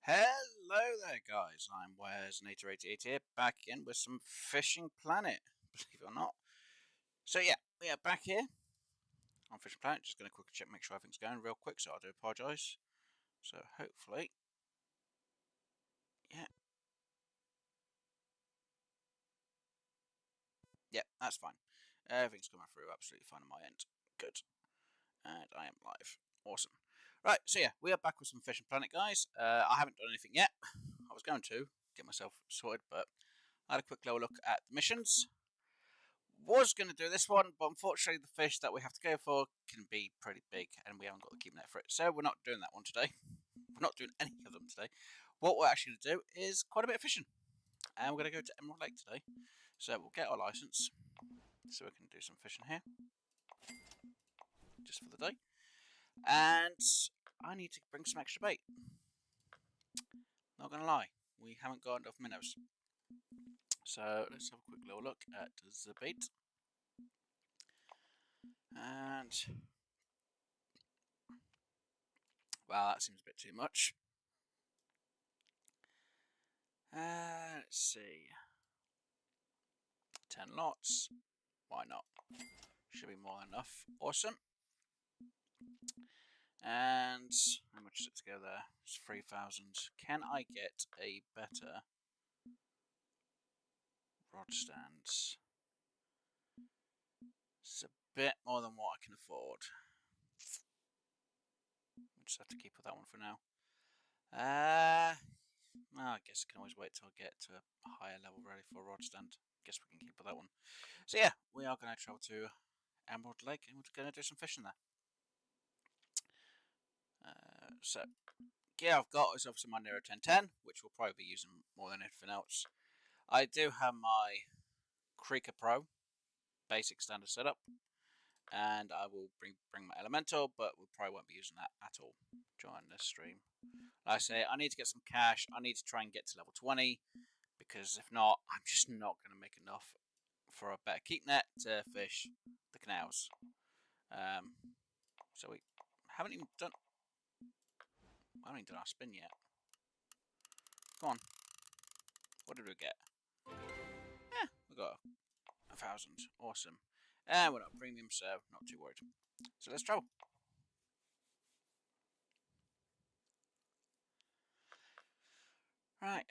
Hello there, guys. I'm Where's88 here, back again with some Fishing Planet, believe it or not. So yeah, we are back here on Fishing Planet. Just going to quickly check, make sure everything's going real quick. So I do apologise. So hopefully, yeah, that's fine. Everything's coming through absolutely fine on my end. Good, and I am live. Awesome. Right, so yeah, we are back with some Fishing Planet, guys. I haven't done anything yet. I was going to get myself sorted, but I had a quick little look at the missions. Was going to do this one, but unfortunately the fish that we have to go for can be pretty big and we haven't got the keep net for it, so we're not doing that one today. We're not doing any of them today. What we're actually going to do is quite a bit of fishing, and we're going to go to Emerald Lake today. So we'll get our license so we can do some fishing here just for the day, and I need to bring some extra bait. Not going to lie, we haven't got enough minnows, so let's have a quick little look at the bait. And well, that seems a bit too much. Let's see. 10 lots. Why not? Should be more than enough. Awesome. And how much does it go there? It's 3,000. Can I get a better rod stand? It's a bit more than what I can afford. We just have to keep with that one for now. Well, I guess I can always wait till I get to a higher level ready for a rod stand. Guess we can keep with that one. So yeah, we are going to travel to Emerald Lake and we're going to do some fishing there. So gear I've got is obviously my Nero 1010, which we'll probably be using more than anything else. I do have my Creeker Pro basic standard setup, and I will bring my Elemental, but we probably won't be using that at all during this stream. Like I say, I need to get some cash. I need to try and get to level 20, because if not, I'm just not going to make enough for a better keep net to fish the canals. So we haven't even done. I haven't even done our spin yet. Come on. What did we get? Yeah, we got 1,000. Awesome. And we're not premium, so not too worried. So let's travel. Right.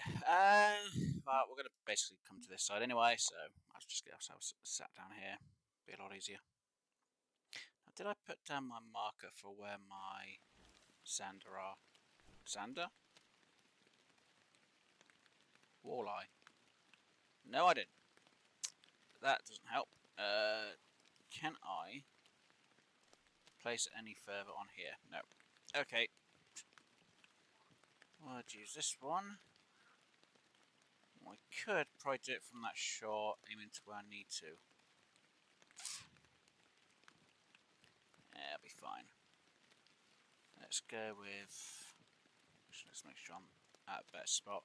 Well, we're going to basically come to this side anyway, so I'll just get ourselves sat down here. Be a lot easier. Now, did I put down my marker for where my zander are? Zander? Walleye? No, I didn't. That doesn't help. Can I place it any further on here? No. Okay. I'll use this one. I could probably do it from that shore, aiming to where I need to. Yeah, it'll be fine. Let's go with. Let's make sure I'm at a better spot.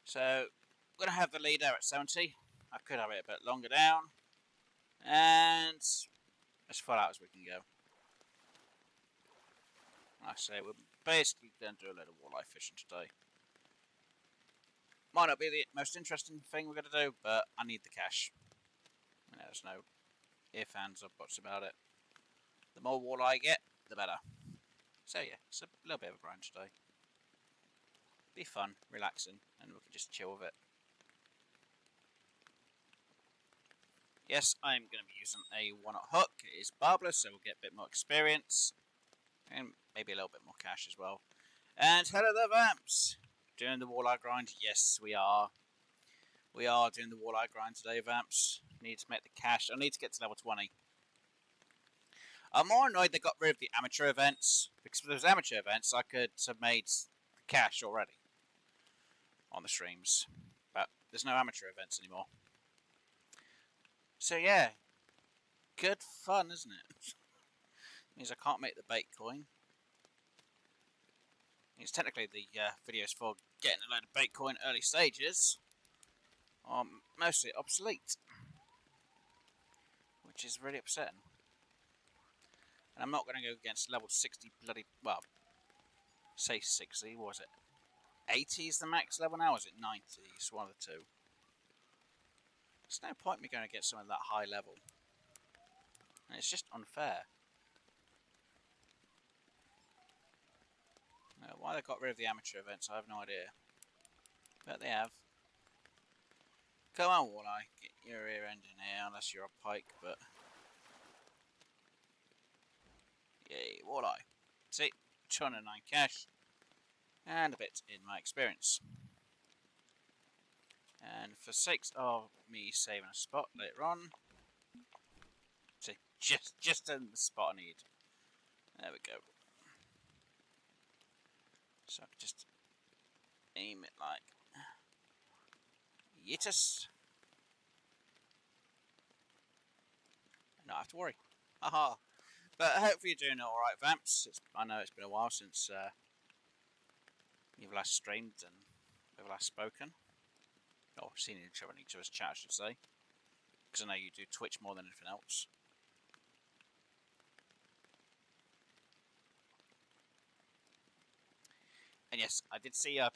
So, I'm going to have the leader at 70. I could have it a bit longer down. And as far out as we can go. Like I say, we're basically going to do a load of walleye fishing today. Might not be the most interesting thing we're going to do, but I need the cash. There's no ifs, ands, or buts about it. The more walleye I get, the better. So yeah, it's a little bit of a grind today. Be fun, relaxing, and we can just chill with it. Yes, I'm going to be using a one-knot hook. It is barbless, so we'll get a bit more experience. And maybe a little bit more cash as well. And hello there, Vamps! Doing the walleye grind? Yes, we are. We are doing the walleye grind today, Vamps. Need to make the cash. I need to get to level 20. I'm more annoyed they got rid of the amateur events, because if there was amateur events, I could have made the cash already on the streams. But there's no amateur events anymore. So yeah, good fun, isn't it? Means I can't make the bait coin. Means technically the videos for getting a load of bait coin early stages are mostly obsolete, which is really upsetting. And I'm not going to go against level 60 bloody, well, say 60, what was it? 80 is the max level now, or is it 90? It's one of the two. There's no point in me going to get something that high level. And it's just unfair. Why they got rid of the amateur events, I have no idea. But they have. Come on, walleye. Get your rear end in here, unless you're a pike, but... Yay, walleye. See, 209 cash. And a bit in my experience. And for sakes of me saving a spot later on... See, just in the spot I need. There we go. So I can just aim it like Yitus. Not have to worry. Haha. But hopefully you're doing alright, Vamps. I know it's been a while since you've last streamed and we've last spoken. Or seen each other's chat, I should say. Because I know you do Twitch more than anything else. And yes, I did see a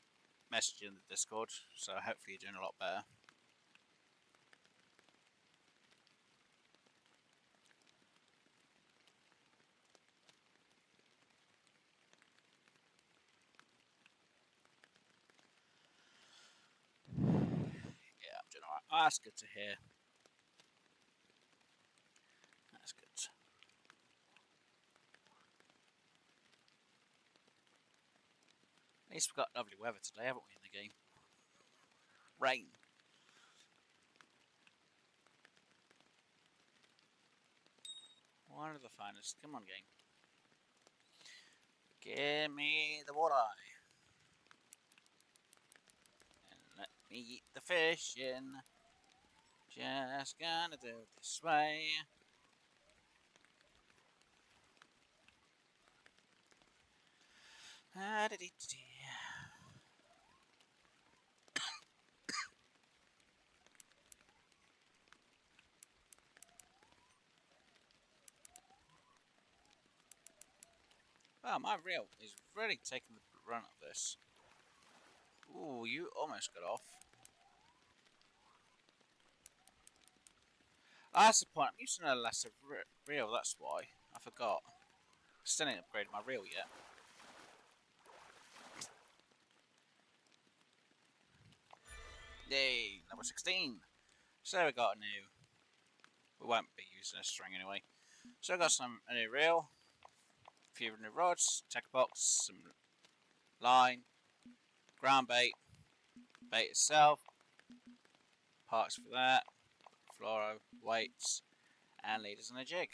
message in the Discord, so hopefully you're doing a lot better. Yeah, I'm doing alright. Oh, that's good to hear. That's good. At least we've got lovely weather today, haven't we, in the game? Rain. One of the finest. Come on, game. Give me the walleye. And let me eat the fish in. Just gonna do it this way. Wow, my reel is really taking the run of this. Ooh, you almost got off. Oh, that's the point. I'm using a lesser reel, that's why. I forgot. Still ain't upgraded my reel yet. Yay, level 16. So we got a new... We won't be using a string anyway. So I got a new reel. A few new rods, tackle box, some line, ground bait, bait itself, parts for that, fluoro, weights, and leaders and a jig.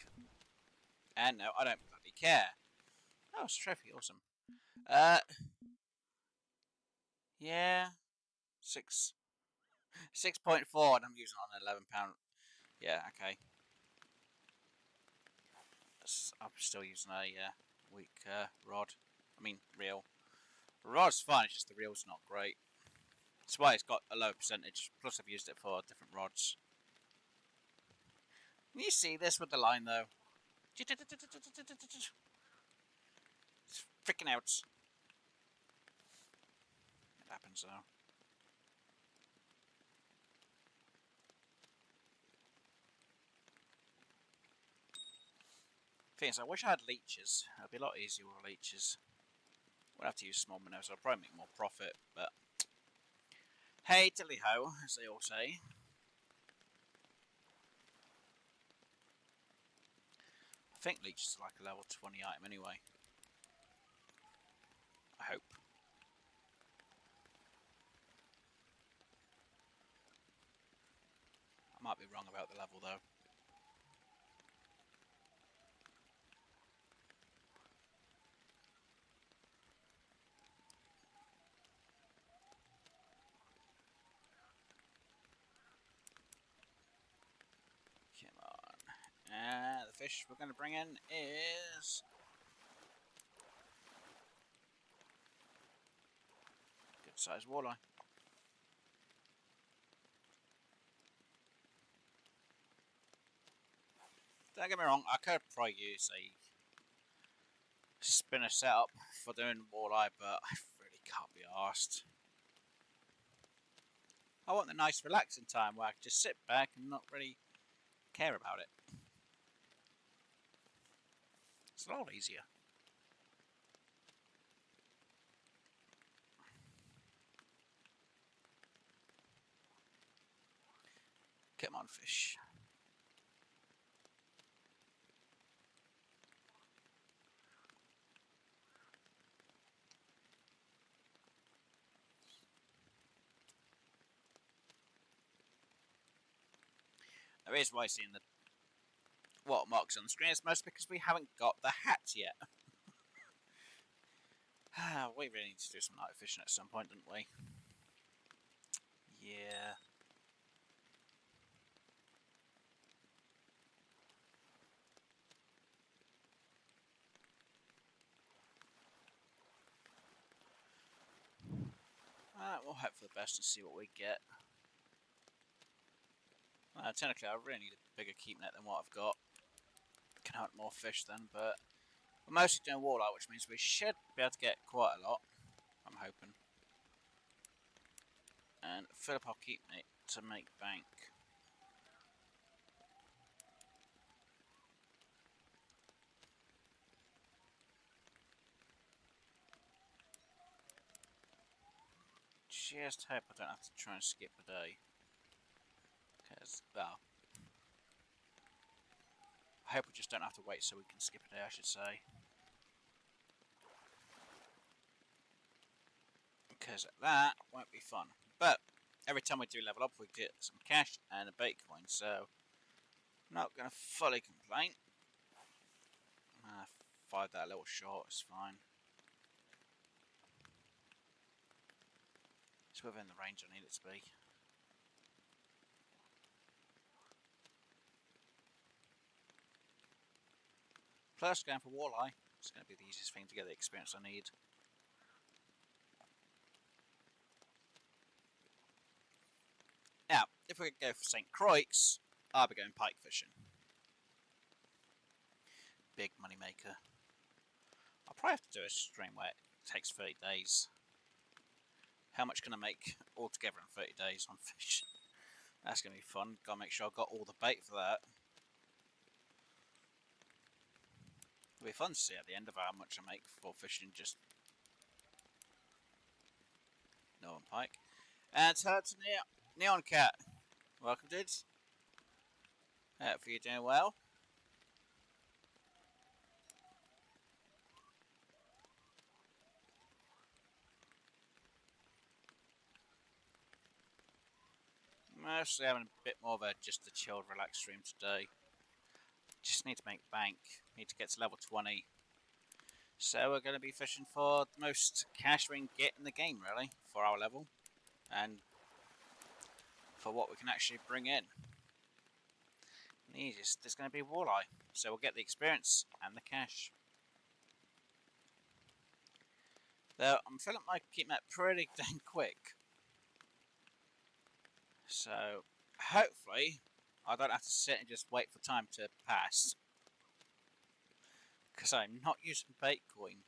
And no, I don't bloody care. Oh, it's a trophy, awesome. Yeah, 6.4, and I'm using it on an £11. Yeah, okay. I'm still using a weak rod. I mean, reel. The rod's fine, it's just the reel's not great. That's why it's got a low percentage. Plus, I've used it for different rods. Can you see this with the line, though? It's freaking out. It happens, though. Things, I wish I had leeches. It'd be a lot easier with leeches. We'll have to use small minnows, so I'll probably make more profit, but... Hey, dilly ho, as they all say. I think leeches are like a level 20 item anyway. I hope. I might be wrong about the level though. Come on. The fish we're going to bring in is... good sized walleye. Don't get me wrong, I could probably use a spinner setup for doing walleye, but I really can't be arsed. I want the nice relaxing time where I can just sit back and not really care about it. It's a lot easier. Come on, fish. The reason why I see the watermarks on the screen is mostly because we haven't got the hats yet. We really need to do some night fishing at some point, don't we? Yeah. We'll hope for the best and see what we get. Technically, I really need a bigger keep net than what I've got. Can hunt more fish then, but we're mostly doing walleye, which means we should be able to get quite a lot. I'm hoping. And fill up our keep net to make bank. Just hope I don't have to try and skip a day. Because, well, I hope we just don't have to wait so we can skip a day, I should say. Because that won't be fun. But every time we do level up, we get some cash and a bait coin, so not going to fully complain. 5 that a little short is fine. It's within the range I need it to be. Plus, going for walleye, it's going to be the easiest thing to get the experience I need. Now, if we could go for St. Croix, I'll be going pike fishing. Big money maker. I'll probably have to do a stream where it takes 30 days. How much can I make altogether in 30 days on fish? That's going to be fun. Gotta make sure I've got all the bait for that. It'll be fun to see at the end of how much I make for fishing just Northern pike. And hello to Neon Cat. Welcome, dudes. Hopefully you're doing well. Mostly having a bit more of a just a chilled, relaxed stream today. Just need to make bank. Need to get to level 20. So we're going to be fishing for the most cash we can get in the game, really, for our level. And for what we can actually bring in. And the easiest is going to be walleye. So we'll get the experience and the cash. Though I'm filling my keep net pretty dang quick. So hopefully I don't have to sit and just wait for time to pass. Because I'm not using bait coin.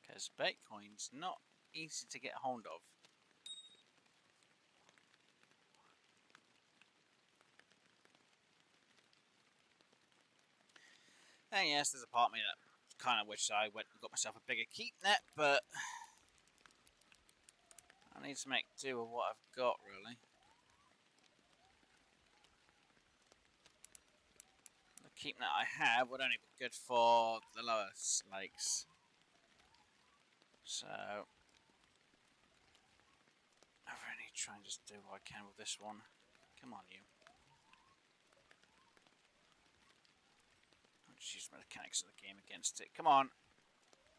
Because bait coin's not easy to get hold of. And yes, there's a part of me that kind of wish I went and got myself a bigger keep net, but I need to make do with what I've got, really. The keep net I have would only be good for the lower lakes. So I really try and just do what I can with this one. Come on, you. I'll just use the mechanics of the game against it. Come on.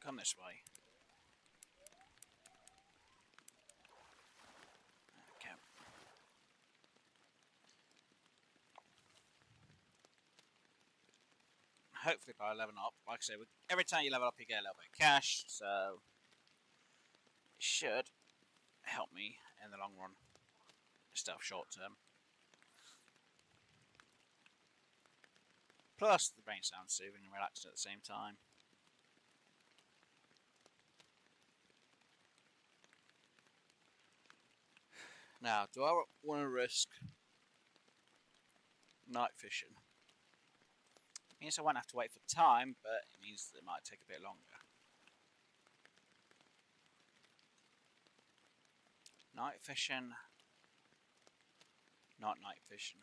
Come this way. Okay. Hopefully by leveling up, like I say, every time you level up you get a little bit of cash, so it should help me in the long run, instead of short term. Plus, the rain sounds soothing and relaxing at the same time. Now, do I want to risk night fishing? It means I won't have to wait for time, but it means that it might take a bit longer. Night fishing, not night fishing.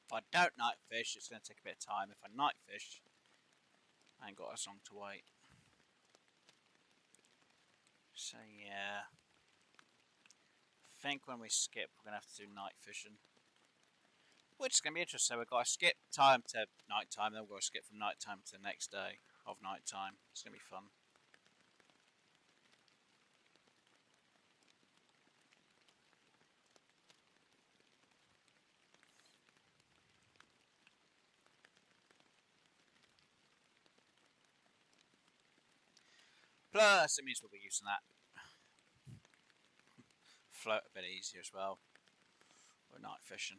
If I don't night fish, it's going to take a bit of time. If I night fish, I ain't got as long to wait. So yeah, I think when we skip, we're going to have to do night fishing. Which is going to be interesting. So we've got to skip time to night time, then we've got to skip from night time to the next day of night time. It's going to be fun. Plus, it means we'll be using that float a bit easier as well. We're night fishing.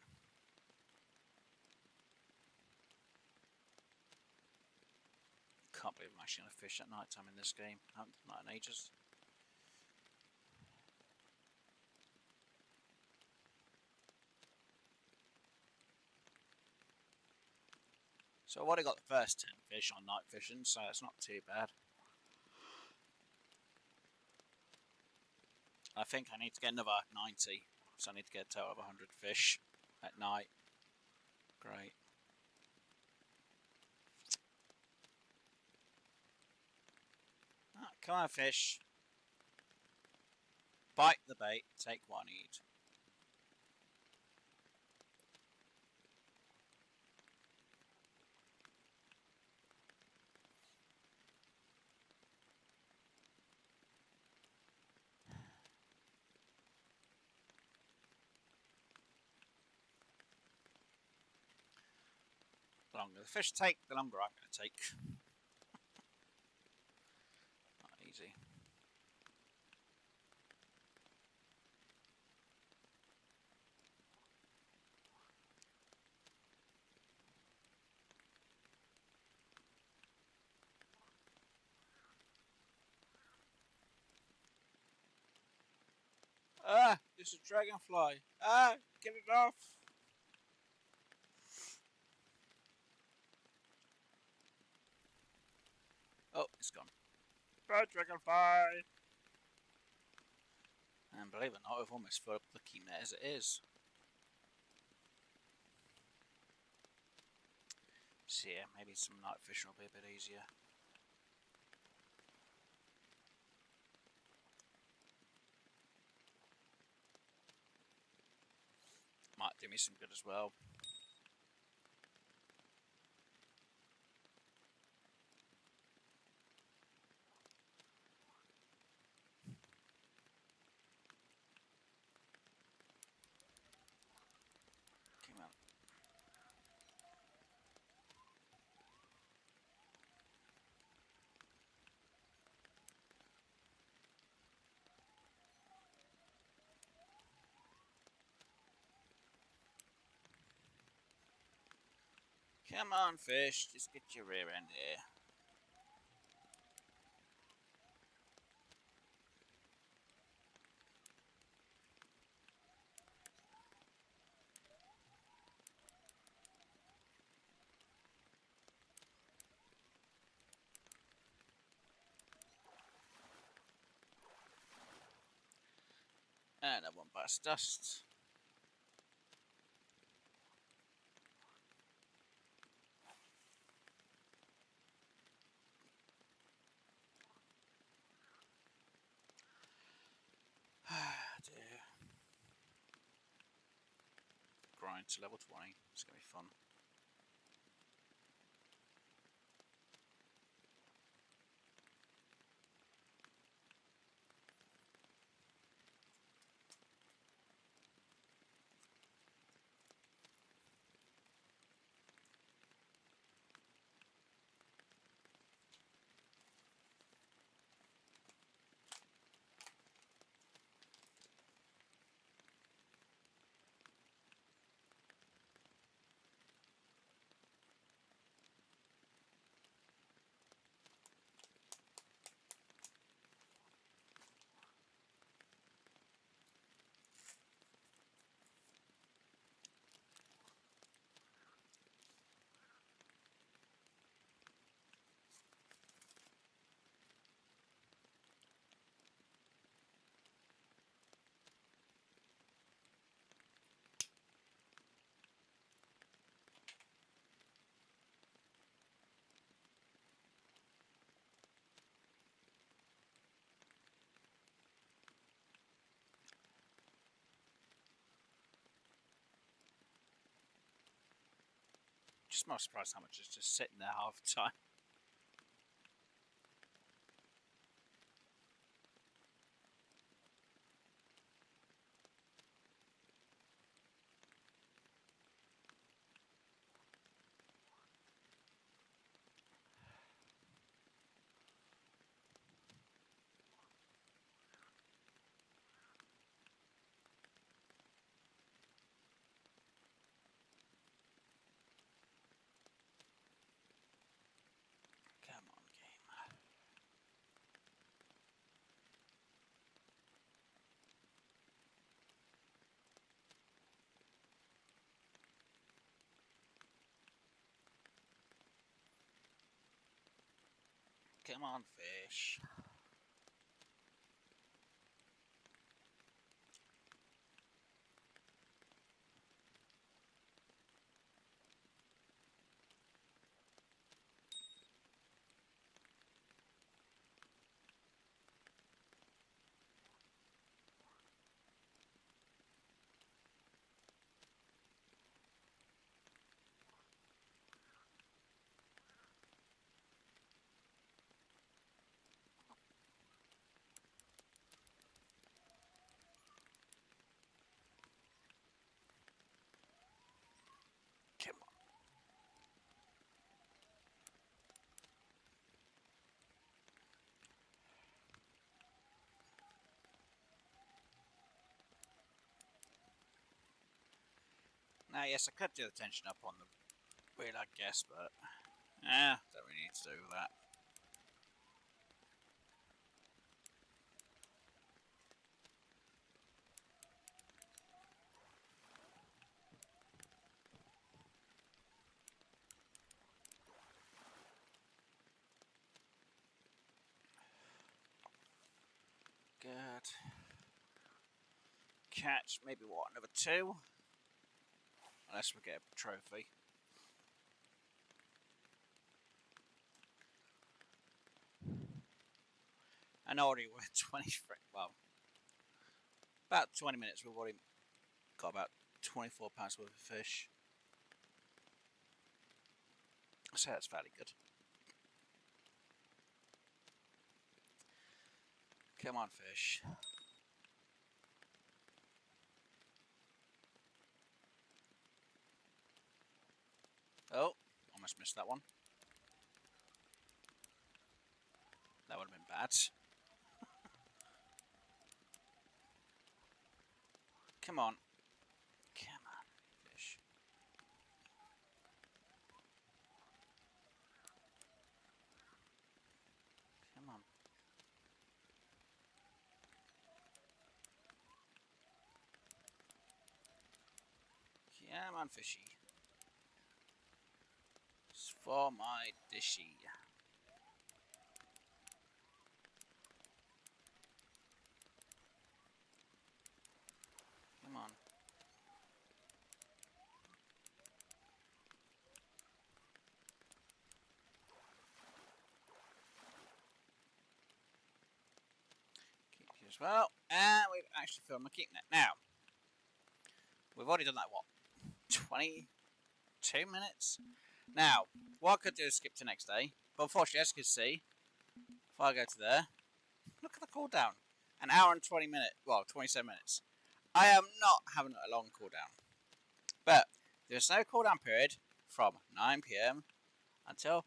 Can't believe I'm actually going to fish at night time in this game. I haven't done that in ages. So I've already got the first 10 fish on night fishing, so it's not too bad. I think I need to get another 90, so I need to get a total of 100 fish at night. Great. Ah, come on, fish. Bite the bait, take one, eat. The longer the fish take, the longer I'm going to take. Not easy. Ah, it's a dragonfly. Ah, get it off. Oh, it's gone. Bad dragonfly. And believe it or not, I've almost filled up the key net as it is. So yeah, maybe some night fishing will be a bit easier. Might do me some good as well. Come on. Come on, fish, just get your rear end here. And that one bites dust. Dear. Grind to level 20. It's going to be fun. Just more surprised how much is just sitting there half the time. Come on, game. Come on, fish. Come on. Now, yes, I could do the tension up on the wheel, I guess, but don't really need to do that. Good. Catch, maybe what, another 2? Unless we get a trophy. And already we're 23. Well, about 20 minutes. We've already got about £24 worth of fish. So that's fairly good. Come on, fish. Oh, almost missed that one. That would have been bad. Come on. Come on, fish. Come on. Come on, fishy. It's for my dishy. Come on. Keep you as well. And we've actually filmed my keep net. Now, we've already done that, what? 22 minutes? Now, what I could do is skip to next day. But unfortunately, as you can see, if I go to there, look at the cooldown. An hour and 20 minutes. Well, 27 minutes. I am not having a long cooldown. But there's no cooldown period from 9 PM until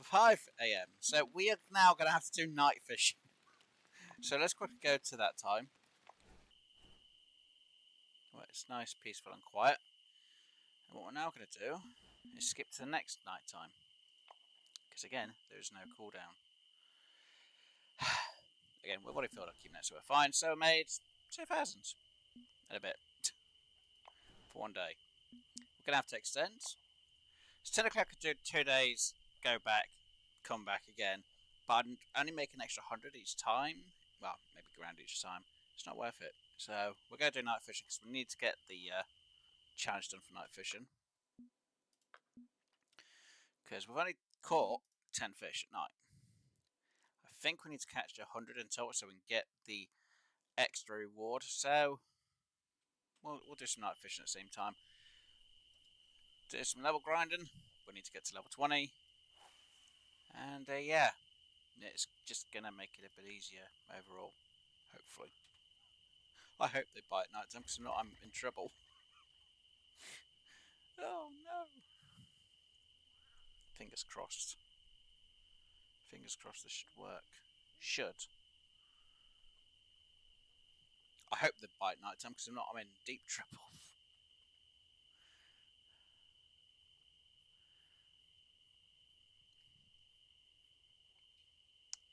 5 AM. So we are now going to have to do night fishing. So let's quickly go to that time. Well, it's nice, peaceful and quiet. And what we're now going to do is skip to the next night time. Because again, there's no cooldown. Again, we've already filled up keeping it, so we're fine. So we made 2,000 and a bit for one day. We're going to have to extend. So 10 o'clock could do 2 days, go back, come back again. But I'd only make an extra 100 each time. Well, maybe grand each time. It's not worth it. So we're going to do night fishing because we need to get the challenge done for night fishing. Because we've only caught 10 fish at night. I think we need to catch 100 in total so we can get the extra reward. So we'll do some night fishing at the same time. do some level grinding. We need to get to level 20. And yeah, it's just going to make it a bit easier overall, hopefully. I hope they bite at night time, because if not, I'm in trouble. Oh no! Fingers crossed. Fingers crossed this should work. Should. I hope they bite at night time, because if not, I'm in deep trouble.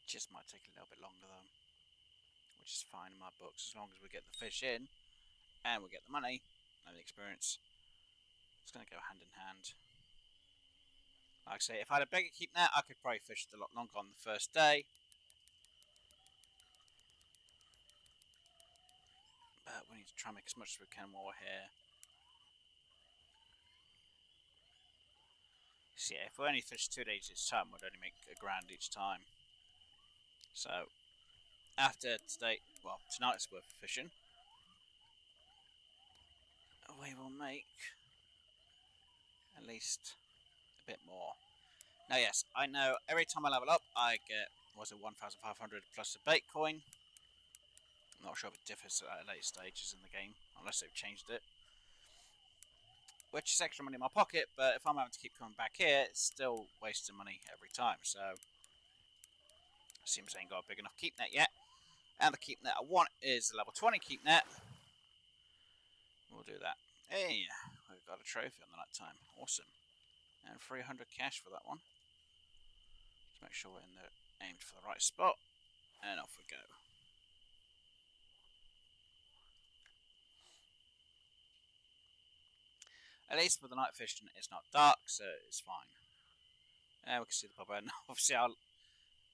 Just might take a little bit longer though, which is fine in my books, as long as we get the fish in and we get the money and the experience. It's going to go hand in hand. Like I say, if I had a bigger keep net, I could probably fish it a lot longer on the first day. But we need to try and make as much as we can while we're here. So yeah, if we only fish 2 days each time, we'd only make £1,000 each time. So after today, well, tonight's worth of fishing, we will make at least a bit more. Now, yes, I know every time I level up, I get, was it 1,500 plus a bait coin. I'm not sure if it differs at later stages in the game, unless they've changed it. Which is extra money in my pocket, but if I'm having to keep coming back here, it's still wasting money every time. So, it seems I ain't got a big enough keep net yet. And the keep net I want is a level 20 keep net. We'll do that. Hey, we've got a trophy on the night time. Awesome. And 300 cash for that one. Let's make sure we're in there, aimed for the right spot. And off we go. At least with the night fishing, it's not dark, so it's fine. And we can see the pop end. Obviously, our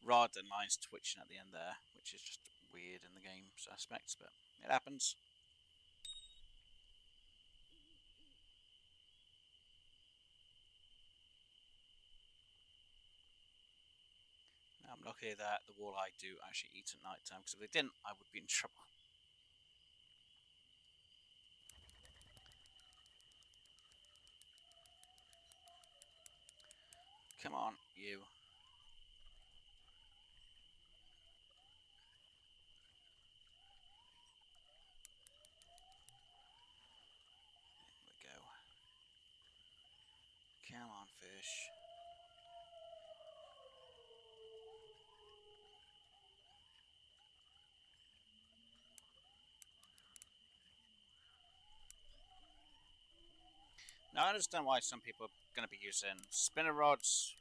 rod and line's twitching at the end there, which is just weird in the game's aspects, but it happens. Now, I'm lucky that the walleye do actually eat at night time, because if they didn't, I would be in trouble. Come on, you. There we go. Come on, fish. Now, I understand why some people are going to be using spinner rods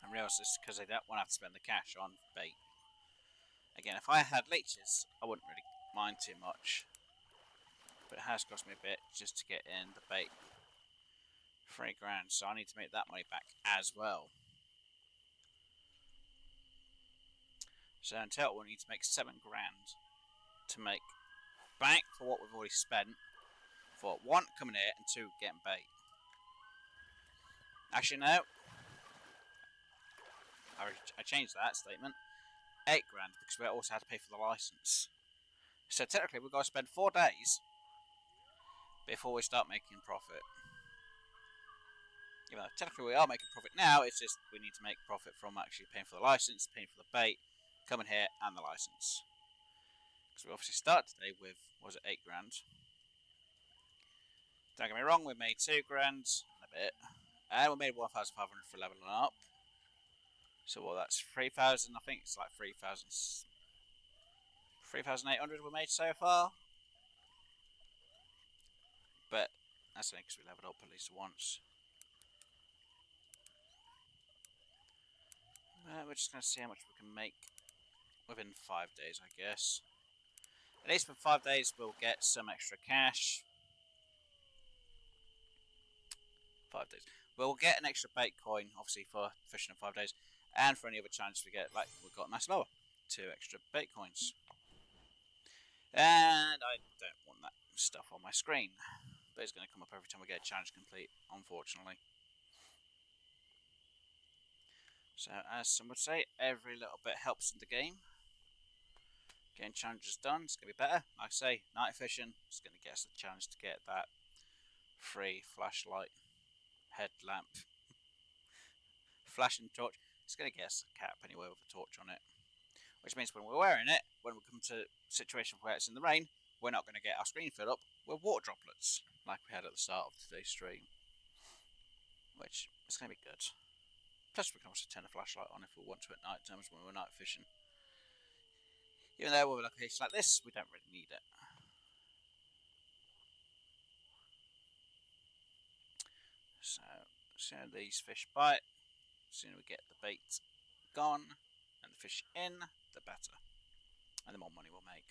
and reels, is because they don't want to have to spend the cash on bait. Again, if I had leeches, I wouldn't really mind too much. But it has cost me a bit just to get in the bait. £3,000, so I need to make that money back as well. So in total, we need to make £7,000 to make back for what we've already spent. For one, coming here, and two, getting bait. Actually, no. I changed that statement. £8,000 because we also had to pay for the license. So technically, we've got to spend 4 days before we start making profit. Even though technically we are making profit now, it's just we need to make profit from actually paying for the license, paying for the bait, coming here, and the license. Because we obviously start today with, was it £8,000? Don't get me wrong, we made £2,000 and a bit, and we made 1,500 for leveling up. So well, that's 3,000. I think it's like 3,800 we made so far. But that's only because we leveled up at least once. We're just going to see how much we can make within 5 days, I guess. At least for 5 days, we'll get some extra cash. 5 days. We'll get an extra bait coin, obviously, for fishing in 5 days. And for any other challenges we get, like we've got nice lower. 2 extra bait coins. And I don't want that stuff on my screen. But it's going to come up every time we get a challenge complete, unfortunately. So, as some would say, every little bit helps in the game. Getting challenges done, it's going to be better. Like I say, night fishing is going to get us the challenge to get that free flashlight. headlamp, flashing torch. It's going to get us a cap anyway with a torch on it. Which means when we're wearing it, when we come to a situation where it's in the rain, we're not going to get our screen filled up with water droplets, like we had at the start of today's stream. Which is going to be good. Plus we can also turn a flashlight on if we want to at night times when we're night fishing. Even though with a case like this, we don't really need it. So, as soon as these fish bite, as soon as we get the bait gone and the fish in, the better. And the more money we'll make.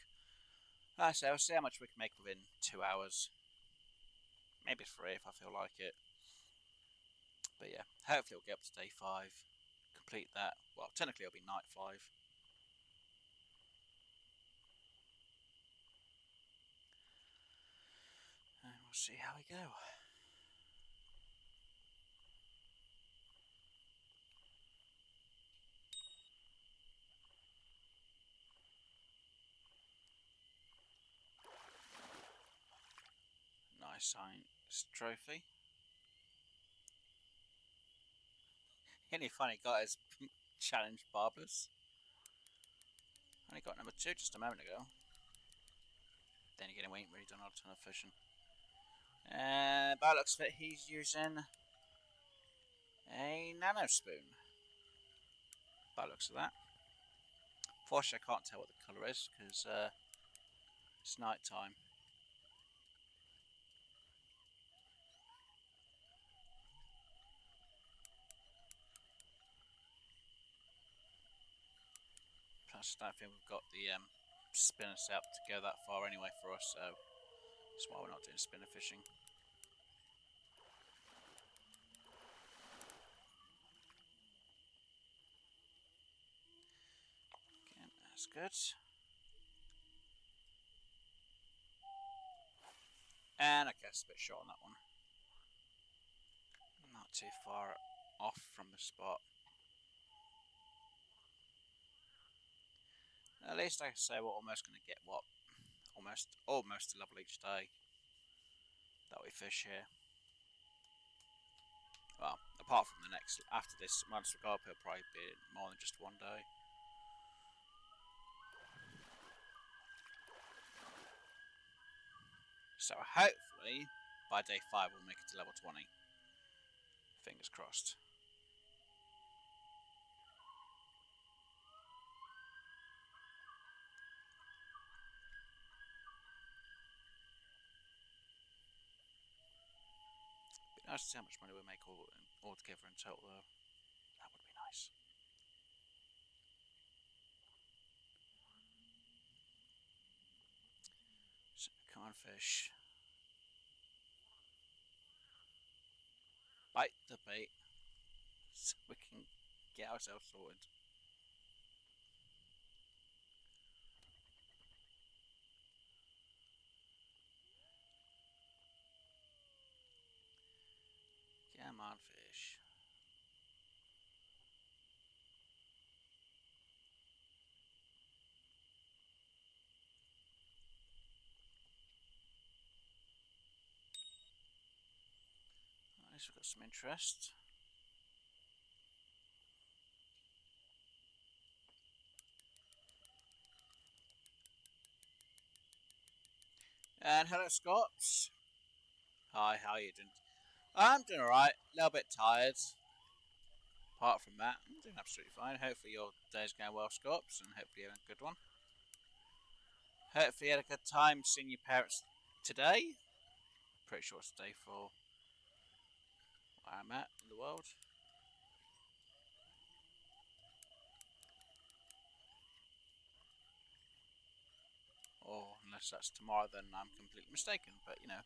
So we'll see how much we can make within 2 hours. Maybe 3 if I feel like it. But yeah, hopefully we'll get up to day 5. Complete that. Well, technically it'll be night 5. And we'll see how we go. Nice science trophy. Any funny guys challenge barbers. Only got number 2 just a moment ago. Then again, we ain't really done a ton of fishing. By the looks of it, he's using a nano spoon. By the looks of that. Unfortunately, I can't tell what the colour is because it's night time. Plus, I don't think we've got the spinner set up to go that far anyway for us, so that's why we're not doing spinner fishing. Again, that's good. And I guess a bit short on that one. Not too far off from the spot. At least I can say we're almost going to get what? Almost a level each day that we fish here. Well, apart from the next, after this month's record, it'll probably be more than just one day. So hopefully, by day 5 we'll make it to level 20. Fingers crossed. Be nice to see how much money we make all together in total though. That would be nice. So, come on fish. Bite the bait so we can get ourselves sorted. Come on fish. At least we've got some interest. And hello Scots. Hi, how are you doing? I'm doing alright, a little bit tired. Apart from that, I'm doing absolutely fine. Hopefully your day's going well, Scots, and hopefully you had a good one. Hopefully you had a good time seeing your parents today. Pretty sure it's day 4 where I'm at in the world. Or unless that's tomorrow, then I'm completely mistaken, but you know.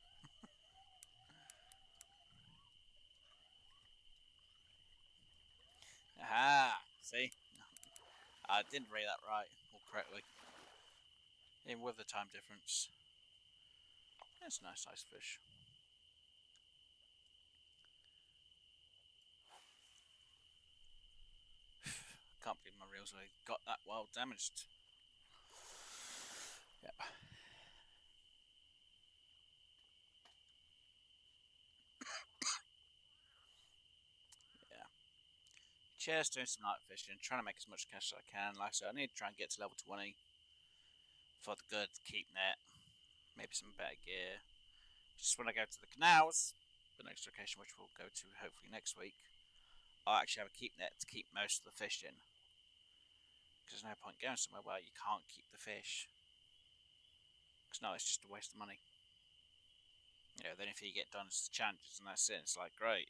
Aha! See? I didn't read that right or correctly. Even with the time difference. It's a nice sized fish. Can't believe my reels really got that well damaged. Yep. Just doing some night fishing, trying to make as much cash as I can. Like I said, I need to try and get to level 20 for the good keep net. Maybe some better gear. Just when I go to the canals, the next location which we'll go to hopefully next week, I'll actually have a keep net to keep most of the fish in. Because there's no point going somewhere where you can't keep the fish. Because no, it's just a waste of money. You know, the only thing you get done is the challenges and that's it. It's like, great.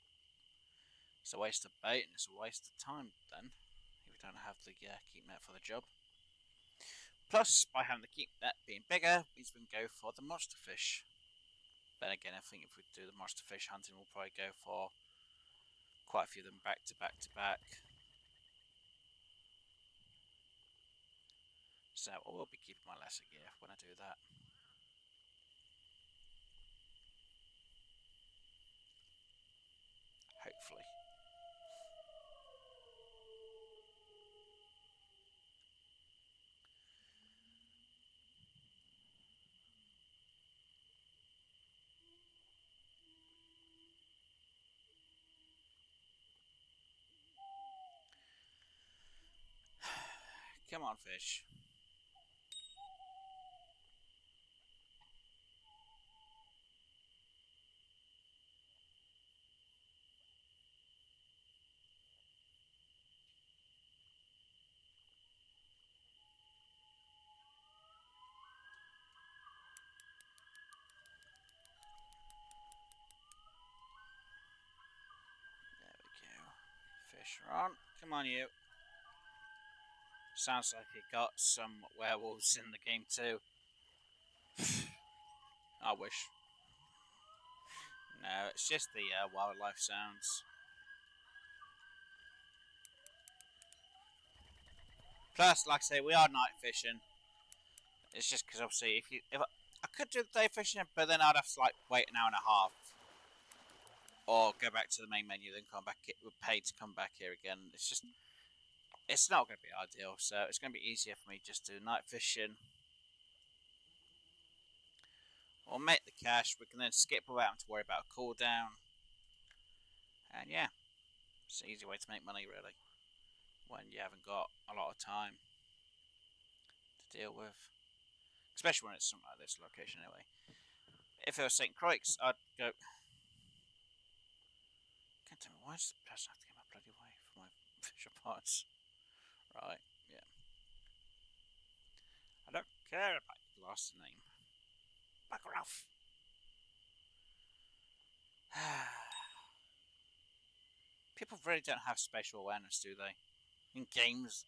It's a waste of bait and it's a waste of time then. If you don't have the keep net for the job. Plus, by having the keep net being bigger, means we can go for the monster fish. Then again, I think if we do the monster fish hunting, we'll probably go for quite a few of them back to back to back. So I will be keeping my lesser gear when I do that. Hopefully. Come on, fish. There we go. Fish are on. Come on, you. Sounds like it got some werewolves in the game too. I wish. No, it's just the wildlife sounds. Plus, like I say, we are night fishing. It's just because obviously, if I could do the day fishing, but then I'd have to like wait an hour and a half, or go back to the main menu, then come back. It would pay to come back here again. It's just, it's not going to be ideal. So it's going to be easier for me just to do night fishing. Or make the cash, we can then skip without having to worry about a cooldown. And yeah, it's an easy way to make money really, when you haven't got a lot of time to deal with. Especially when it's something like this location anyway. If it was St. Croix, I'd go... Can't tell me, why does the person have to get my bloody way for my fisher parts? Right, yeah. I don't care about your last name. Bugger off. People really don't have spatial awareness, do they? In games.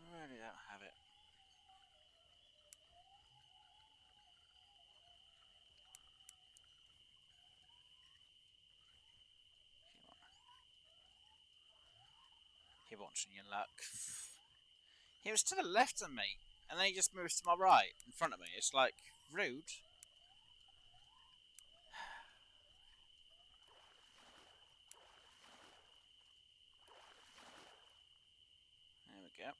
Really don't have it. He wants your luck. He was to the left of me, and then he just moves to my right, in front of me. It's like, rude. There we go.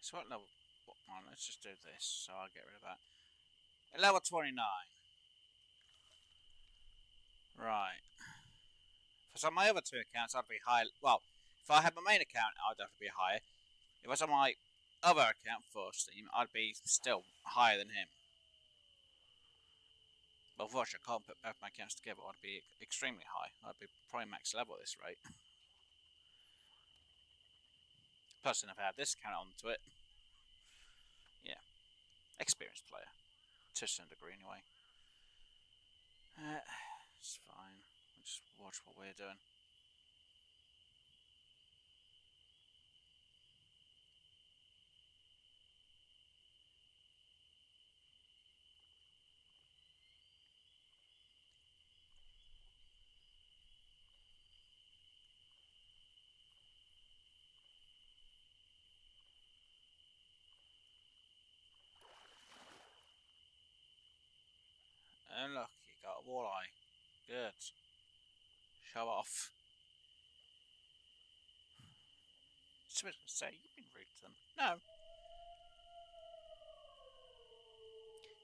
So what level? Well, let's just do this, so I'll get rid of that. At level 29. Right. For my other two accounts, I'd be high. Well, if I had my main account, I'd definitely be higher. If I was on my other account for Steam, I'd be still higher than him. But unfortunately, I can't put both my accounts together. I'd be extremely high. I'd be probably max level at this rate. Plus, then if I had this account onto it, yeah, experienced player to a certain degree, anyway. It's fine. We'll just watch what we're doing. And look, you got a walleye. Good. Show off. So I was going to say, you've been rude to them. No.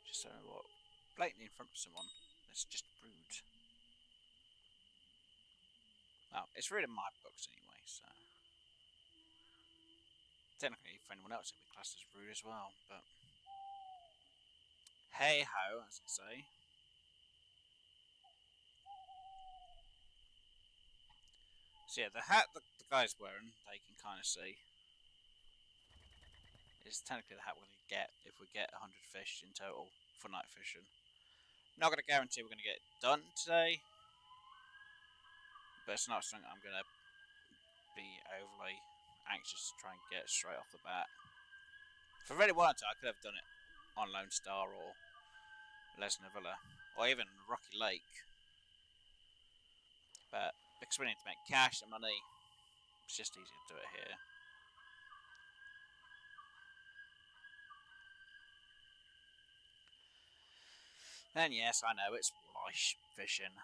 Just what? Blatantly in front of someone. It's just rude. Well, it's rude in my books anyway, so. Technically, for anyone else, it'd be classed as rude as well, but. Hey ho, as I say. So yeah, the hat the guy's wearing, they can kind of see, is technically the hat we're going to get if we get 100 fish in total for night fishing. Not going to guarantee we're going to get it done today, but it's not something I'm going to be overly anxious to try and get straight off the bat. If I really wanted to, I could have done it on Lone Star or Lesnar Villa, or even Rocky Lake. But because we need to make cash and money, it's just easier to do it here. And yes, I know it's walleye fishing.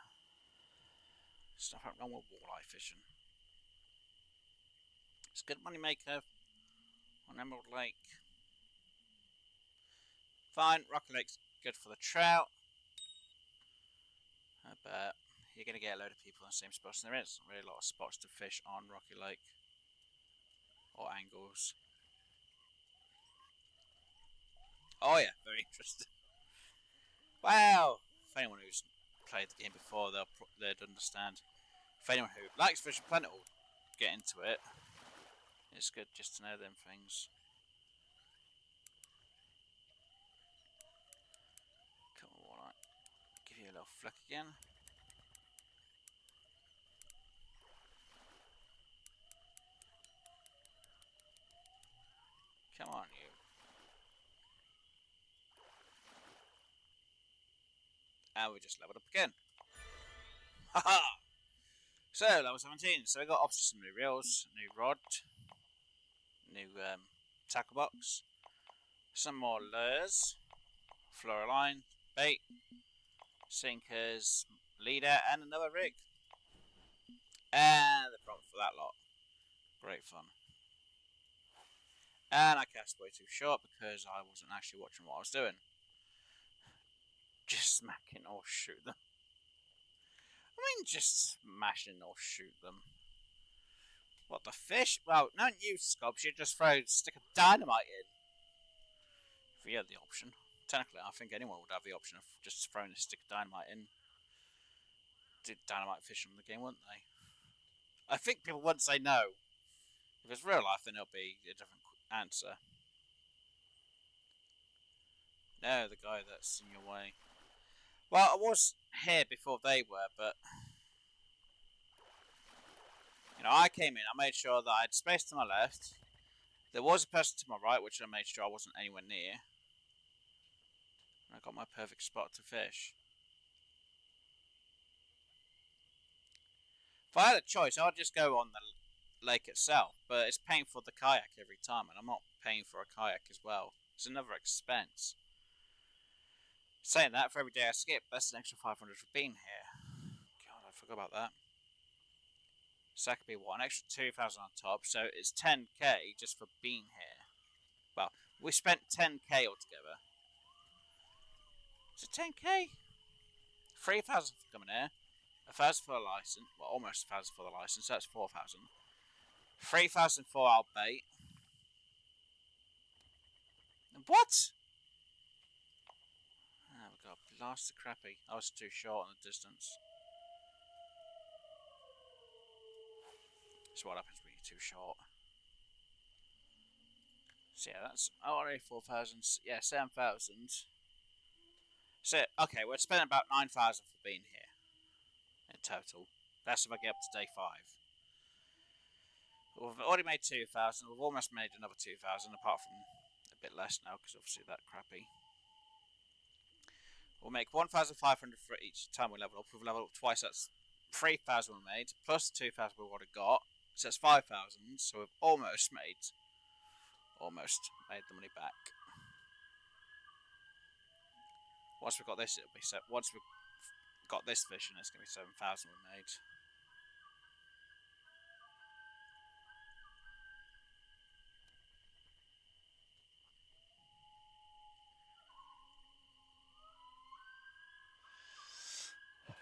There's nothing wrong with walleye fishing. It's a good money maker on Emerald Lake. Fine, Rocky Lake's good for the trout. But you're going to get a load of people in the same spots, and there isn't really a lot of spots to fish on Rocky Lake. Or angles. Oh yeah, very interesting. Wow! For anyone who's played the game before, they'd understand. For anyone who likes Fishing Planet will get into it. It's good just to know them things. Come on, alright. Give you a little flick again. Come on, you. And we just leveled up again. Haha! So, level 17. So we got obviously some new reels, new rod, new tackle box, some more lures, fluoroline, bait, sinkers, leader, and another rig. And the prompt for that lot. Great fun. And I cast way too short because I wasn't actually watching what I was doing. Just smacking or shoot them. I mean, just smashing or shoot them. What, the fish? Well, don't use scopes, you just throw a stick of dynamite in. If you had the option. Technically, I think anyone would have the option of just throwing a stick of dynamite in. Do dynamite fishing in the game, wouldn't they? I think people wouldn't say no. If it's real life, then it'll be a different answer. No, the guy that's in your way. Well, I was here before they were, but you know, I came in. I made sure that I had space to my left. There was a person to my right, which I made sure I wasn't anywhere near. And I got my perfect spot to fish. If I had a choice, I would just go on the lake itself, but it's paying for the kayak every time, and I'm not paying for a kayak as well. It's another expense. Saying that, for every day I skip, that's an extra 500 for being here. God, I forgot about that. So that could be what, an extra 2,000 on top, so it's 10k just for being here. Well, we spent 10k altogether. Is it 10k? 3,000 for coming here, 1,000 for the license, well, almost 1,000 for the license, so that's 4,000. 3,000 for our bait. What? Oh, we got blast the crappie. I was too short on the distance. That's what happens when you're too short. So yeah, that's already 4,000. Yeah, 7,000. So okay, we're spending about 9,000 for being here in total. That's if I get up to day 5. We've already made 2,000. We've almost made another 2,000, apart from a bit less now because obviously that crappie. We'll make 1,500 for each time we level up. We've leveled up twice. That's 3,000 we made plus 2,000 we've already got. So that's 5,000. So we've almost made the money back. Once we've got this, it'll be once we've got this fishing, it's going to be 7,000 we made.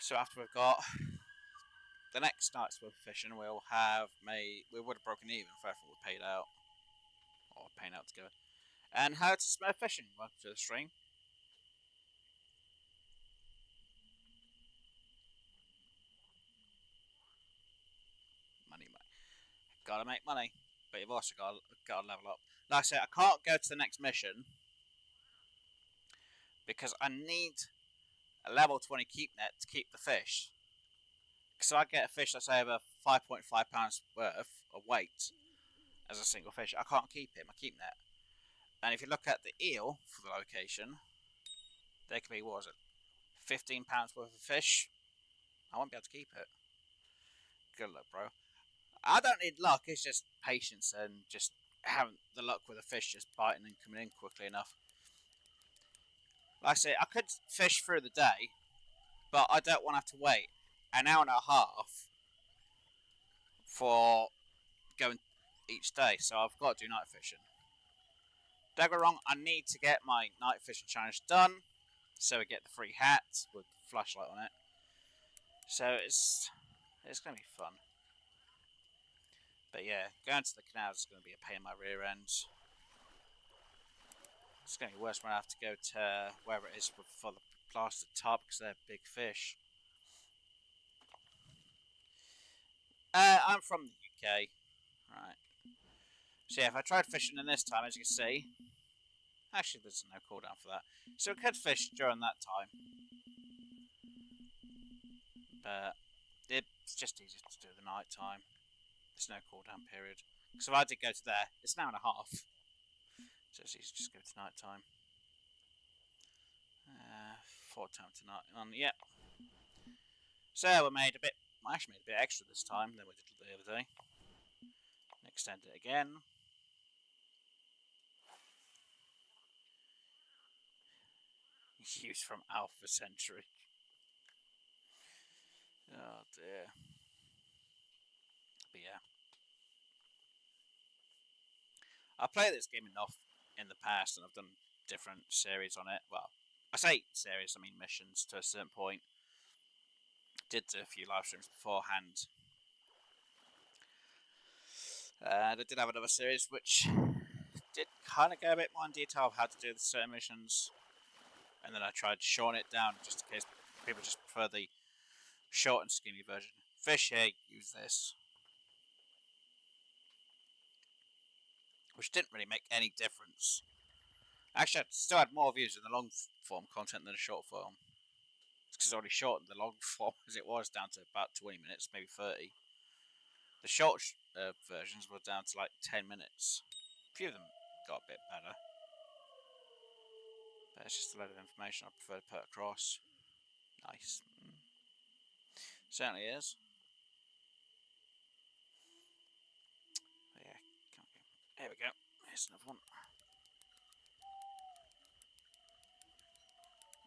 So after we've got the next night's worth of fishing, we would have broken even for everything we paid out, or paying out together. And how to smell fishing? Welcome to the stream. Money. Gotta make money, but you've also got to level up. Like I said, I can't go to the next mission because I need a level 20 keep net to keep the fish. Because I get a fish that's over 5.5 pounds worth of weight as a single fish, I can't keep it in my keep net. And if you look at the eel for the location, there could be, what was it, £15 worth of fish. I won't be able to keep it. Good luck, bro. I don't need luck, it's just patience and just having the luck with a fish just biting and coming in quickly enough. Like I say, I could fish through the day, but I don't want to have to wait an hour and a half for going each day, so I've got to do night fishing. Don't get wrong, I need to get my night fishing challenge done, so we get the free hat with the flashlight on it. So it's going to be fun. But yeah, going to the canals is going to be a pain in my rear end. It's going to be worse when I have to go to wherever it is for the plastered top because they're big fish. I'm from the UK. Right. So yeah, if I tried fishing in this time, as you can see, actually there's no cooldown for that. So we could fish during that time. But it's just easier to do the night time. There's no cooldown period. Because if I did go to there, it's an hour and a half. So it's easy to just go to night time. 4 times tonight. Yep. So we actually made a bit extra this time than we did the other day. Extend it again. Use from Alpha Century. Oh dear. But yeah. I played this game enough in the past and I've done different series on it. Well, I say series, I mean missions to a certain point. Did do a few live streams beforehand. I did have another series which did kind of go a bit more in detail of how to do the certain missions. And then I tried to shorten it down just in case people just prefer the short and skinny version. Fish here, use this. Which didn't really make any difference. Actually, I still had more views in the long form content than the short form. It's because I already shortened the long form as it was down to about 20 minutes, maybe 30. The short versions were down to like 10 minutes. A few of them got a bit better. But it's just a load of information I prefer to put across. Nice. Certainly is. But yeah, can't go. Here we go. Here's another one.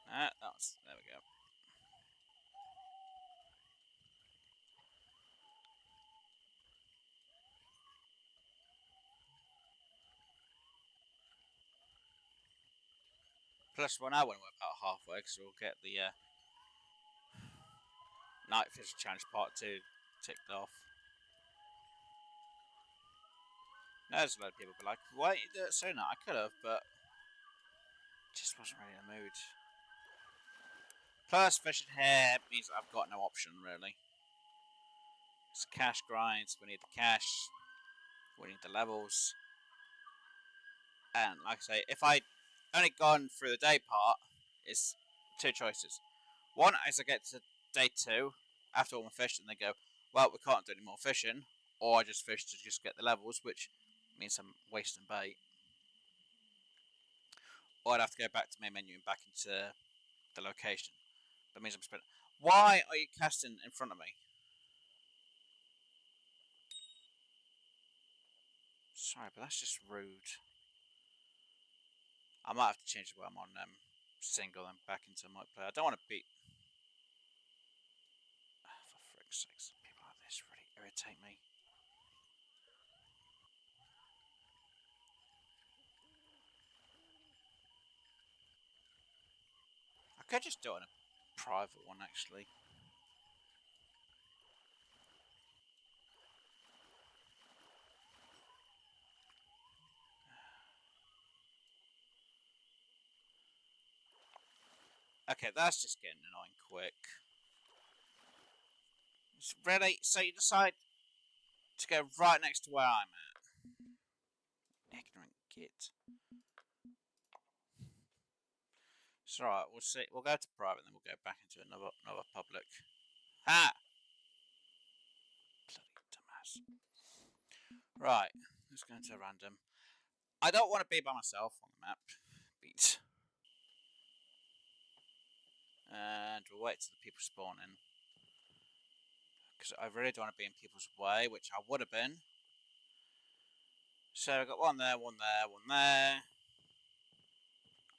There we go. Plus, well, now when we're about halfway, because we'll get the Night Fishing Challenge Part 2 ticked off. Now there's a lot of people be like, why didn't you do it sooner? I could have, but just wasn't really in the mood. Plus, fishing here means I've got no option, really. It's cash grinds, we need the cash, we need the levels. And like I say, if I only gone through the day part, it's two choices. One is I get to day 2 after all my fishing, and they go, well, we can't do any more fishing, or I just fish to just get the levels, which means I'm wasting bait. Or I'd have to go back to main menu and back into the location. That means I'm spending. Why are you casting in front of me? Sorry, but that's just rude. I might have to change it while I'm on single and back into multiplayer. I don't want to beat. For frick's sakes, people like this really irritate me. I could just do it on a private one, actually. Okay, that's just getting annoying quick. Really? So you decide to go right next to where I'm at? Ignorant git. It's alright, we'll see. We'll go to private, then we'll go back into another public. Ha! Bloody dumbass. Right, let's go into random. I don't want to be by myself on the map. Beat. And we'll wait till the people spawn in. Because I really don't want to be in people's way, which I would have been. So I've got one there, one there, one there.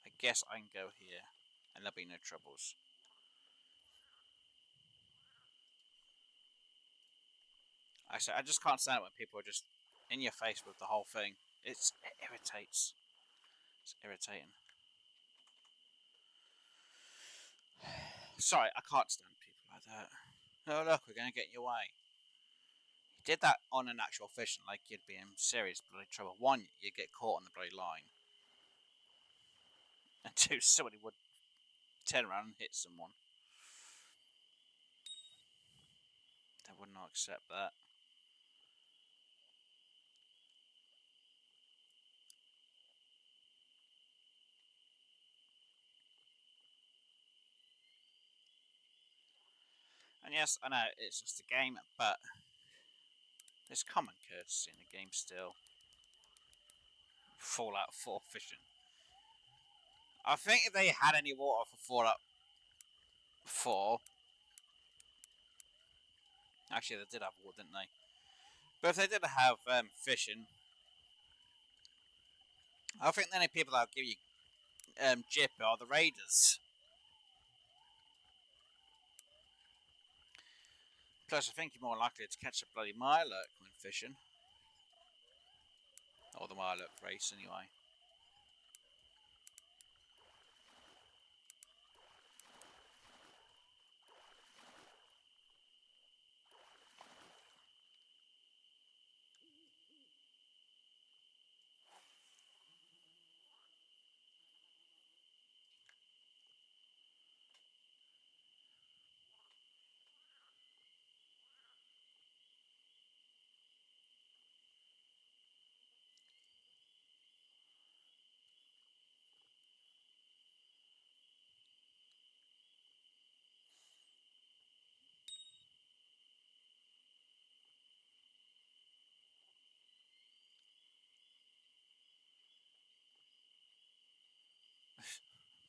I guess I can go here. And there'll be no troubles. I just can't stand it when people are just in your face with the whole thing. It irritates. It's irritating. Sorry, I can't stand people like that. Oh look, we're gonna get in your way. You did that on an actual fishing, like you'd be in serious bloody trouble. One, you'd get caught on the bloody line. And two, somebody would turn around and hit someone. They would not accept that. And yes, I know it's just a game, but there's common courtesy in the game still. Fallout 4 fishing. I think if they had any water for Fallout 4, actually they did have water, didn't they? But if they did have fishing, I think the only people that'll give you jip are the raiders. Plus, I think you're more likely to catch a bloody mirelurk when fishing. Or the mirelurk race, anyway.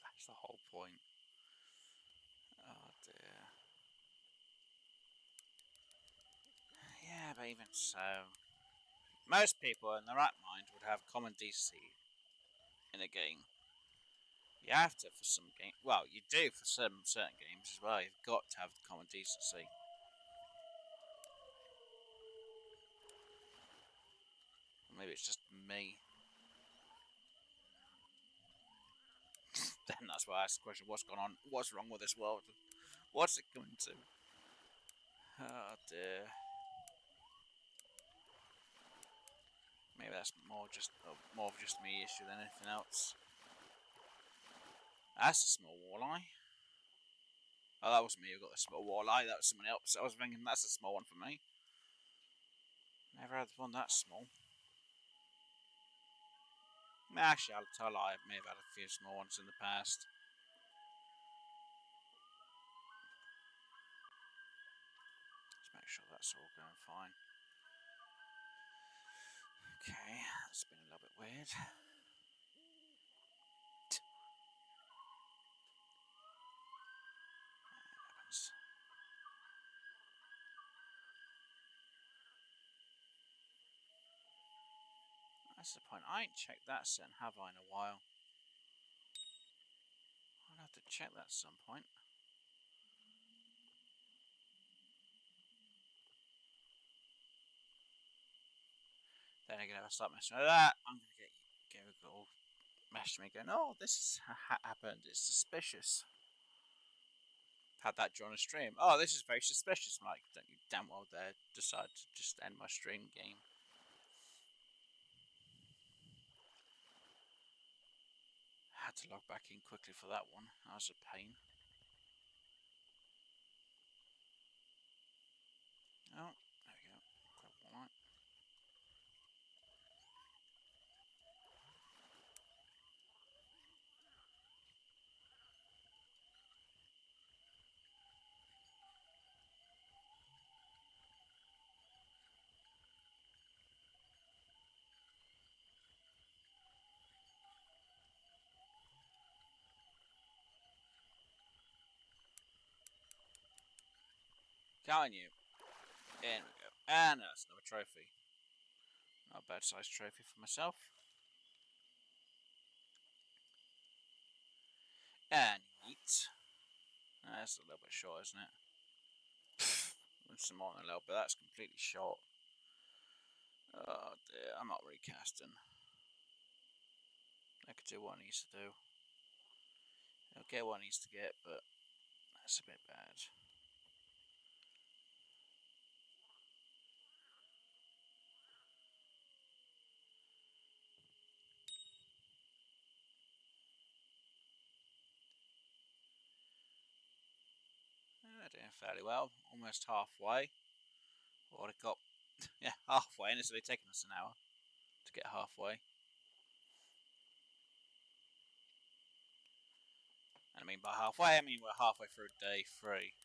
That's the whole point. Oh dear. Yeah, but even so, most people in their right mind would have common decency in a game. You have to for some games. Well, you do for some certain games as well. You've got to have common decency. Maybe it's just me. Then that's why I asked the question: what's going on? What's wrong with this world? What's it coming to? Oh dear. Maybe that's more of just me issue than anything else. That's a small walleye. Oh, that wasn't me who got the small walleye. That was someone else. I was thinking that's a small one for me. Never had one that small. Actually, I'll tell I may have had a few small ones in the past. Let's make sure that's all going fine. Okay, that's been a little bit weird. That's the point. I ain't checked that setting, have I, in a while? I'll have to check that at some point. Then again, if I start messing with that, I'm going to get Google message me going, oh, this has happened. It's suspicious. Had that during a stream. Oh, this is very suspicious. I'm like, don't you damn well dare decide to just end my stream game. had to log back in quickly for that one. That was a pain. Oh, there we go. Grab one light. Calling you. In we go. And that's another trophy. Not a bad sized trophy for myself. And eat. That's a little bit short, isn't it? Some more than a little bit. That's completely short. Oh dear, I'm not really casting. I could do what it needs to do. I'll get what it needs to get, but that's a bit bad. Doing fairly well. Almost halfway. Already got, yeah, halfway, and it's only taken us an hour to get halfway. And I mean by halfway, I mean we're halfway through day 3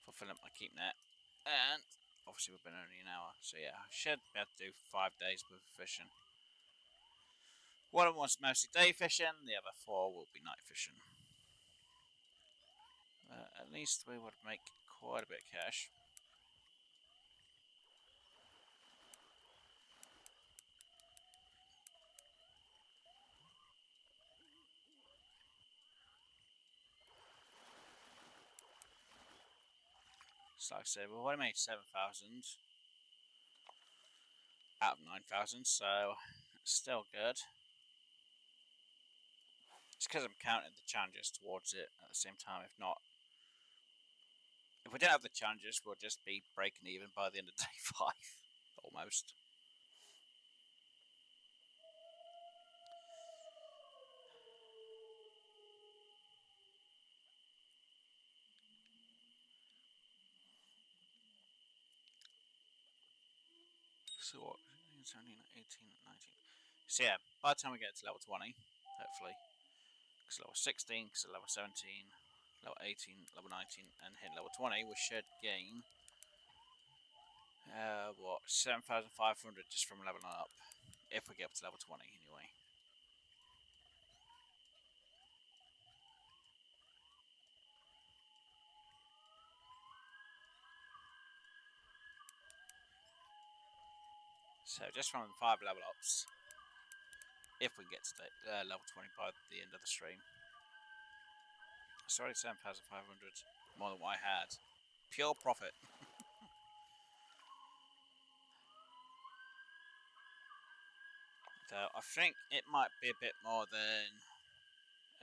for filling up my keep net. And obviously we've been only an hour, so yeah, I should be able to do 5 days worth of fishing. One of them was mostly day fishing, the other 4 will be night fishing. At least we would make quite a bit of cash. So like I said, we've already made 7,000 out of 9,000, so still good. It's because I'm counting the challenges towards it at the same time. If not, if we don't have the challenges, we'll just be breaking even by the end of day 5, almost. So what? 17, 18, 19. So yeah, by the time we get to level 20, hopefully, because level 16, because level 17, level 18, level 19, and hit level 20, we should gain, 7,500 just from leveling up, if we get up to level 20 anyway. So just from the 5 level ups, if we get to level 20 by the end of the stream. Sorry, 7,500, more than what I had. Pure profit. So I think it might be a bit more than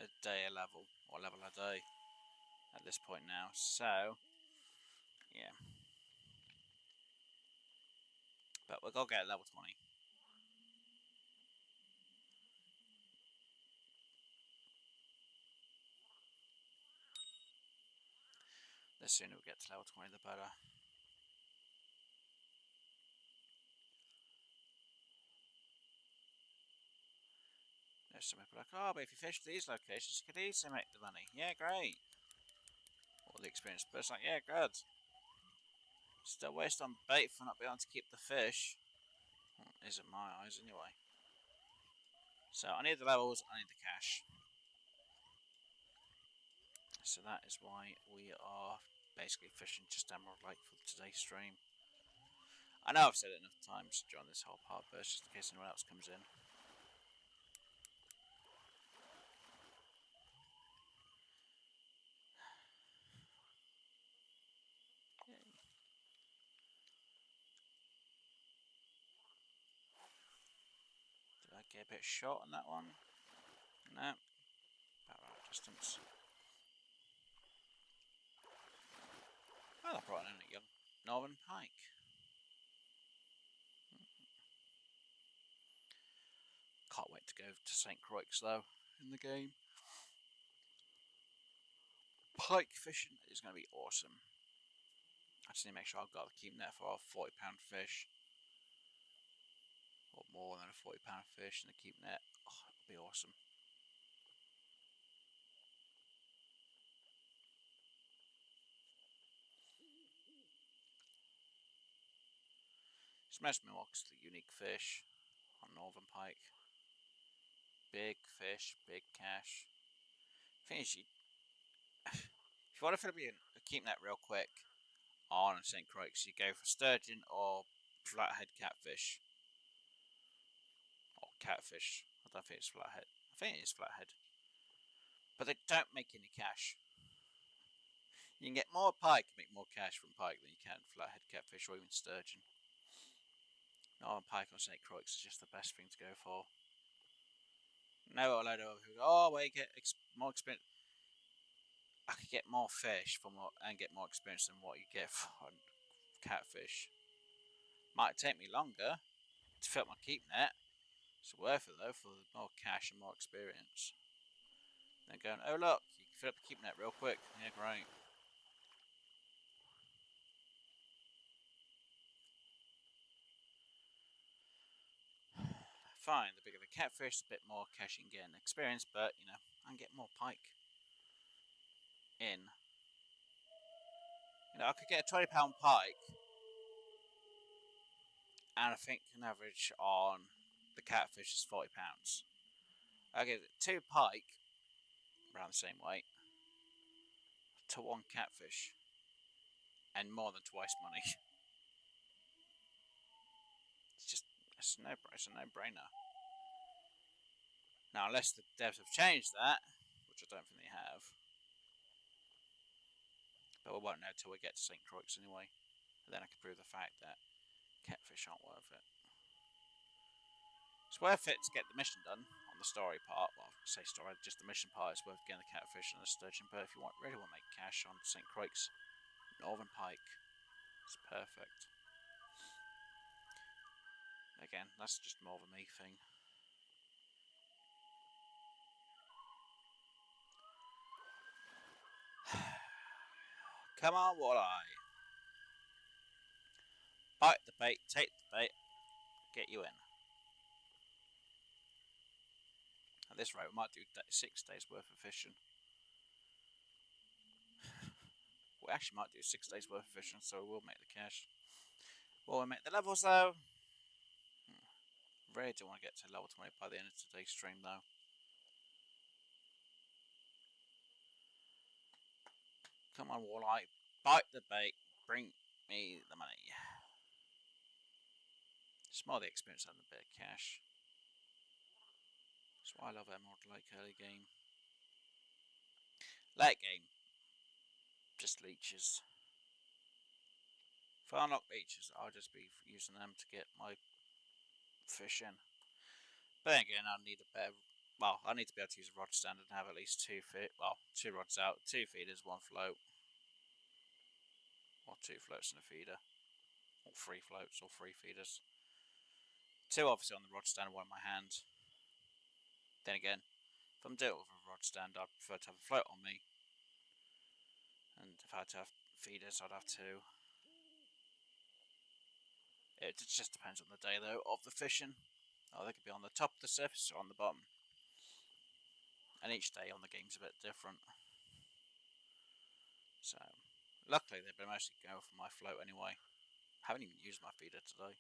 a day a level, or level a day at this point now. So, yeah. But we'll go get level 20. The sooner we get to level 20, the better. There's some people like, oh, but if you fish these locations, you could easily make the money. Yeah, great. Or the experience. But it's like, yeah, good. Still waste on bait for not being able to keep the fish. Well, is in my eyes, anyway. So I need the levels, I need the cash. So that is why we are basically fishing just Emerald Lake for today's stream. I know I've said it enough times during this whole part, but it's just in case anyone else comes in. Did I get a bit short on that one? No. About right distance. Oh, I brought in a young northern pike. Can't wait to go to St. Croix though. in the game. Pike fishing is going to be awesome. I just need to make sure I've got the keep net for a £40 fish. Or more than a £40 fish in the keep net. Oh, it'll be awesome. Smash me walks the unique fish on Northern Pike. Big fish, big cash. Thing is, if you want to fill up your keep net real quick on St. Croix, you go for sturgeon or flathead catfish. Or catfish. I don't think it's flathead. I think it is flathead. But they don't make any cash. You can get more pike, make more cash from pike than you can flathead catfish or even sturgeon. Northern pike on St. Croix is just the best thing to go for. No, a load of people go, oh, well, you get more experience. I could get more fish and get more experience than what you get for catfish. Might take me longer to fill up my keep net. It's worth it though for more cash and more experience. Then going, oh look, you can fill up the keep net real quick. Yeah, great. Fine, the bigger the catfish, the bit more cash you can get and experience, but you know, I can get more pike in. You know, I could get a £20 pike, and I think an average on the catfish is £40. I get 2 pike, around the same weight, to 1 catfish, and more than twice money. It's a no-brainer. Now, unless the devs have changed that, which I don't think they have, but we won't know till we get to St. Croix anyway, and then I can prove the fact that catfish aren't worth it. It's worth it to get the mission done on the story part. Well, I say story, just the mission part is worth getting the catfish and the sturgeon. But if you really want to make cash on St. Croix, Northern Pike, it's perfect. Again, that's just more of a me thing. Come on, walleye. Bite the bait, take the bait, get you in. At this rate, we might do 6 days worth of fishing. We actually might do 6 days worth of fishing, so we will make the cash. Will we make the levels though? Really do want to get to level 20 by the end of today's stream though. Come on, walleye, bite the bait, bring me the money. It's more the experience than the bit of cash. That's why I love Emerald Lake early game. Late game, just leeches. If I unlock leeches, I'll just be using them to get my fish in. But then again, I need a better. Well, I need to be able to use a rod stand and have at least 2 rods out, 2 feeders, 1 float, or 2 floats and a feeder, or 3 floats or 3 feeders. 2 obviously on the rod stand, 1 in my hand. Then again, if I'm doing it with a rod stand, I'd prefer to have a float on me. And if I had to have feeders, I'd have 2. It just depends on the day though of the fishing. Oh, they could be on the top of the surface or on the bottom. And each day on the game's a bit different. So, luckily they've been mostly going for my float anyway. Haven't even used my feeder today.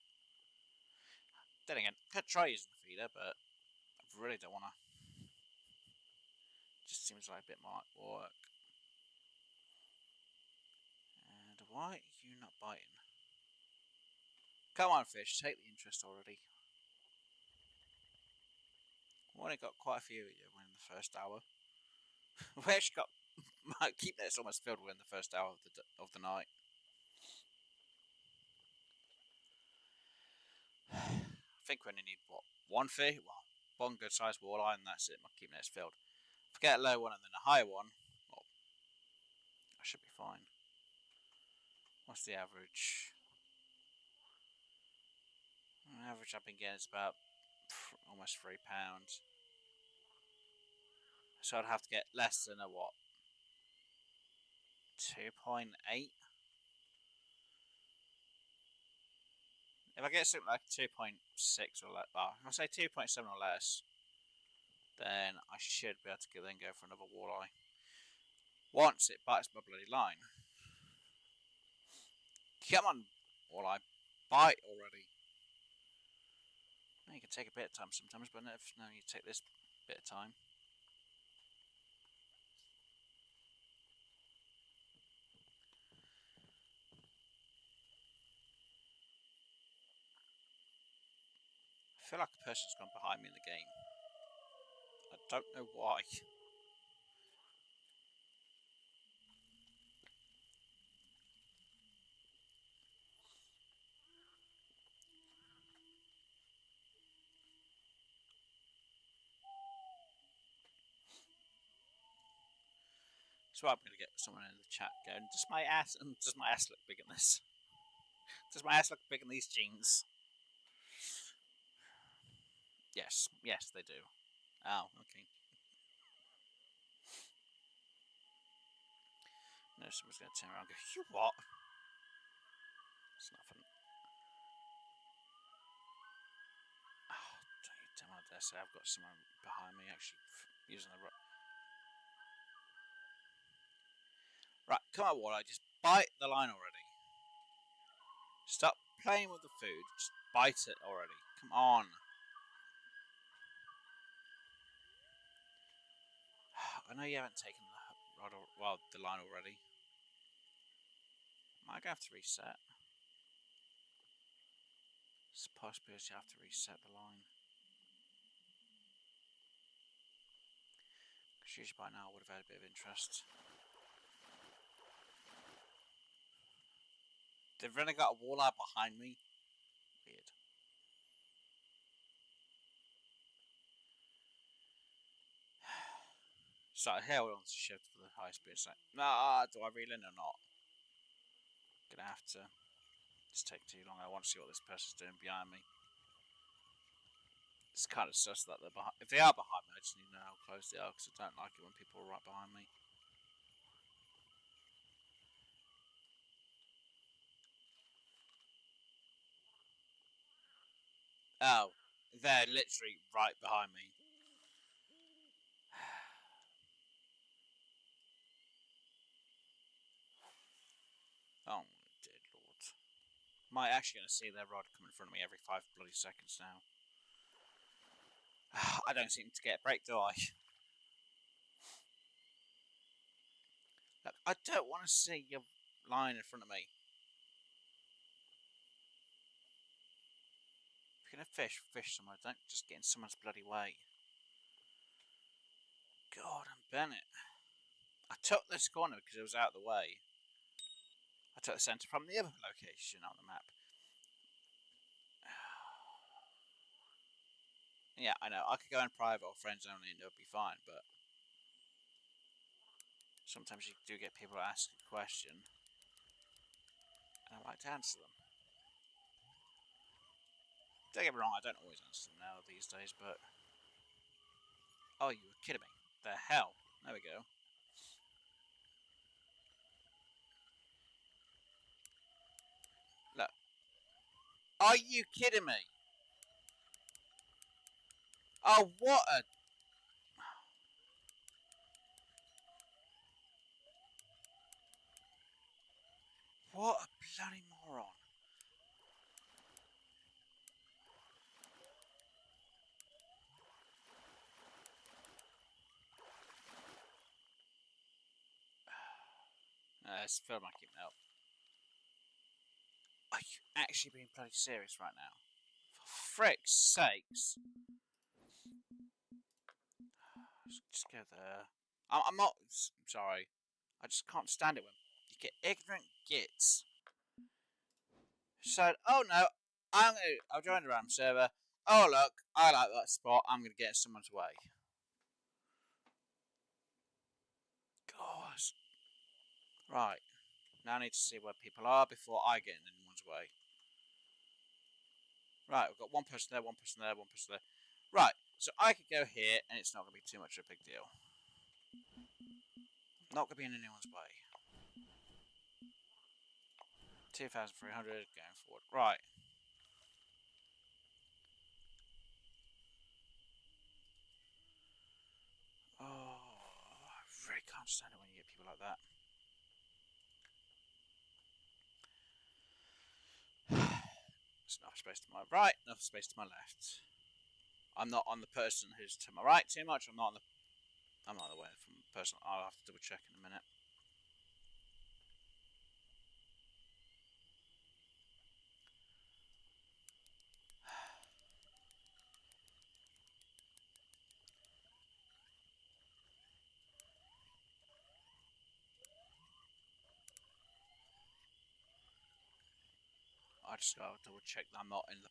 Then again, could try using the feeder, but I really don't want to. Just seems like a bit more work. And why are you not biting? Come on, fish, take the interest already. We only got quite a few of you within the first hour. We actually got my keep net's almost filled within the first hour of the night. I think we only need what, 1 fish? Well, 1 good sized walleye, and that's it. My keep net's filled. If I get a low one and then a high one, well, I should be fine. What's the average? The average I've been getting is about almost £3. So I'd have to get less than a what? 2.8? If I get something like 2.6 or less, well, if I say 2.7 or less, then I should be able to then go for another walleye. Once it bites my bloody line. Come on, walleye, bite already. You can take a bit of time sometimes, but no, you take this bit of time. I feel like a person's gone behind me in the game. I don't know why. So I'm going to get someone in the chat going, does my ass look big in this? Does my ass look big in these jeans? Yes, they do. Oh, okay. No, someone's going to turn around and go, you what? It's nothing. Oh, don't you tell me I dare say I've got someone behind me actually using the... Right, come on, walleye, just bite the line already. Stop playing with the food, just bite it already. Come on. I know you haven't taken the rod the line already. Might have to reset. It's a possibility you have to reset the line. Because usually by now I would have had a bit of interest. They've really got a walleye behind me. Weird. So I held on to shift for the high speed. It's like, nah, do I reel in or not? Gonna have to. It's taking too long. I want to see what this person's doing behind me. It's kind of sus that they're behind. If they are behind me, I just need to know how close they are because I don't like it when people are right behind me. Oh, they're literally right behind me. Oh, dear lord. Am I actually going to see their rod come in front of me every 5 bloody seconds now? I don't seem to get a break, do I? Look, I don't want to see your line in front of me. If you're going to fish somewhere. Don't just get in someone's bloody way. God, I'm Bennett. I took this corner because it was out of the way. I took the centre from the other location on the map. Yeah, I know. I could go in private or friends only and it would be fine, but sometimes you do get people to ask a question and I like to answer them. Don't get me wrong, I don't always answer them now these days, but... Oh, you were kidding me. The hell? There we go. Look. Are you kidding me? Oh, what a... What a bloody moron. It's film I keep up. Are you actually being bloody serious right now? For frick's sakes. Just go there. I'm not... Sorry. I just can't stand it when you get ignorant gits. Said, oh no, I've joined a random server. Oh look, I like that spot. I'm going to get in someone's way. Gosh. Right. Now I need to see where people are before I get in anyone's way. Right, we've got one person there, one person there, one person there. Right, so I could go here and it's not going to be too much of a big deal. Not going to be in anyone's way. 2,300 going forward. Right. Oh, I really can't stand it when you get people like that. There's enough space to my right, enough space to my left. I'm not on the person who's to my right too much. I'm not away from the person. I'll have to double check in a minute. I just gotta double check that I'm not in the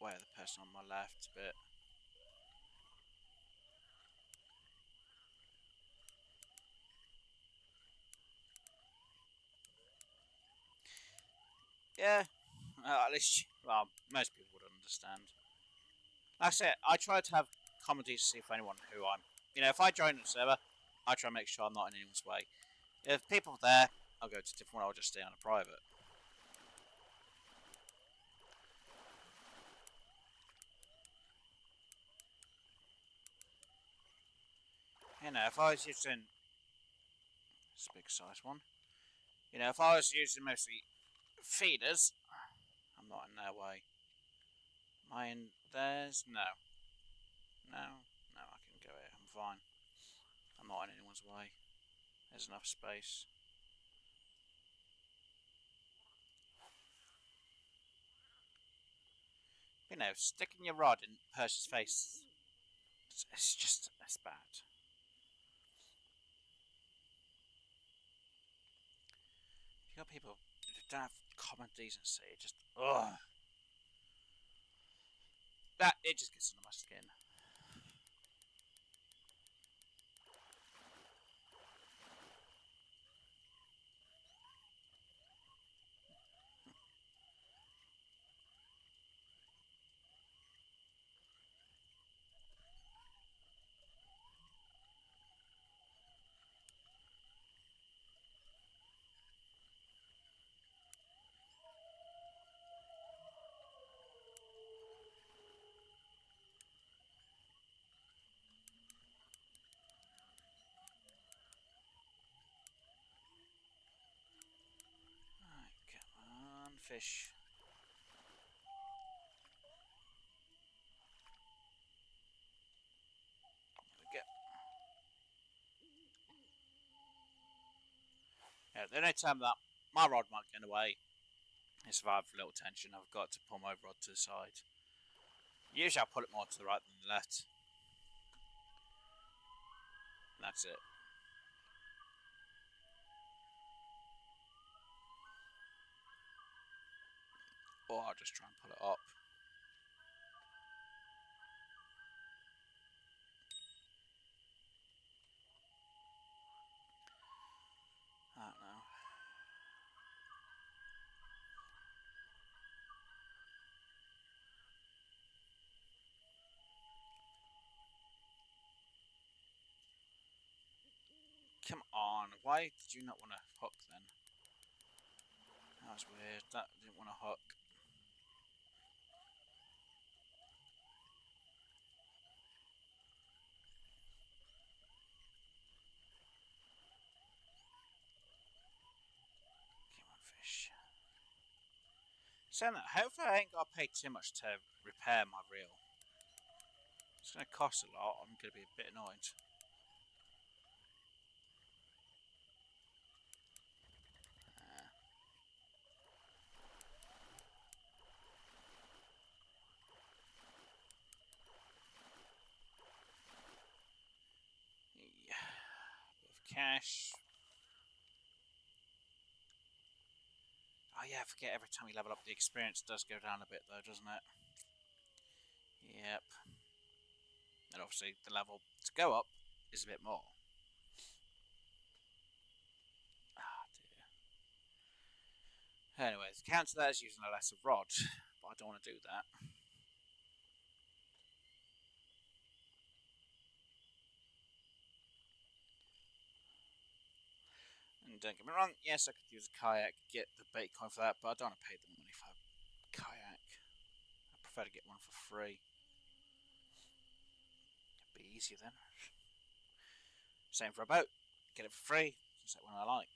way of the person on my left. But yeah, at least most people would understand. Like I said, I try to have common decency for anyone who I'm. If I join a server, I try and make sure I'm not in anyone's way. If people are there, I'll go to a different one. I'll just stay on a private. If I was using it's a big size one. If I was using mostly feeders, I'm not in their way. Am I in theirs? No. No, I can go here. I'm fine. I'm not in anyone's way. There's enough space. Sticking your rod in a person's face, it's bad. You got people who don't have common decency, ugh. It just gets under my skin. Right, come on, fish. There we go. Yeah, the only time that my rod might get away is survive for a little tension. I've got to pull my rod to the side. Usually I'll pull it more to the right than the left. And that's it. Or I'll just try and pull it up. I don't know. Come on, why did you not want to hook then? That was weird, that didn't want to hook. Come on, fish. Saying that, hopefully I ain't got to pay too much to repair my reel. It's going to cost a lot, I'm going to be a bit annoyed. Yeah. Bit of cash. Oh yeah, I forget every time you level up the experience does go down a bit though, doesn't it? Yep. And obviously the level to go up is a bit more. Ah dear. Anyway, the counter there is using a lesser rod, but I don't want to do that. don't get me wrong, yes, I could use a kayak, get the bait coin for that, but I don't want to pay the money for a kayak. I prefer to get one for free. It'd be easier then. Same for a boat. Get it for free, just like one I like.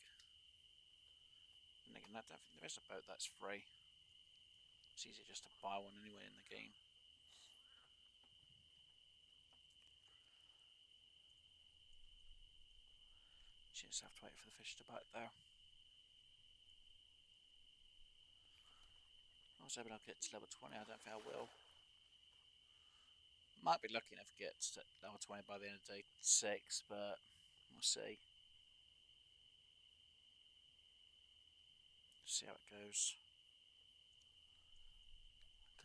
And again, I don't think there is a boat that's free. It's easier just to buy one anyway in the game. Just have to wait for the fish to bite though. I was hoping I'll get to level 20, I don't think I will. Might be lucky enough to get to level 20 by the end of day 6, but we'll see. See how it goes.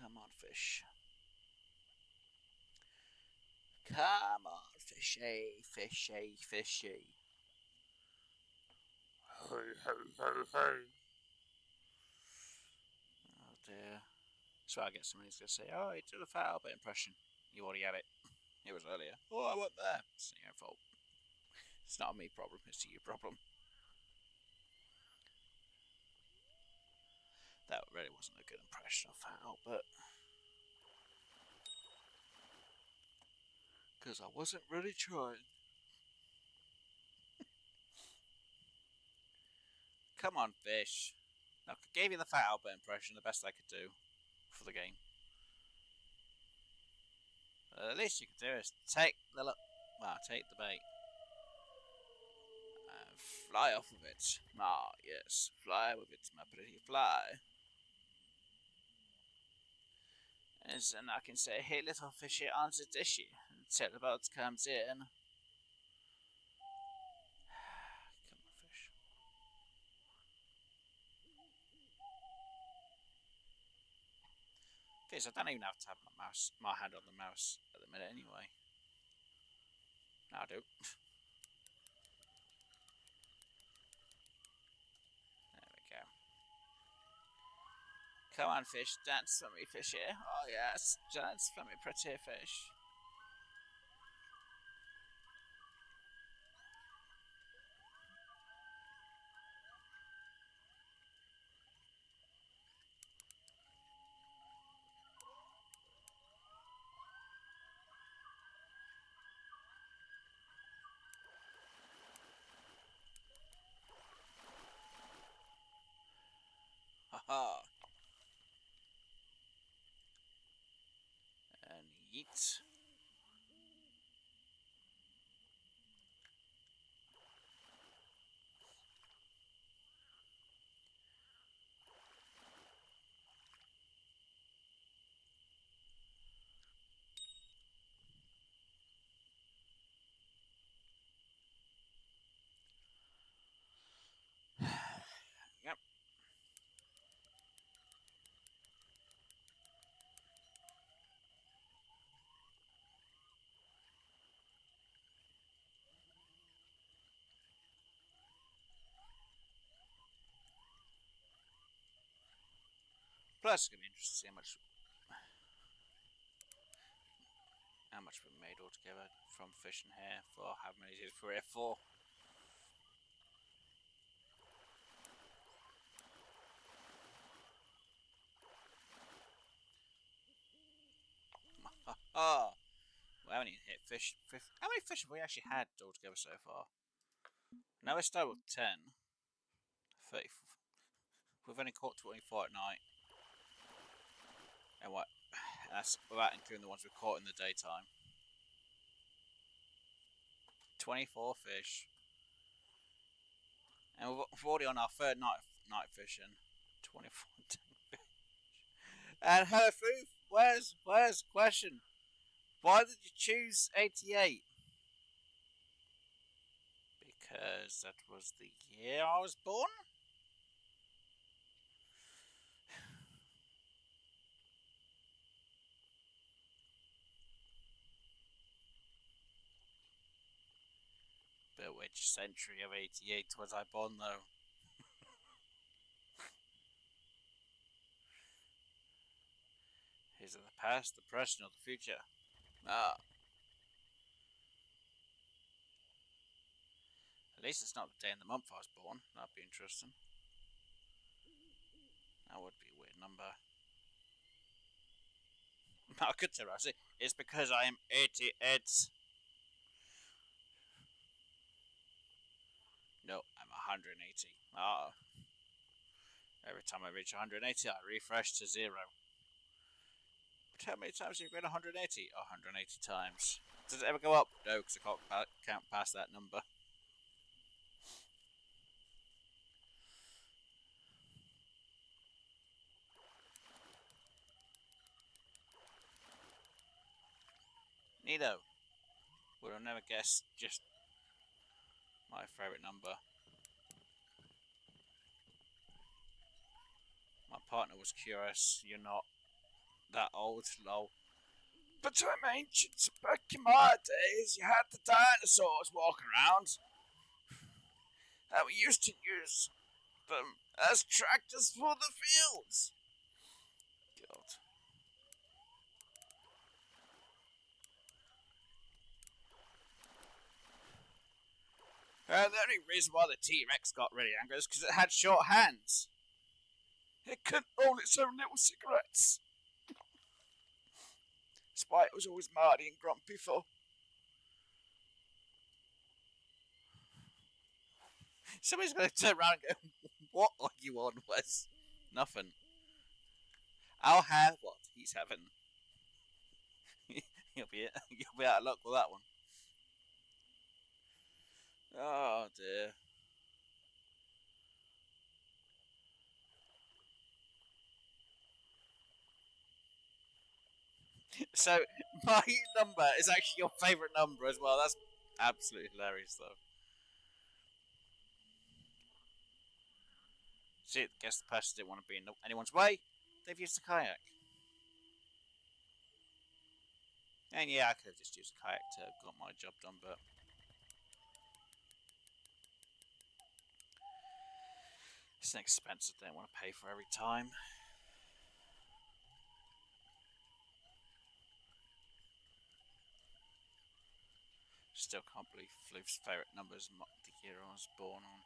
Come on, fish. Come on, fishy, fishy, fishy. Hey, hey, hey, hey. Oh dear. So I get somebody who's going to say, oh, you did a Fat Albert impression. You already had it. It was earlier. Oh, I wasn't there. It's your fault. It's not a me problem, it's a you problem. That really wasn't a good impression of Fat Albert. Because I wasn't really trying. Come on, fish. Look, I gave you the Fat Albert impression, the best I could do for the game. The least you can do is take the take the bait and fly off with it. Ah, yes, fly with it, my pretty fly. And then I can say, hey, little fishy, answer dishy until the boat comes in. Come on, fish. Fish, I don't even have to have my hand on the mouse at the minute anyway. Now I do. There we go. Come on, fish, dance for me, fishy. Oh yes, dance for me, pretty fish. Haha. And yeet. Yep. Plus, it's gonna be interesting to see how much we made altogether from fishing here for how many days we're here for. Oh, we haven't even hit fish. How many fish have we actually had altogether so far? Now we're still with 10. 30. We've only caught 24 at night. And what? That's without including the ones we caught in the daytime. 24 fish. And we're already on our third night fishing. 24 fish. And hello, Fruth. Where's the question? Why did you choose 88? Because that was the year I was born? But which century of 88 was I born, though? Is it the past, the present, or the future? Ah. At least it's not the day in the month I was born. That'd be interesting. That would be a weird number. I could tell you, it's because I am 88. No, I'm 180. Oh. Every time I reach 180, I refresh to 0. But how many times have you been 180? 180 times. Does it ever go up? No, because I can't count past that number. Neato. Would have never guessed just my favourite number. My partner was curious. You're not that old, lol. But I'm ancient. Back in my days, you had the dinosaurs walking around. And we used to use them as tractors for the fields. God. The only reason why the T-Rex got really angry is because it had short hands. It couldn't hold its own little cigarettes. Despite it was always mardy and grumpy for. Somebody's going to turn around and go, what are you on, Wes? Nothing. I'll have what he's having. you'll be out of luck with that one. Oh dear. So my number is actually your favourite number as well. That's absolutely hilarious, though. See, I guess the person didn't want to be in anyone's way. They've used a kayak. And yeah, I could have just used a kayak to got my job done, but it's an expense I don't want to pay for every time. Still can't believe Floof's favourite number is the year I was born on.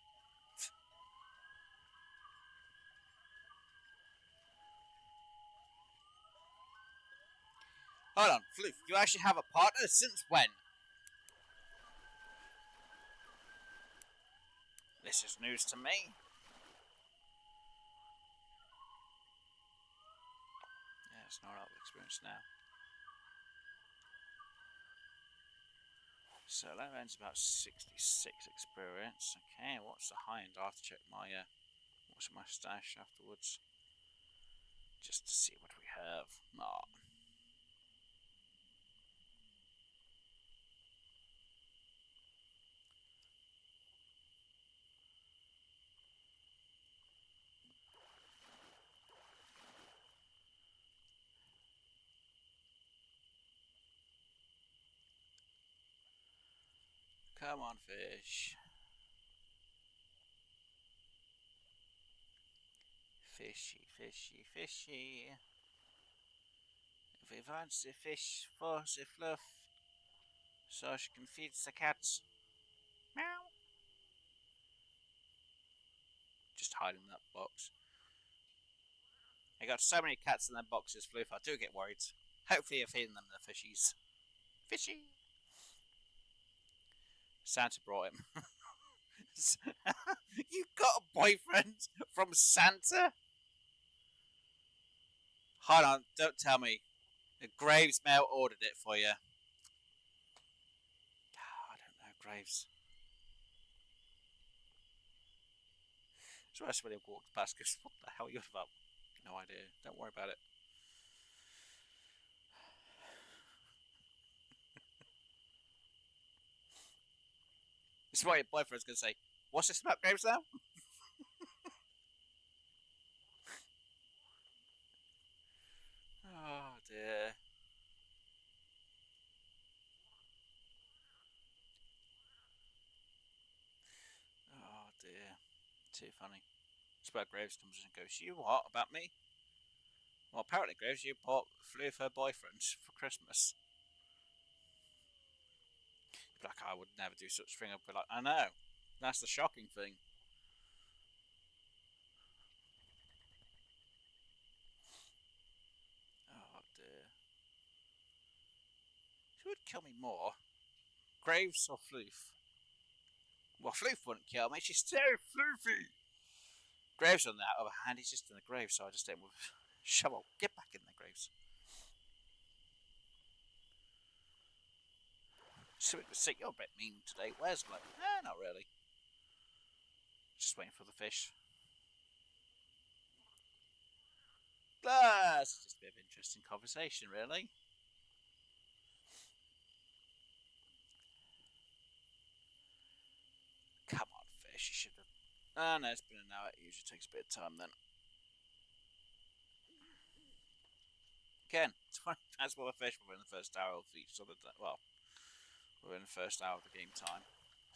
Hold on, Floof, you actually have a partner? Since when? This is news to me. Yeah, it's not our experience now. So that ends about 66 experience. Okay, what's the high end? I'll have to check my what's my stash afterwards. Just to see what we have. Oh. Come on, fish. Fishy, fishy, fishy. We want the fish for the fluff, so she can feed the cats. Meow. Just hide in that box. I got so many cats in their boxes, Fluff. I do get worried. Hopefully, you're feeding them the fishies. Fishy. Santa brought him. You got a boyfriend from Santa? Hold on, don't tell me. The Graves mail ordered it for you. I don't know, Graves. So that's when he walked past because what the hell are you about? No idea. Don't worry about it. This is what your boyfriend's going to say. What's this about Graves now? Oh dear. Oh dear. Too funny. It's about Graves comes in and goes, you what? About me? Well, apparently, Graves, you flew with her boyfriend for Christmas. Like, I would never do such a thing. I'd be like, I know. That's the shocking thing. Oh dear. Who would kill me more? Graves or Floof? Well, Floof wouldn't kill me. She's so floofy. Graves, on the other hand, he's just in the grave, so I just hit him with a shovel. Get back in the graves. So you're a bit mean today. Where's Glenn? Not really. Just waiting for the fish. That's just a bit of interesting conversation, really. Come on, fish. You should have. Oh, no, it's been an hour. It usually takes a bit of time then. Again, 20 pounds worth of fish within the first hour of each other. Well, within the first hour of the game time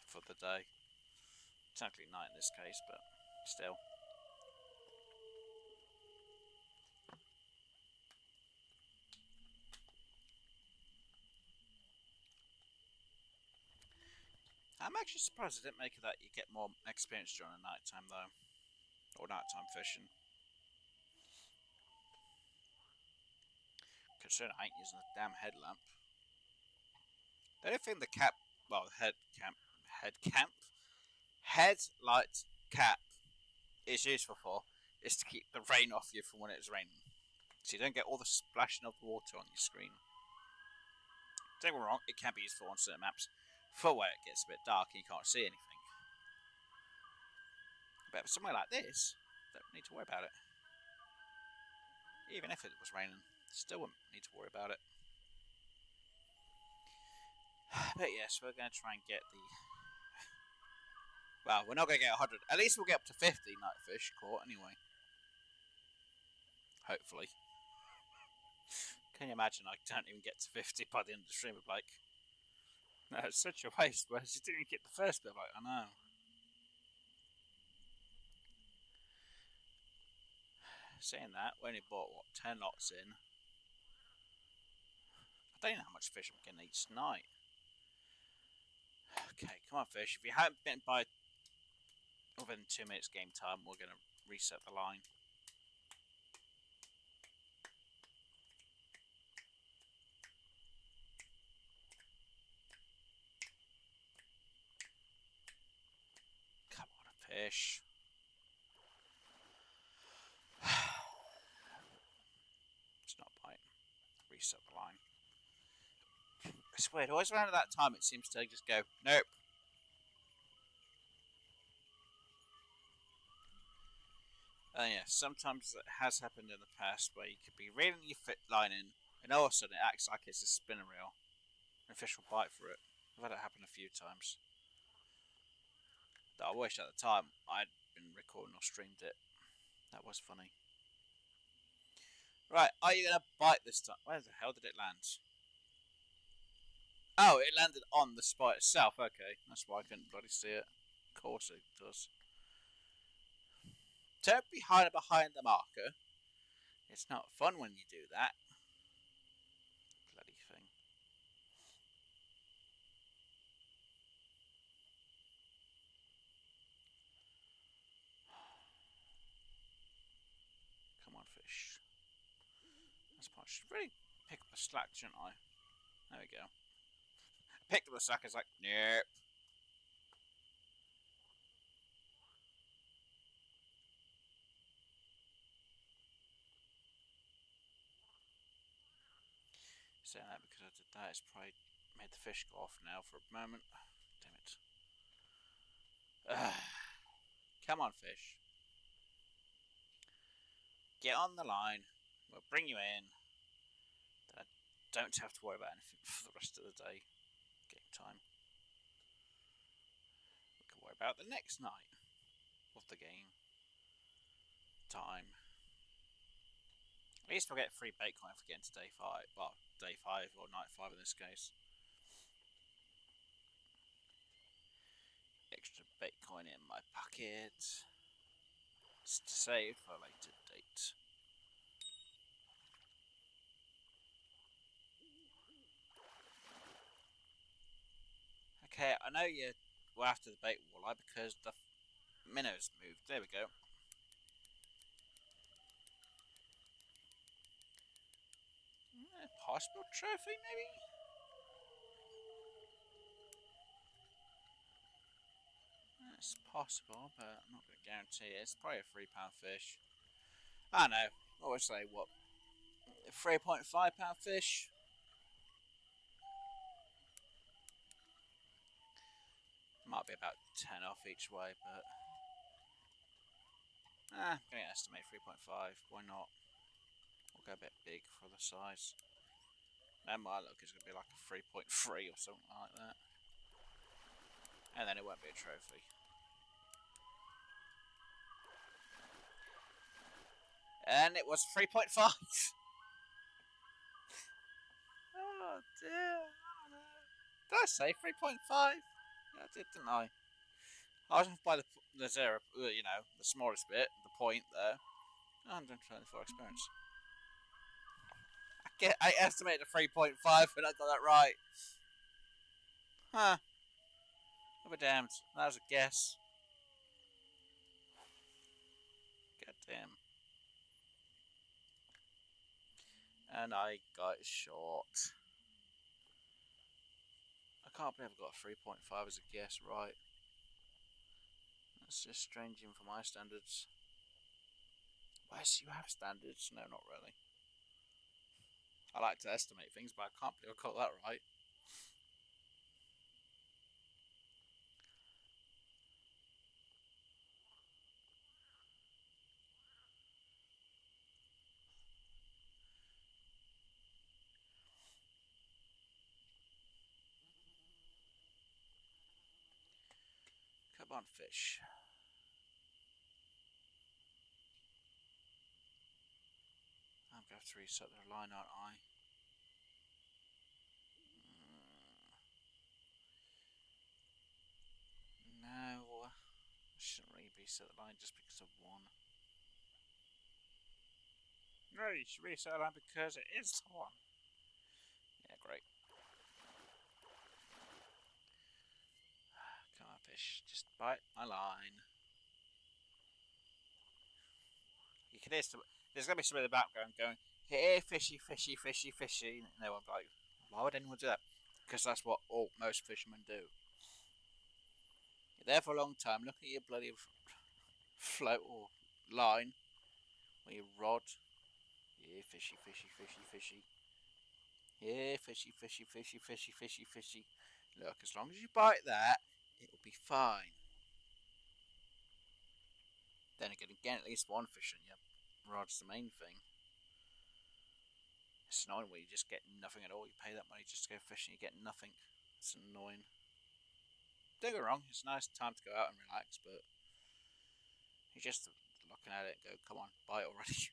for the day. Technically night in this case, but still. I'm actually surprised I didn't make it that you get more experience during the night time though, or nighttime fishing. Considering I ain't using a damn headlamp. The only thing the headlight cap is useful for is to keep the rain off you from when it's raining, so you don't get all the splashing of the water on your screen. Don't get me wrong, it can be useful on certain maps for where it gets a bit dark and you can't see anything. But for somewhere like this, don't need to worry about it. Even if it was raining, still wouldn't need to worry about it. But yes, we're going to try and get the... Well, we're not going to get 100. At least we'll get up to 50 night fish caught anyway. Hopefully. Can you imagine I don't even get to 50 by the end of the stream? I'm like, no, it's such a waste. Whereas you didn't even get the first bit. I'm like, I know. Saying that, we only bought, what, 10 lots in. I don't know how much fish I'm getting each night. Okay, come on, fish. If you haven't been by within 2 minutes game time, we're going to reset the line. Come on, fish. It's not biting. Reset the line. It's weird. Always around at that time, it seems to just go, nope. Yeah, sometimes it has happened in the past where you could be reeling your line in, and all of a sudden it acts like it's a spinner reel, and a fish will bite for it. I've had it happen a few times. Though I wish at the time I'd been recording or streamed it. That was funny. Right, are you going to bite this time? Where the hell did it land? Oh, it landed on the spot itself. Okay, that's why I couldn't bloody see it. Of course it does. Don't be hiding behind the marker. It's not fun when you do that. Bloody thing. Come on, fish. That's part. I should really pick up the slack, shouldn't I? There we go. Picked up the slack, it's like, nope. Saying that because I did that, it's probably made the fish go off now for a moment. Damn it. Come on, fish. Get on the line. We'll bring you in. Then I don't have to worry about anything for the rest of the day. Game time. We can worry about the next night of the game time. At least we'll get free bait coin if we get into day 5. Well, day 5 or night 5 in this case. Extra bait coin in my pocket. It's to save for a later date. Okay, I know you're we're after the bait walleye because the minnows moved. There we go. Possible trophy, maybe? It's possible, but I'm not going to guarantee it. It's probably a £3 fish. I don't know. I would say, what? A £3.5 fish? Might be about 10 off each way, but I'm going to estimate 3.5. Why not? We'll go a bit big for the size. Then my look is going to be like a 3.3 or something like that. And then it won't be a trophy. And it was 3.5. Oh dear. I don't know. Did I say 3.5? Yeah, I did, didn't I? I was off by the zero, you know, the smallest bit, the point there. 124 experience. I estimated a 3.5 and I got that right. Huh. I'll be damned. That was a guess. God damn. And I got short. I can't believe I got 3.5 as a guess right. That's just strange even for my standards. Wes, you have standards? No, not really. I like to estimate things, but I can't believe I got that right. Come on, fish. I'm going to have to reset the line, aren't I? No. I shouldn't really reset the line just because of one. No, you should reset the line because it is the one. Yeah, great. Come on, fish. Just bite my line. You can hear some. There's going to be some in the background going, "Here, fishy, fishy, fishy, fishy." And they were like, "Why would anyone do that?" Because that's what most fishermen do. You're there for a long time. Look at your bloody float or line or your rod. Yeah, fishy, fishy, fishy, fishy. Yeah, fishy, fishy, fishy, fishy, fishy, fishy. Look, as long as you bite that, it'll be fine. Then again, at least one fish on your rod's the main thing. It's annoying when you just get nothing at all. You pay that money just to go fishing, you get nothing. It's annoying. Don't get me wrong, it's a nice time to go out and relax, but you're just looking at it and go, come on, bite already.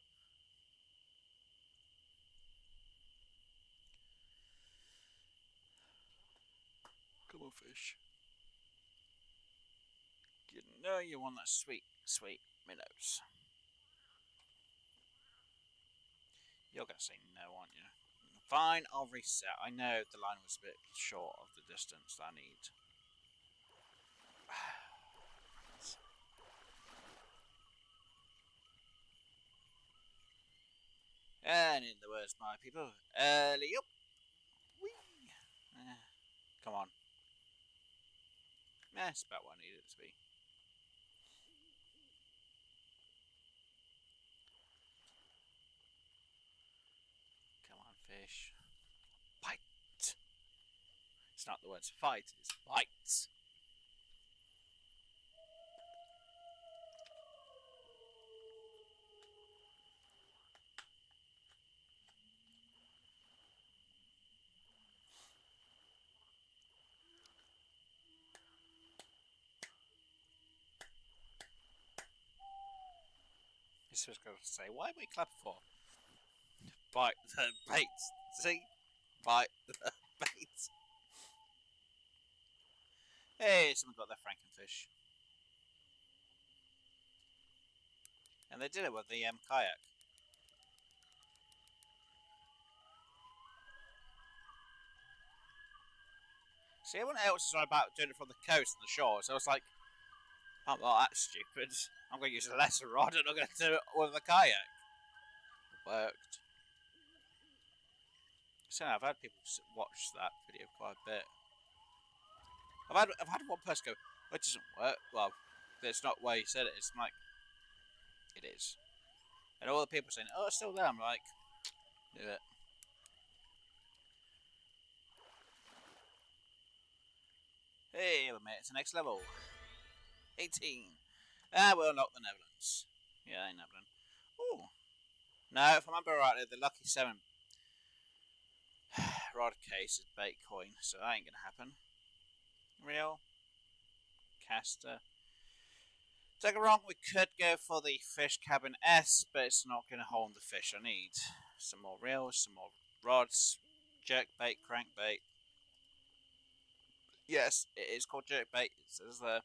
Come on, fish. You know you want that sweet, sweet minnows. You're going to say no, aren't you? Fine, I'll reset. I know the line was a bit short of the distance that I need. And in the words, my people, early up. Whee! Come on. That's about what I need it to be. Come on, fish. Bite. It's not the words fight, it's bite. This was going to say, why are we clapping for? Bite the bait. See? Bite the bait. Hey, someone got their frankenfish. And they did it with the kayak. See, everyone else is on about doing it from the coast and the shore, so I was like, I'm not that stupid. I'm going to use a lesser rod and I'm going to do it with a kayak. It worked. So I've had people watch that video quite a bit. I've had one person go, "It doesn't work." Well, it's not where you said it. It's like it is, and all the people saying, "Oh, it's still there." I'm like, do it. Hey, we made it to the next level. 18. We'll unlock the Netherlands. Yeah, Netherlands. Ooh. No, if I remember rightly, the Lucky 7 rod case is bait coin, so that ain't gonna happen. Real. Caster. Don't get me wrong, we could go for the fish cabin S, but it's not going to hold the fish I need. Some more reels, some more rods, jerk bait, crankbait. Yes, it is called jerk bait. It says there.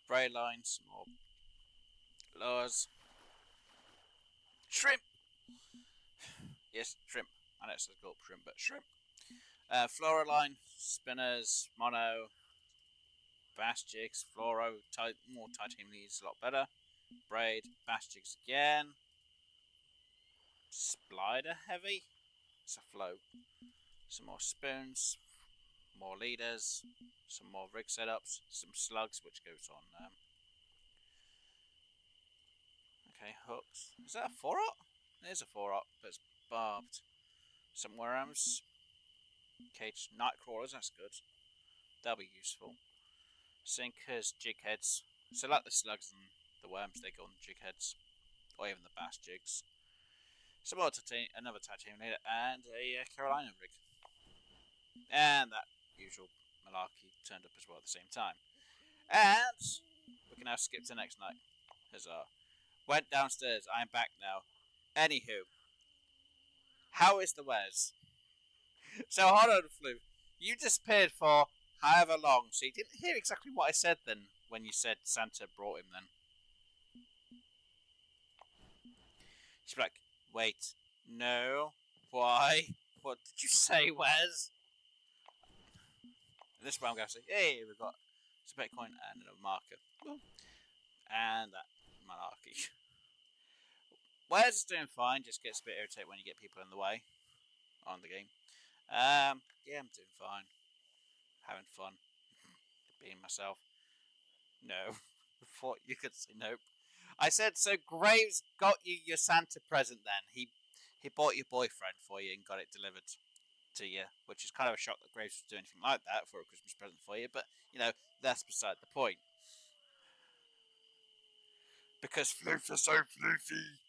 Braid lines, some more lures. Shrimp! Yes, shrimp. I know it says gulp shrimp, but shrimp. Fluoroline, spinners, mono, bass jigs, fluoro, more titanium needs a lot better. Braid, bass jigs again. Splider heavy. It's a float. Some more spoons, more leaders, some more rig setups, some slugs, which goes on. Okay, hooks. Is that a 4-aught? It is a 4-aught, but it's barbed. Some worms. Cage night crawlers, that's good. They'll be useful. Sinkers, jig heads. So like the slugs and the worms, they go on the jig heads. Or even the bass jigs. Some more another titanium leader, and a Carolina rig. And that usual malarkey turned up as well at the same time. And we can now skip to the next night. Huzzah. Went downstairs. I'm back now. Anywho, how is the Wes? So hold on, Flu. You disappeared for however long, so you didn't hear exactly what I said then when you said Santa brought him then. She's like, wait, no, why? What did you say, Wes? And this is where I'm going to say, hey, we've got some Bitcoin and a marker. And that malarkey. Wes is doing fine, just gets a bit irritated when you get people in the way on the game. Yeah, I'm doing fine. Having fun. Being myself. No. Thought you could say nope. I said, so Graves got you your Santa present then. He bought your boyfriend for you and got it delivered to you, which is kind of a shock that Graves would do anything like that for a Christmas present for you, but, you know, that's beside the point. Because Floof is so floofy.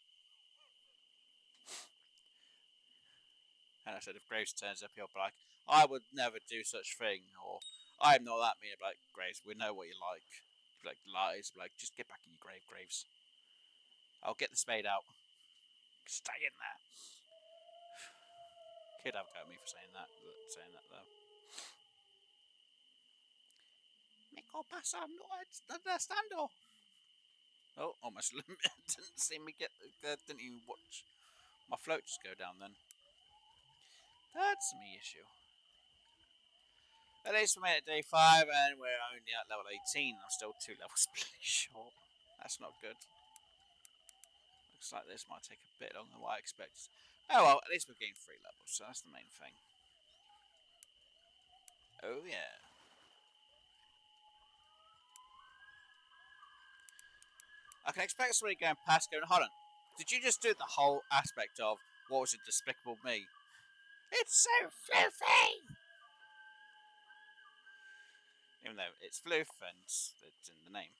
And I said, if Graves turns up, he'll be like, I would never do such thing, or I'm not that mean. I'd be like, Graves, we know what you like. He'd be like, lies. Be like, just get back in your grave, Graves. I'll get the spade out. Stay in there. Kid have a go at me for saying that though. Mico pasa, no understando. Oh, almost didn't see me get. Didn't even watch my float just go down then. That's me issue. At least we made it day 5 and we're only at level 18. I'm still 2 levels short. That's not good. Looks like this might take a bit longer than what I expected. Oh well, at least we've gained 3 levels, so that's the main thing. Oh yeah. I can expect somebody going past going, hold on, did you just do the whole aspect of what was a Despicable Me? It's so floofy! Even though it's Floof and it's in the name.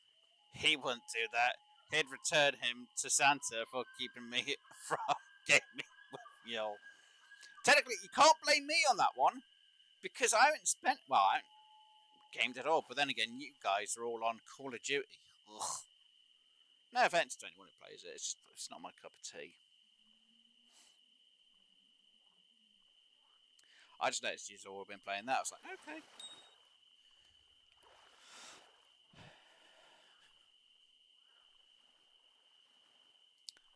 He wouldn't do that. He'd return him to Santa for keeping me from gaming with y'all. Technically, you can't blame me on that one, because I haven't spent, well, I haven't gamed at all, but then again, you guys are all on Call of Duty. Ugh. No offense to anyone who plays it, it's not my cup of tea. I just noticed you've all been playing that. I was like, okay.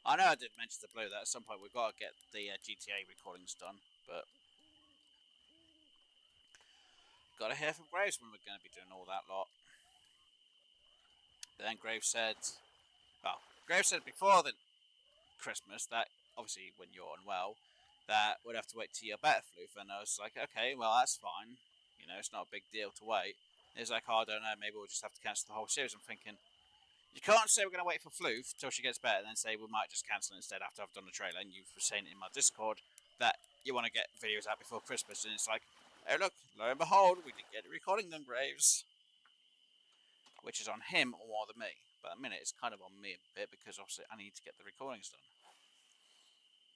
I know I did mention to Blue that at some point we've got to get the GTA recordings done, but got to hear from Graves when we're going to be doing all that lot. Then Graves said, before the Christmas that obviously when you're unwell, that we'd have to wait till you're better, Floof. And I was like, okay, well that's fine. You know, it's not a big deal to wait. And he's like, oh, I don't know, maybe we'll just have to cancel the whole series. I'm thinking, you can't say we're going to wait for Floof till she gets better, and then say we might just cancel it instead after I've done the trailer. And you've saying in my Discord that you want to get videos out before Christmas, and it's like, oh look, lo and behold, we didn't get the recording done, Graves. Which is on him more than me. But at the minute, it's kind of on me a bit because obviously I need to get the recordings done.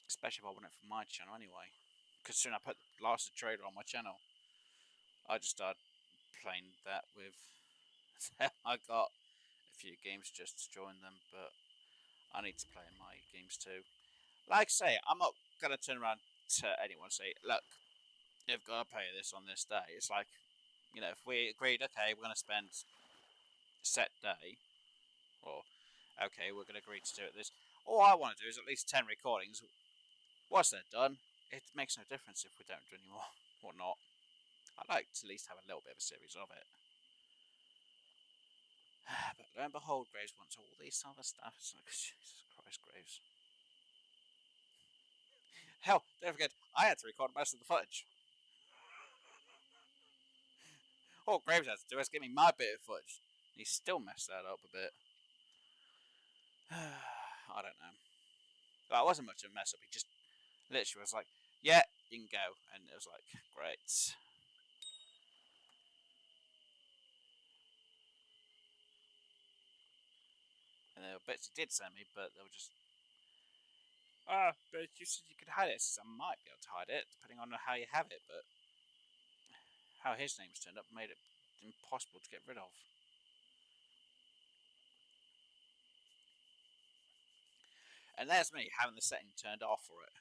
Especially if I want it from my channel anyway. Because soon I put the last trailer on my channel, I just started playing that with. I got a few games just to join them, but I need to play my games too. Like I say, I'm not going to turn around to anyone and say, look, you've got to pay this on this day. It's like, you know, if we agreed, okay, we're going to spend set day, or okay, we're going to agree to do it this. All I want to do is at least 10 recordings. Once they're done, it makes no difference if we don't do any more or not. I'd like to at least have a little bit of a series of it. But lo and behold, Graves wants all these other stuff. It's like, Jesus Christ, Graves. Hell, don't forget, I had to record most of the footage. All Graves had to do was give me my bit of footage. He still messed that up a bit. I don't know. Well, it wasn't much of a mess up. He just literally was like, yeah, you can go. And it was like, great. And there were bits he did send me, but they were just, but you said you could hide it. So I might be able to hide it, depending on how you have it, but how his name's turned up made it impossible to get rid of. And there's me having the setting turned off for it.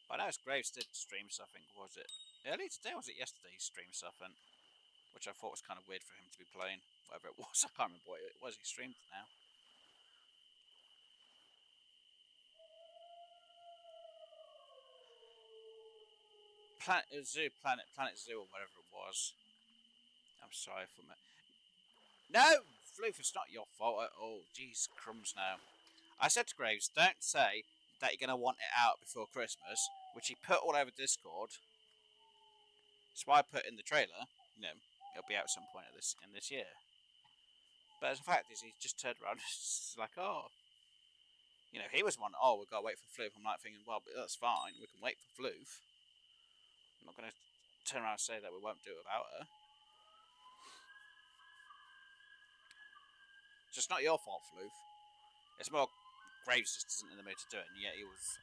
But I know Graves did stream something, was it early today or was it yesterday he streamed something? Which I thought was kind of weird for him to be playing. Whatever it was, I can't remember what it was he streamed now. Planet Zoo, or whatever it was. I'm sorry for me. No, Floof, it's not your fault at all. Jeez, crumbs now. I said to Graves, don't say that you're going to want it out before Christmas, which he put all over Discord. That's why I put in the trailer, you know, it'll be out at some point in this year. But the fact is, he's just turned around and it's like, oh. You know, he was one, oh, we've got to wait for Floof. I'm like thinking, well, that's fine, we can wait for Floof. I'm not going to turn around and say that we won't do it without her. So it's not your fault, Floof. It's more Graves just isn't in the mood to do it, and yet he was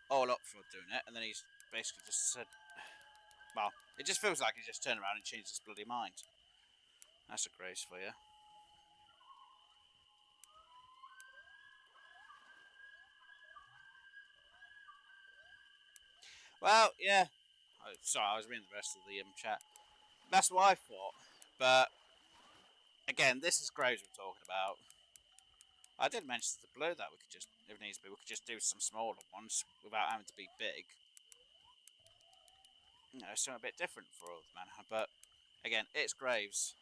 all up for doing it, and then he's basically just said, well, it just feels like he just turned around and changed his bloody mind. That's a Graves for you. Well, yeah. Sorry, I was reading the rest of the chat. That's what I thought, but again, this is Graves we're talking about. I did mention to the Blue that we could just, if needs be, we could just do some smaller ones without having to be big. You know, something a bit different for Old Man. But again, it's Graves.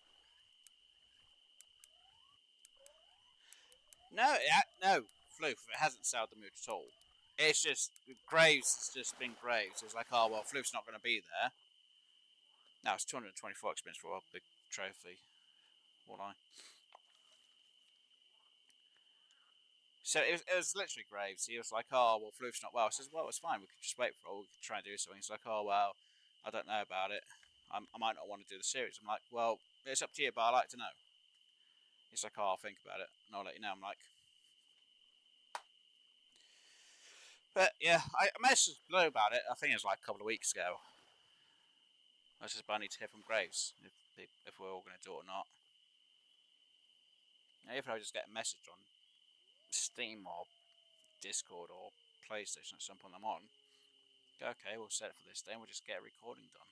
No, Floof. It hasn't sold the mood at all. It's just Graves has just been Graves. It's like, oh well, Floof's not going to be there. Now it's 224 experience for a big trophy. What I. So it was literally Graves. He was like, oh well, Floof's not well. I says, well, it's fine. We could just wait for it. We could try and do something. He's like, oh well, I don't know about it. I might not want to do the series. I'm like, well, it's up to you, but I like to know. He's like, oh, I'll think about it, and I'll let you know. I'm like, but yeah, I messaged Blue about it. I think it was like a couple of weeks ago. I said, but I need to hear from Graves if we're all going to do it or not. Now, if I just get a message on Steam or Discord or PlayStation at some point I'm on, go, okay, we'll set it for this day and we'll just get a recording done.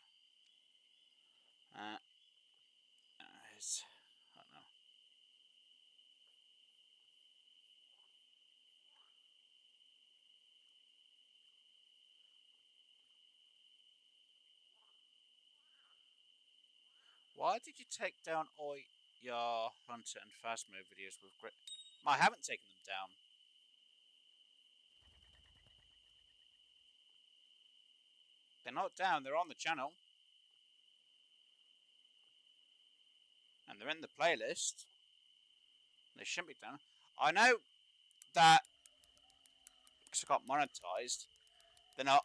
It's, I don't know. Why did you take down all your Hunter and Phasmo videos with grit? I haven't taken them down. They're not down, they're on the channel. And they're in the playlist. They shouldn't be down. I know that because I got monetized, they're not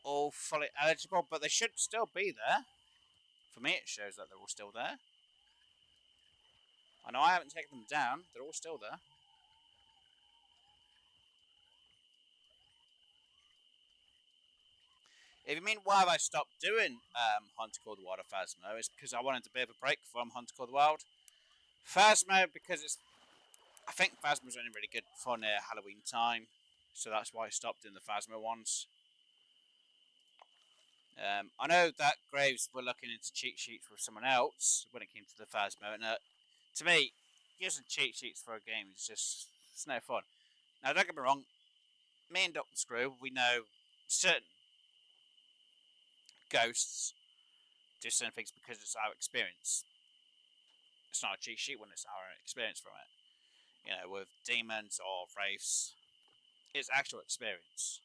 all fully eligible, but they should still be there. For me, it shows that they're all still there. I know I haven't taken them down, they're all still there. If you mean why have I stopped doing Hunter Call the Wild or Phasmo, it's because I wanted a bit of a break from Hunter Call the Wild. Phasmo, because it's... I think Phasmo's only really good for near Halloween time, so that's why I stopped doing the Phasmo ones. I know that Graves were looking into cheat sheets with someone else when it came to the Phasmo, and to me, using cheat sheets for a game is just... it's no fun. Now, don't get me wrong, me and Dr. Screw, we know certain ghosts do certain things because it's our experience. It's not a cheat sheet when it's our experience from it. You know, with demons or wraiths, it's actual experience.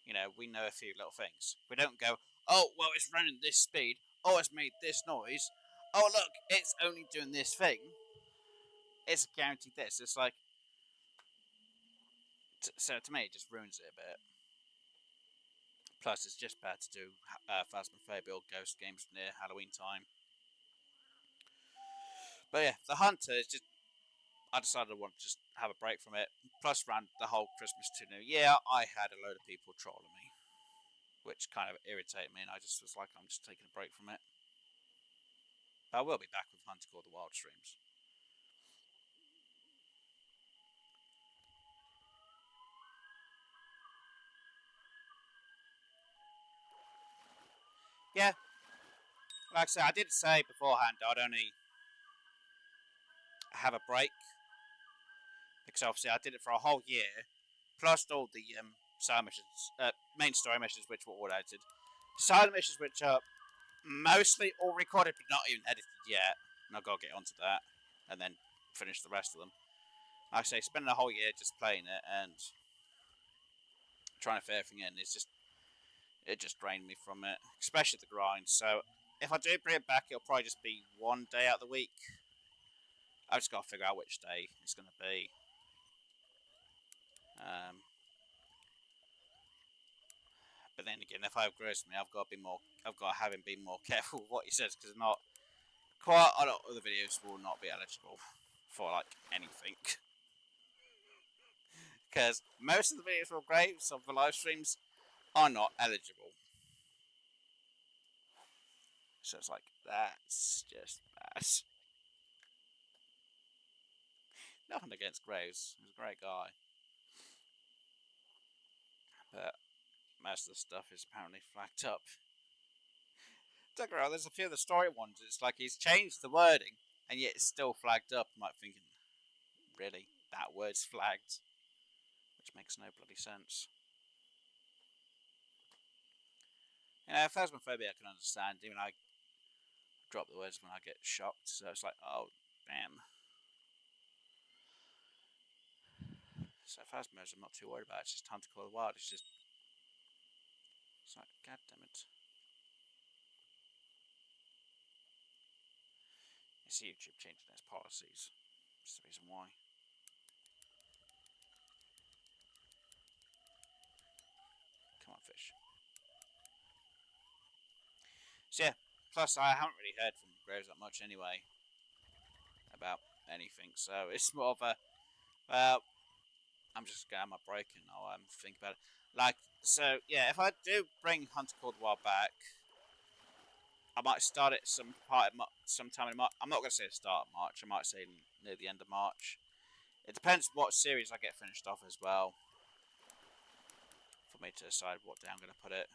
You know, we know a few little things. We don't go, oh, well, it's running this speed. Oh, it's made this noise. Oh, look, it's only doing this thing. It's guaranteed this. It's like, so to me, it just ruins it a bit. Plus, it's just better to do Phasmophobia or ghost games near Halloween time. But yeah, the Hunter is just... I decided I wanted to just have a break from it. Plus, around the whole Christmas to New Year, I had a load of people trolling me, which kind of irritated me, and I just was like, I'm just taking a break from it. But I will be back with Hunter Call the Wild streams. Yeah, like I said, I did say beforehand I'd only have a break, because obviously I did it for a whole year, plus all the side missions, main story missions, which were all edited. Side missions, which are mostly all recorded, but not even edited yet. And I've got to get onto that, and then finish the rest of them. Like I say, spending a whole year just playing it and trying to fit everything in, it just drained me from it, especially the grind. So if I do bring it back, it'll probably just be one day out of the week. I've just got to figure out which day it's going to be. But then again, if I upgrade me, I've got to have him be more careful with what he says, because not quite a lot of the videos will not be eligible for like anything. Because most of the videos for Graves of the live streams are not eligible. So it's like, that's just bad. Nothing against Graves, he's a great guy. But most of the stuff is apparently flagged up. Don't get me wrong, there's a few of the story ones, it's like he's changed the wording, and yet it's still flagged up. I'm like thinking, really? That word's flagged? Which makes no bloody sense. You know, Phasmophobia I can understand, even I drop the words when I get shocked, so it's like, oh, damn. So Phasmos I'm not too worried about, it's just Hunter Call the Wild, it's like, god damn it. You see YouTube changing its policies, that's the reason why. Come on, fish. So yeah, plus I haven't really heard from Graves that much anyway about anything, so it's more of a, well, I'm just going to have my break and I'll think about it. Like, so yeah, if I do bring Hunter Call the Wild back, I might start it sometime in March. I'm not going to say the start of March, I might say near the end of March. It depends what series I get finished off as well, for me to decide what day I'm going to put it.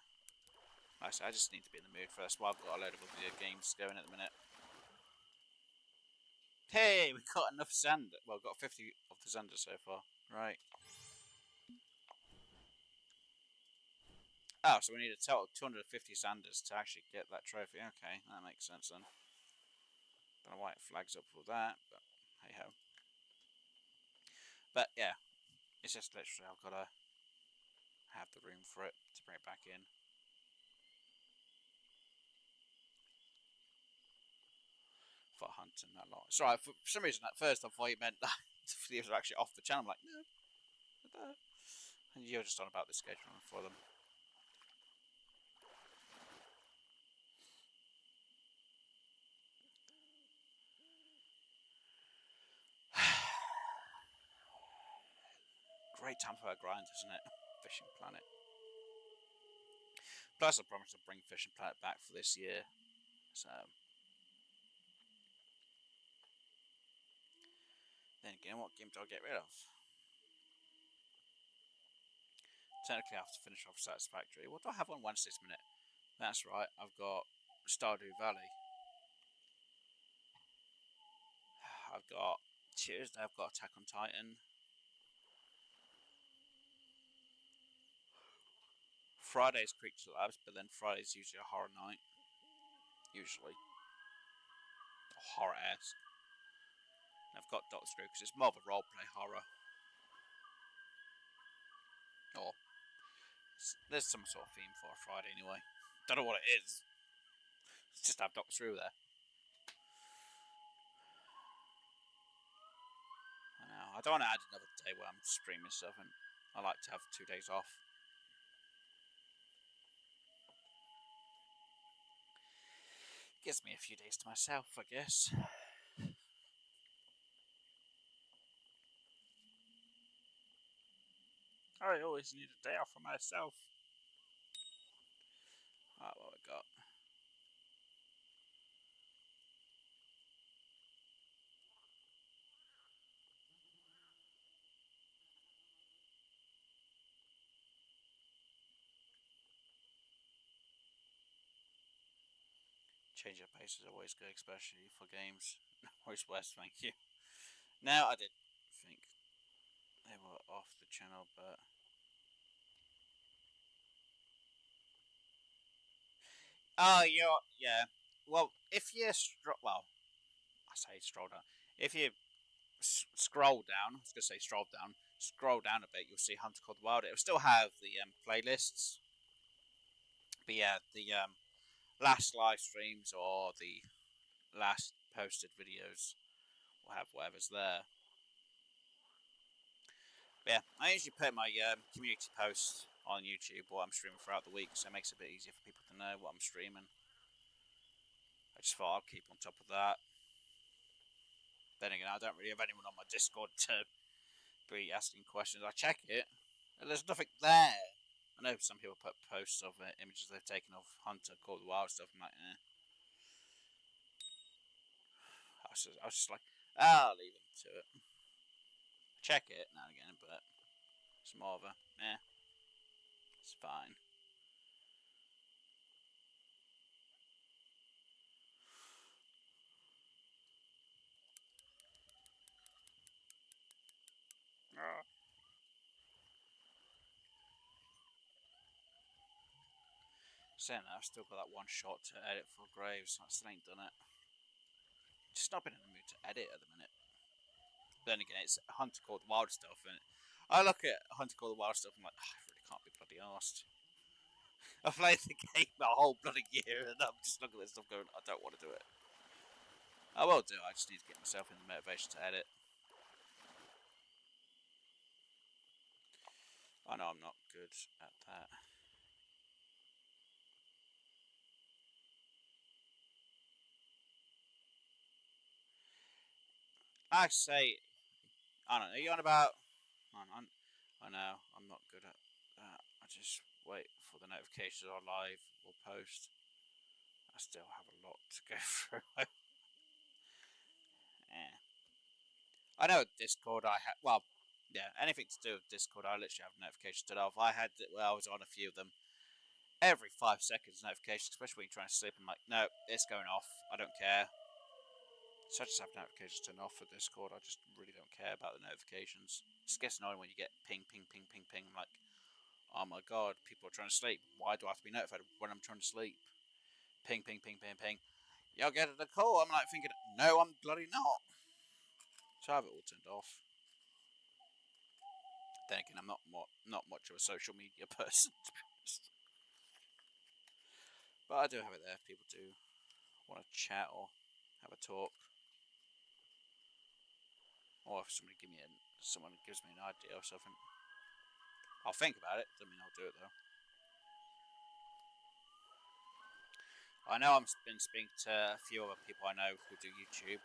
Like I said, I just need to be in the mood first. Well, I've got a load of video games going at the minute. Hey, we've got enough sand. Well, we've got 50 of the zander so far. Right. Oh, so we need a total of 250 Sanders to actually get that trophy. Okay, that makes sense then. Don't know why it flags up for that, but hey ho. But yeah, it's just literally I've got to have the room for it to bring it back in. For hunting that lot. Sorry, for some reason at first I thought you meant that the videos are actually off the channel. I'm like, no. And you're just on about the scheduling for them. Great time for a grind, isn't it? Fishing Planet. Plus, I promised to bring Fishing Planet back for this year. So, then again, what game do I get rid of? Technically, I have to finish off Satisfactory. What do I have on Wednesday this minute? That's right, I've got Stardew Valley. I've got Tuesday, I've got Attack on Titan. Friday's Creature Labs, but then Friday's usually a horror night. Usually. Horror-esque. I've got Doctor Who because it's more of a roleplay horror. Or there's some sort of theme for a Friday anyway. Don't know what it is. Let's just have Doctor Who there. I know. I don't want to add another day where I'm streaming stuff, and I like to have 2 days off. Gives me a few days to myself, I guess. I always need a day off for myself. Alright, what we got? Change of pace is always good, especially for games. Always worse, thank you. Now, I did think they were off the channel, but... Oh, yeah. Well, if you I say stroll down. If you scroll down, I was gonna say stroll down. Scroll down a bit, you'll see Hunter Called Wild. It'll still have the playlists, but yeah, the last live streams or the last posted videos will have whatever's there. But yeah, I usually put my community posts on YouTube what I'm streaming throughout the week, so it makes it a bit easier for people to know what I'm streaming. I just thought I'd keep on top of that. Then again, I don't really have anyone on my Discord to be asking questions. I check it, and there's nothing there. I know some people put posts of images they've taken of Hunter Called Wild stuff. I'm like, eh. I was just like, I'll leave them to it. Check it now and again, but it's more of a, it's fine. Saying that, I've still got that one shot to edit for Graves. I still ain't done it. Just not been in the mood to edit at the minute. Then again, it's Hunter Called Wild stuff, and I look at Hunter Called Wild stuff and I'm like, I really can't be bloody arsed. I've played the game a whole bloody year, and I'm just looking at this stuff going, I don't want to do it. I will do. I just need to get myself in the motivation to edit. I know I'm not good at that. I say, I don't know. Are you on about? I know I'm not good at that. I just wait for the notifications on live or post. I still have a lot to go through. Yeah. I know Discord. Anything to do with Discord, I literally have notifications turned off. I was on a few of them. Every 5 seconds, notifications, especially when you're trying to sleep. I'm like, no, it's going off. I don't care. So I just have notifications turned off for Discord. I just really don't care about the notifications. It just gets annoying when you get ping, ping, ping, ping, ping. I'm like, Oh my god, people are trying to sleep. Why do I have to be notified when I'm trying to sleep? Ping, ping, ping, ping, ping. You'll get a call. I'm like thinking, no, I'm bloody not. So I have it all turned off. Then again, I'm not much of a social media person, to be honest. But I do have it there if people do want to chat or have a talk. Or if someone gives me an idea or something. I'll think about it, doesn't mean I'll do it though. I know I've been speaking to a few other people I know who do YouTube,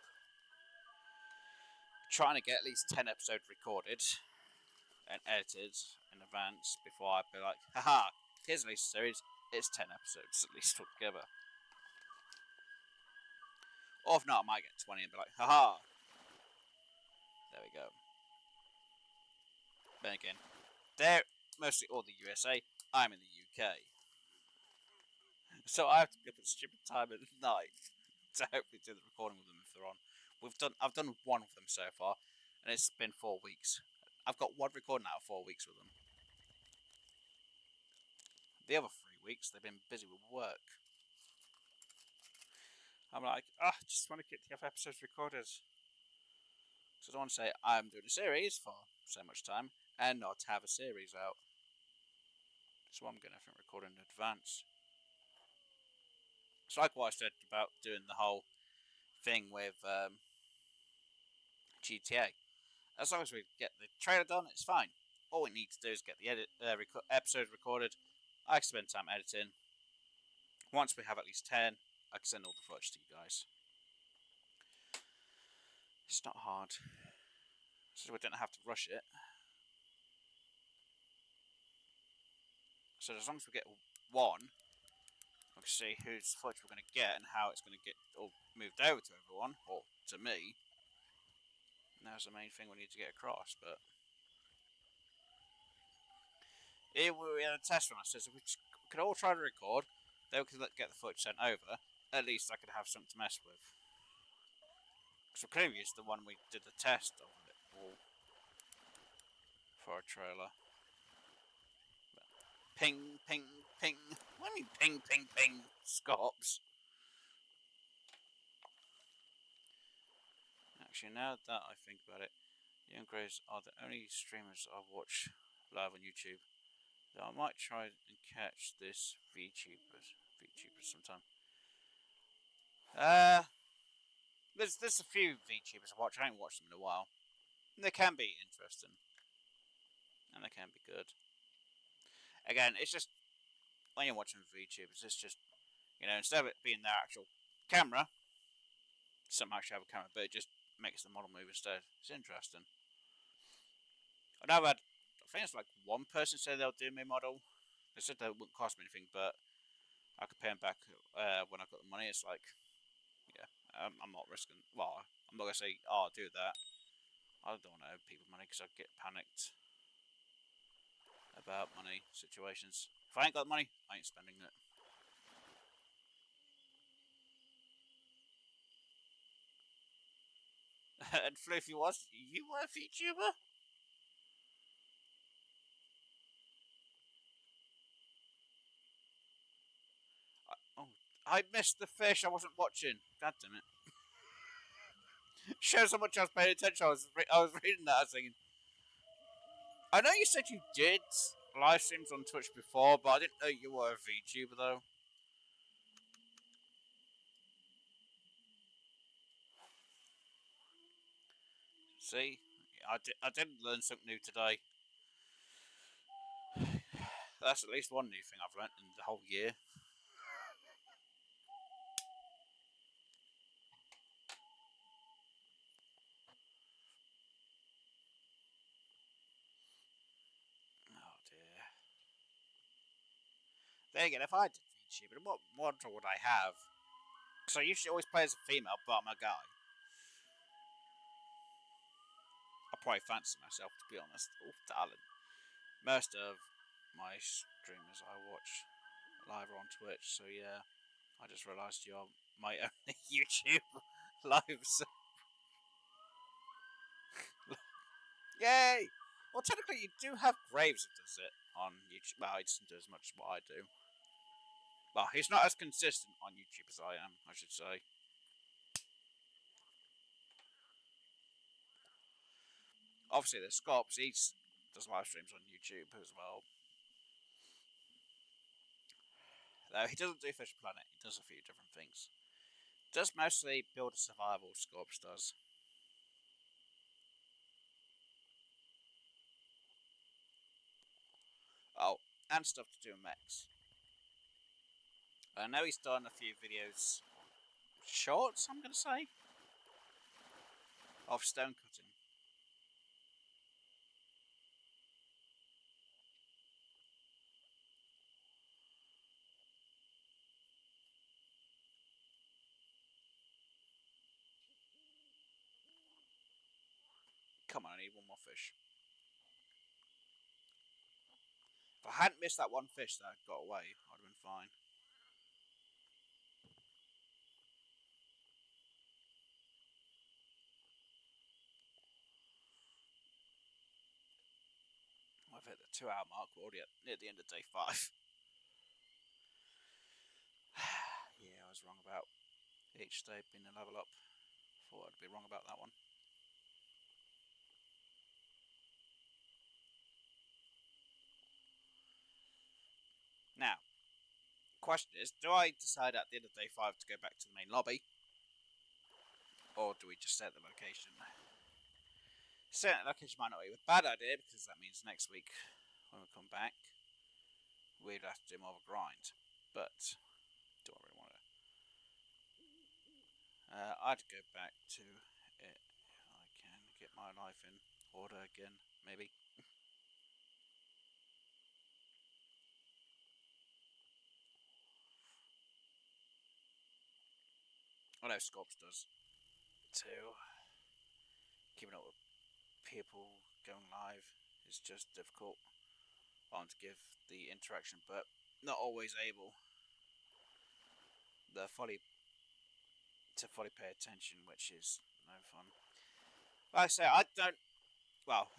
trying to get at least 10 episodes recorded and edited in advance before I be like, haha, here's at least a series, it's 10 episodes at least altogether. Or if not, I might get 20 and be like, haha, there we go. Then again, they're mostly all the USA, I'm in the UK. So I have to get up at stupid time at night to hopefully do the recording with them if they're on. I've done one of them so far, and it's been 4 weeks. I've got one recording out of 4 weeks with them. The other 3 weeks they've been busy with work. I'm like, I just want to get the other episodes recorded. So I don't want to say I'm doing a series for so much time and not have a series out. So I'm getting everything recorded in advance. It's like what I said about doing the whole thing with GTA. As long as we get the trailer done, it's fine. All we need to do is get the episodes recorded. I can spend time editing. Once we have at least 10, I can send all the footage to you guys. It's not hard. So we don't have to rush it. So as long as we get one, we can see whose footage we're going to get and how it's going to get all moved over to everyone, or to me. And that's the main thing we need to get across, but... Here we had a test run, so we could all try to record, then we could get the footage sent over. At least I could have something to mess with. Because we could have used the one we did the test of it all for a trailer. But ping, ping, ping. What do you mean ping, ping, ping? Scops. Actually, now that I think about it, Young Grays are the only streamers I watch live on YouTube. Though I might try and catch this VTuber sometime. There's a few VTubers I watch. I haven't watched them in a while. And they can be interesting. And they can be good. Again, it's just when you're watching VTubers, it's just, instead of it being their actual camera, some actually have a camera, but it just makes the model move instead. It's interesting. I think it's like one person said they'll do my model. They said that it wouldn't cost me anything, but I could pay them back when I've got the money. It's like, yeah, I'm not risking. Well, I'm not gonna say, I'll do that. I don't want to owe people money because I get panicked about money situations. If I ain't got money, I ain't spending it. And Floofy was, you were a VTuber? I missed the fish. I wasn't watching. God damn it. Shows how much I was paying attention. I was reading that. I was thinking, I know you said you did live streams on Twitch before, but I didn't know you were a VTuber though. See, I did learn something new today. That's at least one new thing I've learnt in the whole year. Oh dear. Then again, if I did VTuber, what model would I have? Because I usually always play as a female, but I'm a guy. I probably fancy myself, to be honest. Oh, darling. Most of my streamers I watch live on Twitch, so yeah. I just realised you're my only YouTube lives. Yay! Well, technically, you do have Graves who does it on YouTube. Well, he doesn't do as much as what I do. Well, he's not as consistent on YouTube as I am, I should say. Obviously, there's Scops. He does live streams on YouTube as well. Though he doesn't do Fish Planet. He does a few different things. Does mostly build a survival. Scorps does. Oh, and stuff to do with mechs. I know he's done a few videos, shorts, I'm going to say, of stone cutting. Come on, I need one more fish. If I hadn't missed that one fish that got away, I'd have been fine. I've hit the 2 hour mark. We're already near the end of day 5. Yeah, I was wrong about each day being a level up. Thought I'd be wrong about that one. Now, question is, do I decide at the end of day 5 to go back to the main lobby? Or do we just set the location? Setting the location might not be a bad idea, because that means next week, when we come back, we'd have to do more of a grind. But, do I really want to? I'd go back to it if I can get my life in order again, maybe. I know Scorps does too. Keeping up with people going live is just difficult. I want to give the interaction, but not always able. The fully pay attention, which is no fun. Like I say, I don't. Well,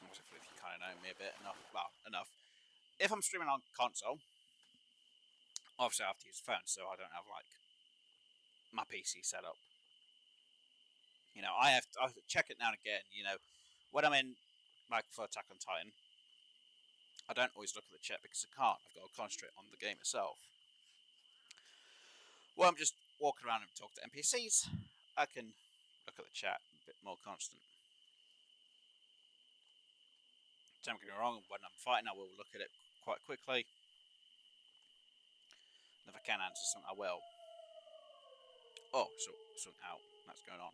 if you kind of know me a bit enough, enough. If I'm streaming on console, obviously I have to use the phone, so I don't have like my PC set up. You know, I have to check it now and again. You know, when I'm in like for Attack on Titan, I don't always look at the chat because I can't. I've got to concentrate on the game itself. Well, I'm just walking around and talking to NPCs. I can look at the chat a bit more constant. Don't get me wrong, when I'm fighting, I will look at it quite quickly. And if I can answer something, I will. Oh, so something out. That's going on.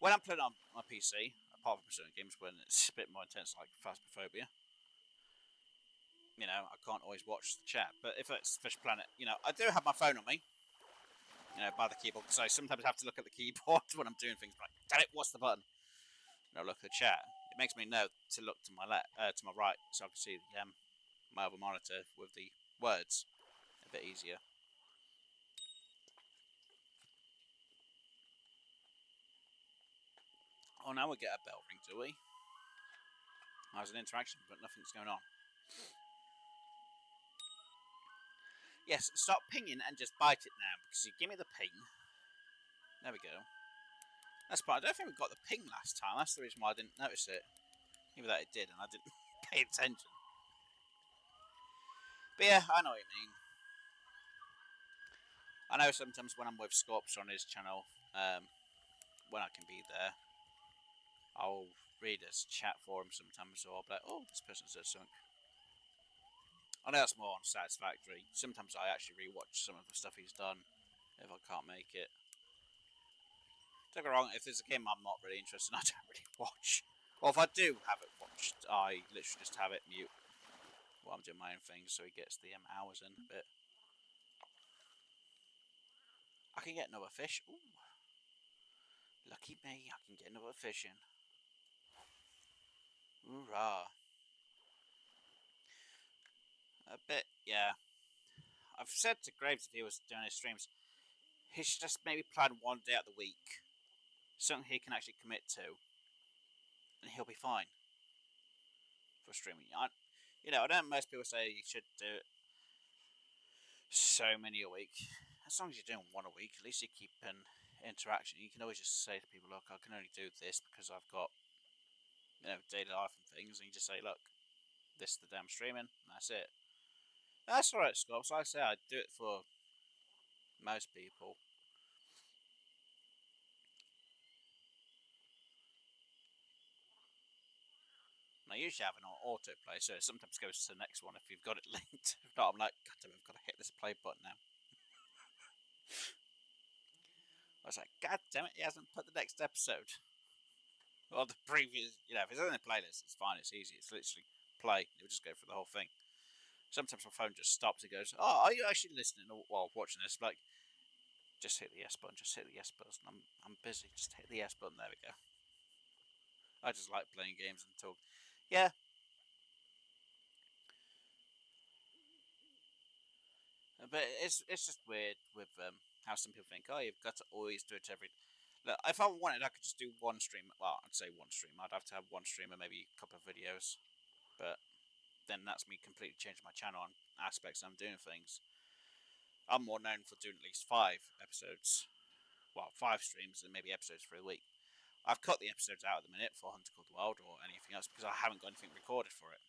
When I'm playing on my PC, apart from certain games when it's a bit more intense, like Phasmophobia, you know, I can't always watch the chat. But if it's Fish Planet, you know, I do have my phone on me, you know, by the keyboard, because I sometimes have to look at the keyboard when I'm doing things like, damn it, what's the button? And I look at the chat. It makes me know to look to my to my right, so I can see my other monitor with the words a bit easier. Oh, now we get a bell ring, do we? There's an interaction, but nothing's going on. Yes, stop pinging and just bite it now, because you give me the ping. There we go. That's part. I don't think we got the ping last time. That's the reason why I didn't notice it. Maybe that it did, and I didn't pay attention. But yeah, I know what you mean. I know sometimes when I'm with Scorps on his channel, when I can be there, I'll read his chat for him sometimes, or I'll be like, oh, this person said something. I know that's more unsatisfactory. Sometimes I actually rewatch some of the stuff he's done if I can't make it. Don't get me wrong, if there's a game I'm not really interested in, I don't really watch. Or if I do have it watched, I literally just have it mute while I'm doing my own thing, so he gets the hours in a bit. I can get another fish. Ooh. Lucky me, I can get another fish in. Hoorah. A bit, yeah. I've said to Graves if he was doing his streams, he should just maybe plan one day out of the week. Something he can actually commit to. and he'll be fine for streaming. I know most people say you should do so many a week. As long as you're doing one a week, at least you keep an interaction. You can always just say to people, look, I can only do this because I've got daily life and things, and you just say, look, this is the damn streaming, and that's it. That's alright, Scott. So like I say, I do it for most people. And I usually have it on autoplay, so it sometimes goes to the next one if you've got it linked. If not, I'm like, God damn, I've got to hit this play button now. I was like, God damn it, he hasn't put the next episode. Or the previous, if it's in the playlist, it's fine, it's easy. It's literally play. It'll just go through the whole thing. Sometimes my phone just stops. It goes, oh, are you actually listening while watching this? Like, just hit the yes button, just hit the yes button. I'm busy, just hit the yes button. There we go. I just like playing games and talk. Yeah. But it's just weird with how some people think, oh, you've got to always do it every. Look, if I wanted, I could just do one stream. Well, I'd say one stream. I'd have to have one stream and maybe a couple of videos. But then that's me completely changing my channel on aspects I'm doing things. I'm more known for doing at least 5 episodes. Well, 5 streams and maybe episodes for a week. I've cut the episodes out at the minute for Hunter Called the Wild or anything else because I haven't got anything recorded for it.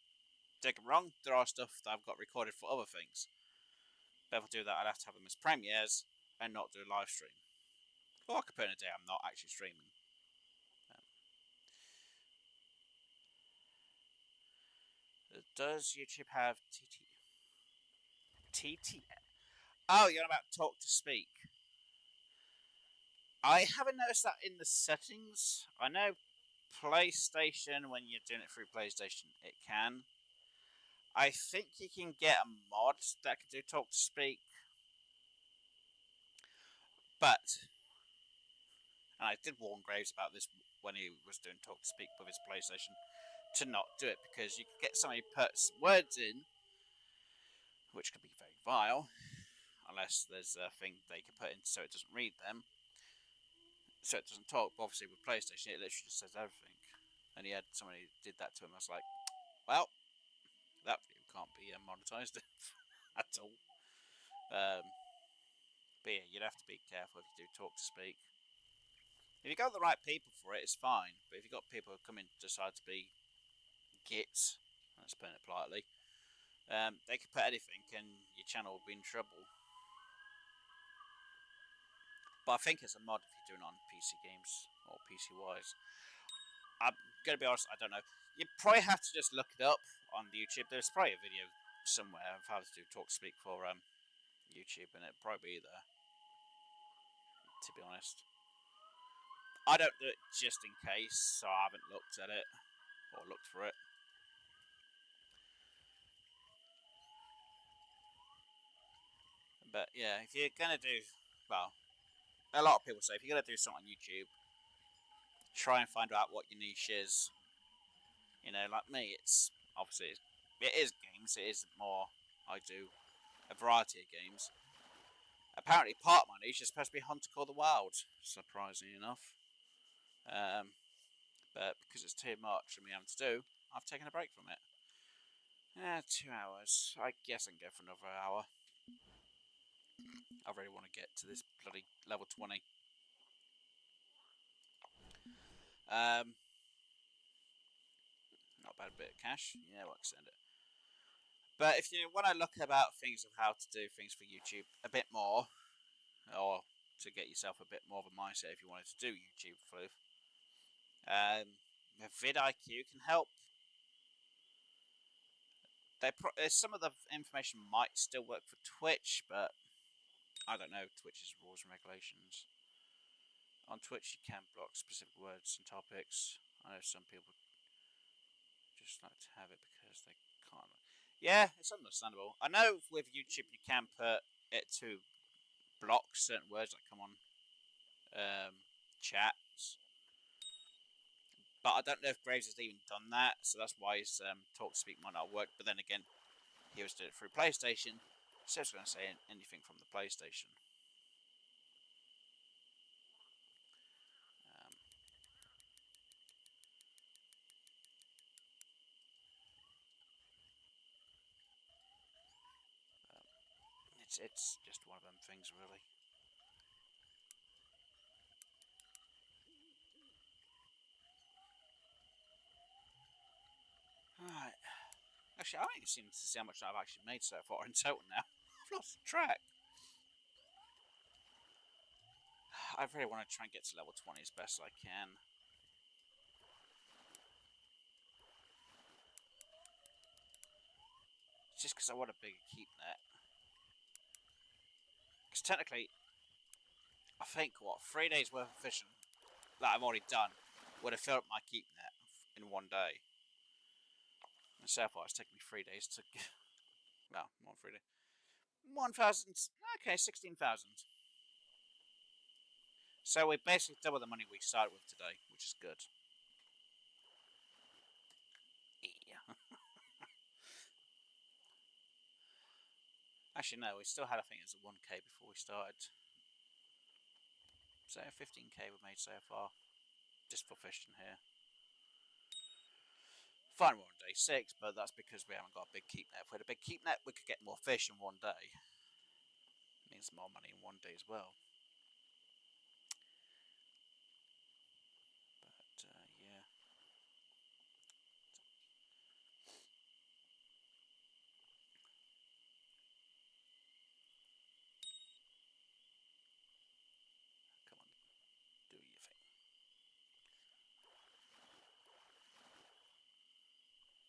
Don't get me wrong, there are stuff that I've got recorded for other things. But if I do that, I'd have to have them as premieres and not do a live stream. Or I could put in a day I'm not actually streaming. Does YouTube have TT? Oh, you're about talk to speak. I haven't noticed that in the settings. I know PlayStation, when you're doing it through PlayStation, it can. I think you can get a mod that can do talk to speak. But, and I did warn Graves about this when he was doing talk to speak with his PlayStation, to not do it because you could get somebody put some words in, which could be very vile, unless there's a thing they can put in so it doesn't read them, so it doesn't talk. But obviously with PlayStation, it literally just says everything. And he had somebody did that to him. I was like, well, that video can't be monetized at all. But yeah, you'd have to be careful if you do talk to speak. If you got the right people for it, it's fine. But if you've got people who come in and decide to be gits, let's put it politely, they could put anything and your channel will be in trouble. But I think it's a mod if you're doing it on PC games or PC wise. I'm going to be honest, I don't know. You probably have to just look it up on YouTube. There's probably a video somewhere of how to do talk to speak for YouTube, and it'll probably be there. To be honest, I don't do it just in case, so I haven't looked at it or looked for it. But yeah, if you're gonna do, well, a lot of people say if you're gonna do something on YouTube, try and find out what your niche is. Like me, it's obviously it is games. It is more I do a variety of games. Apparently, part of my niche is supposed to be Hunter Call the Wild, surprisingly enough. But because it's too much for me having to do, I've taken a break from it. 2 hours. I guess I can go for another hour. I really want to get to this bloody level 20. Not bad, a bit of cash. Yeah, we'll extend it. But if you want to look about things of how to do things for YouTube a bit more, or to get yourself a bit more of a mindset if you wanted to do YouTube floof, vidIQ can help. Some of the information might still work for Twitch, but I don't know Twitch's rules and regulations. On Twitch, you can block specific words and topics. I know some people just like to have it because they can't. Yeah, it's understandable. I know with YouTube you can put it to block certain words that come on chats, but I don't know if Graves has even done that, so that's why his talk to speak might not work. But then again, he was doing it through PlayStation, so it's going to say anything from the PlayStation. It's just one of them things, really. Right. Actually, I don't even seem to see how much I've actually made so far in total now. I've lost track. I really want to try and get to level 20 as best as I can. It's just because I want a bigger keep net. Because technically, I think, 3 days worth of fishing that I've already done would have filled up my keep net in one day. And so far, it's taken me 3 days to get. Well, more than 3 days. 1,000. Okay, 16,000. So we basically double the money we started with today, which is good. Yeah. Actually, no, we still had, I think it was a 1k before we started. So 15k we've made so far, just for fishing here. Fine, we're on day 6, but that's because we haven't got a big keep net. If we had a big keep net, we could get more fish in one day. It means more money in one day as well. But, yeah. Come on, do your thing.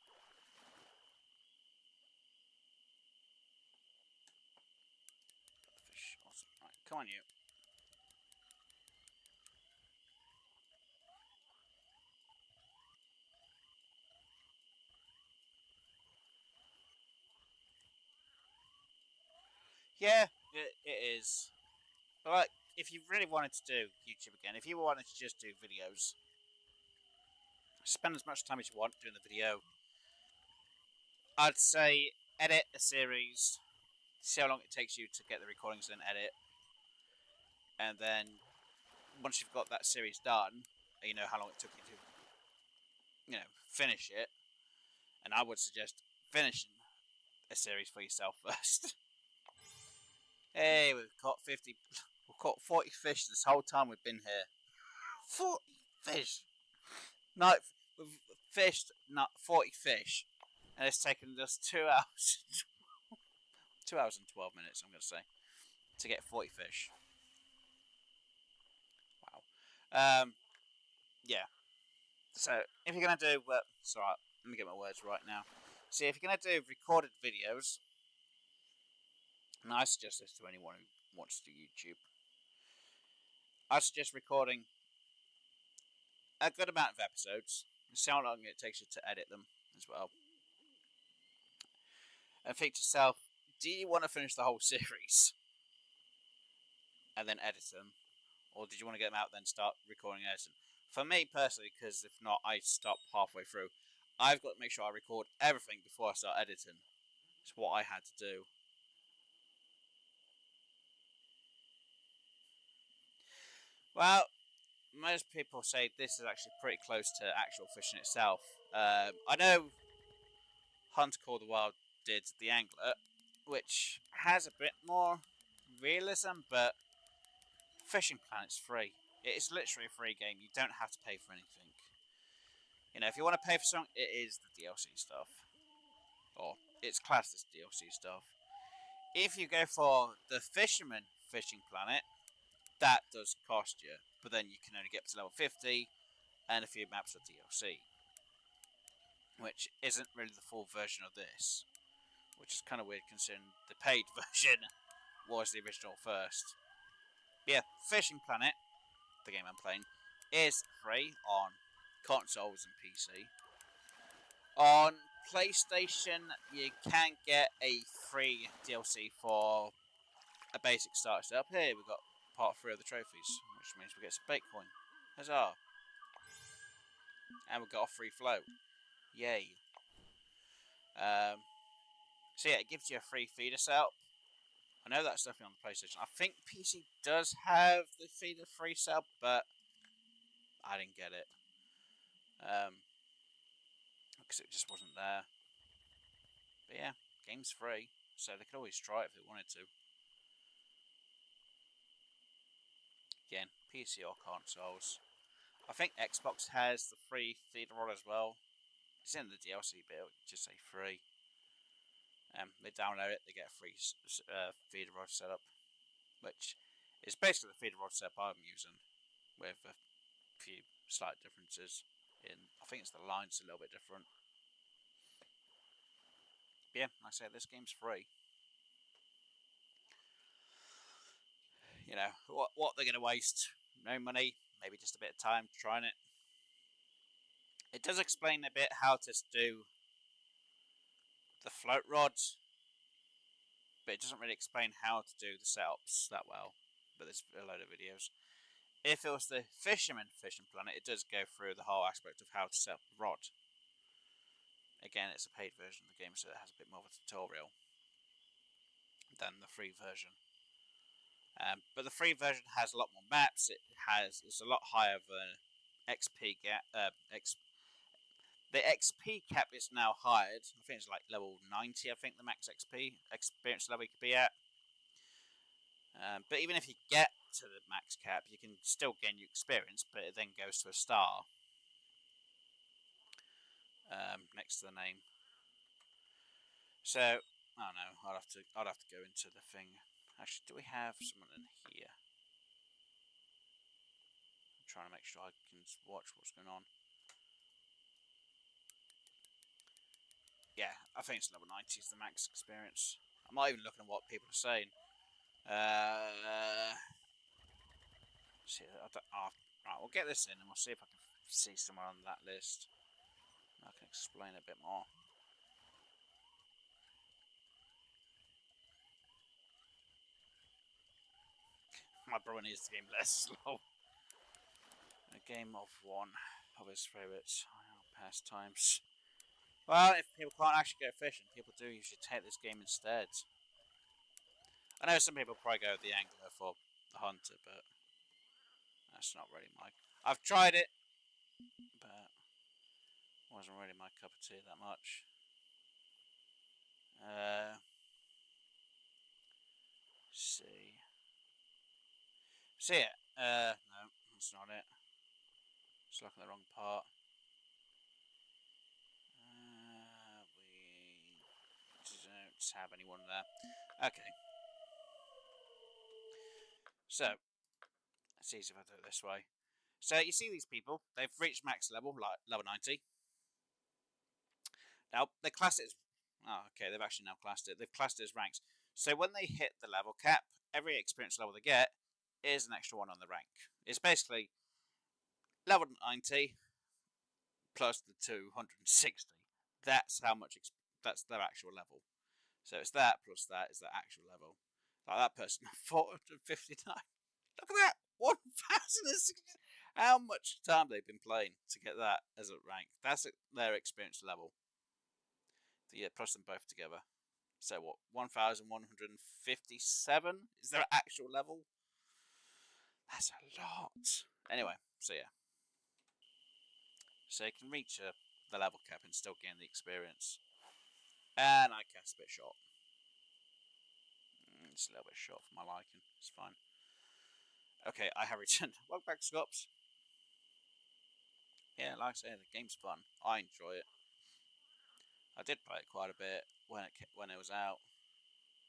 Got the fish, awesome. Right, come on you. Yeah, it is. But like, if you really wanted to do YouTube again, if you wanted to just do videos, spend as much time as you want doing the video. I'd say edit a series, see how long it takes you to get the recordings and edit, and then once you've got that series done, you know how long it took you to, finish it. And I would suggest finishing a series for yourself first. Hey, we've caught 50. We've caught 40 fish this whole time we've been here. 40 fish. No, we've fished not 40 fish, and it's taken us 2 hours. 2 hours and 12 minutes, I'm going to say, to get 40 fish. Wow. Yeah. So, if you're going to do... sorry, let me get my words right now. See, if you're going to do recorded videos, and I suggest this to anyone who wants to do YouTube, I suggest recording a good amount of episodes, and see how long it takes you to edit them as well. And think to yourself, do you want to finish the whole series and then edit them? Or did you want to get them out and then start recording and editing? For me personally, because if not, I stop halfway through. I've got to make sure I record everything before I start editing. It's what I had to do. Well, most people say this is actually pretty close to actual fishing itself. I know Hunt Call the Wild did The Angler, which has a bit more realism, but Fishing Planet's free. It is literally a free game. You don't have to pay for anything. If you want to pay for something, it is the DLC stuff. Or it's classed as DLC stuff. If you go for the Fisherman Fishing Planet, that does cost you, but then you can only get to level 50 and a few maps of DLC, which isn't really the full version of this, which is kind of weird considering the paid version was the original first. But yeah, Fishing Planet, the game I'm playing, is free on consoles and PC. On PlayStation, you can get a free DLC for a basic starter setup. Here we've got part 3 of the trophies, which means we get some Bitcoin. Huzzah! And we've got a free float. Yay. So yeah, it gives you a free feeder setup. I know that's definitely on the PlayStation. I think PC does have the feeder free setup, but I didn't get it. Because it just wasn't there. But yeah, game's free, so they could always try it if they wanted to. Again, PC or consoles. I think Xbox has the free feeder rod as well. It's in the DLC bit, just say free. They download it, they get a free feeder rod setup, which is basically the feeder rod setup I'm using, with a few slight differences. I think it's the lines a little bit different. But yeah, like I said, this game's free. You know, what they're going to waste? No money, maybe just a bit of time trying it. It does explain a bit how to do the float rods, but it doesn't really explain how to do the setups that well. But there's a load of videos. If it was the Fisherman Fishing Planet, it does go through the whole aspect of how to set up the rod. Again, it's a paid version of the game, so it has a bit more of a tutorial than the free version. But the free version has a lot more maps. It's a lot higher of an XP gap. The XP cap is now higher. I think it's like level 90. I think the max XP experience level you could be at. But even if you get to the max cap, you can still gain your experience, but it then goes to a star next to the name. So I don't know. I'd have to go into the thing. Actually, do we have someone in here? I'm trying to make sure I can watch what's going on. Yeah, I think it's level 90 is the max experience. I'm not even looking at what people are saying. See, right, we'll get this in and we'll see if I can see someone on that list. I can explain a bit more. My brother needs the game less slow. A game of one of his favourite pastimes. Well, if people can't actually go fishing, people do usually take this game instead. I know some people probably go with the angler for the hunter, but that's not really my. I've tried it, but it wasn't really my cup of tea that much. See. See it? No, that's not it. Just looking at the wrong part. We don't have anyone there. Okay. So, let's see if I do it this way. So, you see these people, they've reached max level, like level 90. Now, they class it as. Oh, okay, they've actually now classed it. They've classed it as ranks. So, when they hit the level cap, every experience level they get is an extra one on the rank. It's basically level 90 plus the 260. That's how much. That's their actual level. So it's that plus that is the actual level. Like that person, 459. Look at that, 1,060. How much time they've been playing to get that as a rank? That's their experience level. Yeah, plus them both together. So what? 1,157 is their actual level. That's a lot. Anyway, so yeah. So you can reach the level cap and still gain the experience. And I cast a bit short. It's a little bit short for my liking. It's fine. Okay, I have returned. Welcome back, Scops. Yeah, like I said, the game's fun. I enjoy it. I did play it quite a bit when it was out,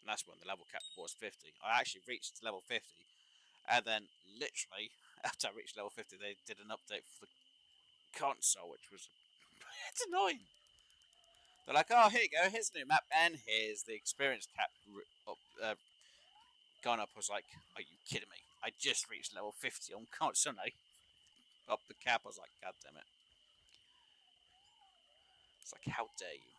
and that's when the level cap was 50. I actually reached level 50, and then literally after I reached level 50, they did an update for the console, which was it's annoying. They're like, "Oh, here you go. Here's the new map, and here's the experience cap gone up." I was like, "Are you kidding me? I just reached level 50 on console. Up the cap." I was like, "God damn it!" It's like, how dare you?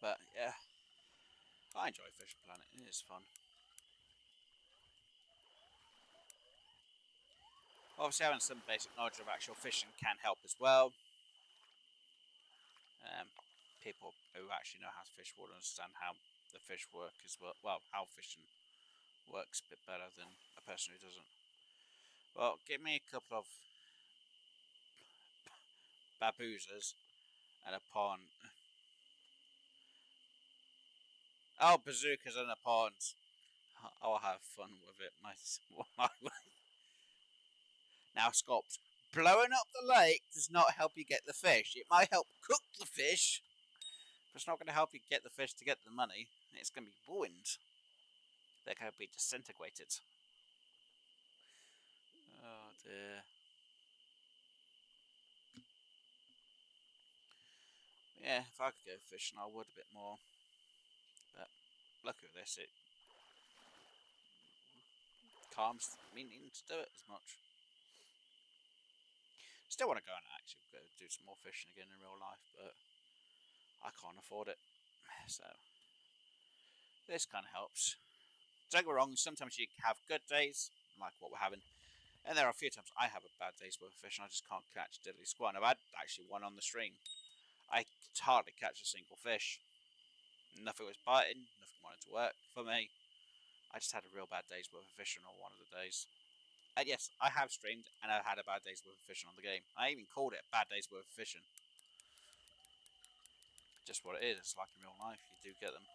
But yeah, I enjoy Fish Planet. It is fun. Obviously, having some basic knowledge of actual fishing can help as well. People who actually know how to fish will understand how the fish work as well. Well, how fishing works a bit better than a person who doesn't. Well, give me a couple of baboozers, and a pond. Oh, bazookas and a pond. I'll have fun with it. Now, Scops, blowing up the lake does not help you get the fish. It might help cook the fish, but it's not going to help you get the fish to get the money. It's going to be ruined. They're going to be disintegrated. Oh dear. Yeah, if I could go fishing, I would a bit more. But look at this, it calms me needing to do it as much. Still want to go and actually go do some more fishing again in real life, but I can't afford it. So this kind of helps. Don't get me wrong, sometimes you have good days, like what we're having, and there are a few times I have a bad day's worth of fishing. I just can't catch diddly squat. I've had actually one on the stream. I could hardly catch a single fish. Nothing was biting, nothing wanted to work for me. I just had a real bad day's worth of fishing on one of the days. And yes, I have streamed and I've had a bad day's worth of fishing on the game. I even called it a bad day's worth of fishing. Just what it is, it's like in real life, you do get them.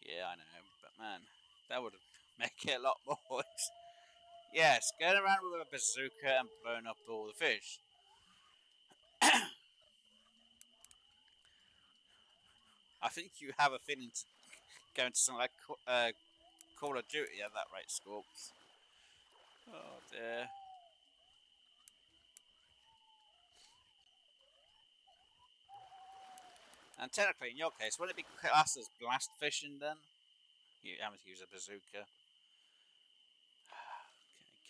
Yeah, I know, but man, that would make it a lot more. Yes, going around with a bazooka and blowing up all the fish. I think you have a feeling to go into something like Call of Duty at that rate, Scorps. Oh dear. And technically, in your case, would it be classed as blast fishing then? You having to use a bazooka. Okay,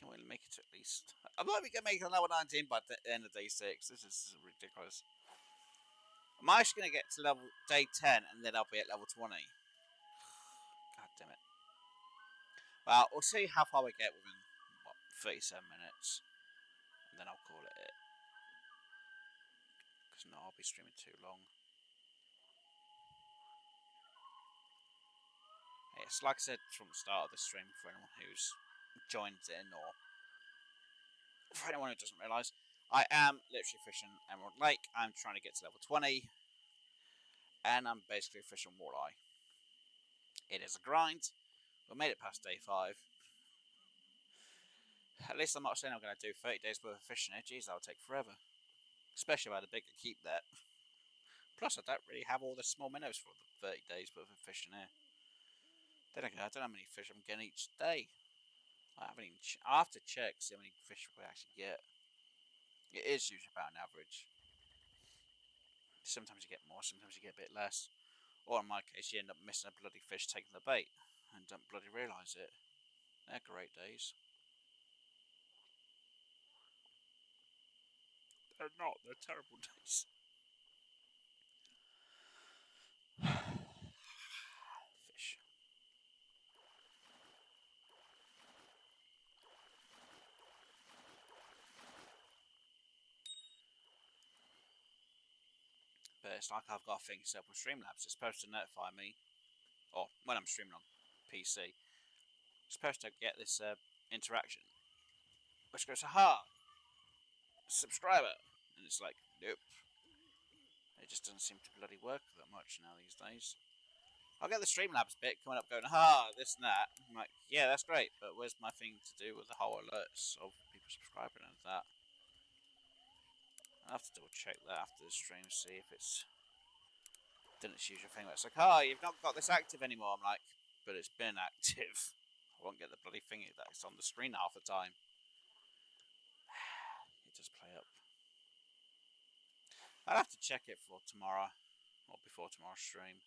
can we make it to at least? I might be gonna make it level 19 by the end of day 6. This is ridiculous. I'm actually gonna get to level day 10 and then I'll be at level 20. God damn it. Well, we'll see how far we get within, what, 37 minutes. And then I'll call it it. Because no, I'll be streaming too long. Yes, like I said from the start of the stream, for anyone who's joined in or for anyone who doesn't realise, I am literally fishing Emerald Lake. I'm trying to get to level 20. And I'm basically fishing walleye. It is a grind. We made it past day 5. At least I'm not saying I'm going to do 30 days worth of fishing here. Jeez, that would take forever. Especially if I had a bigger keep there. Plus, I don't really have all the small minnows for the 30 days worth of fishing here. Then again, I don't know how many fish I'm getting each day. I haven't even. I have to check see how many fish we actually get. It is usually about an average. Sometimes you get more, sometimes you get a bit less. Or in my case, you end up missing a bloody fish taking the bait and don't bloody realise it. They're great days. They're not, they're terrible days. Fish. But it's like I've got a thing set up with Streamlabs. It's supposed to notify me, or when I'm streaming on PC, it's supposed to get this interaction, which goes, aha, subscriber. And it's like, nope. It just doesn't seem to bloody work that much now these days. I'll get the Streamlabs bit coming up going, aha, this and that. I'm like, yeah, that's great, but where's my thing to do with the whole alerts of people subscribing and that? I'll have to double check that after the stream, see if it's didn't use your thing. It's like, oh, you've not got this active anymore. I'm like, but it's been active. I won't get the bloody thing that's on the screen half the time. It does play up. I'll have to check it for tomorrow, or before tomorrow's stream.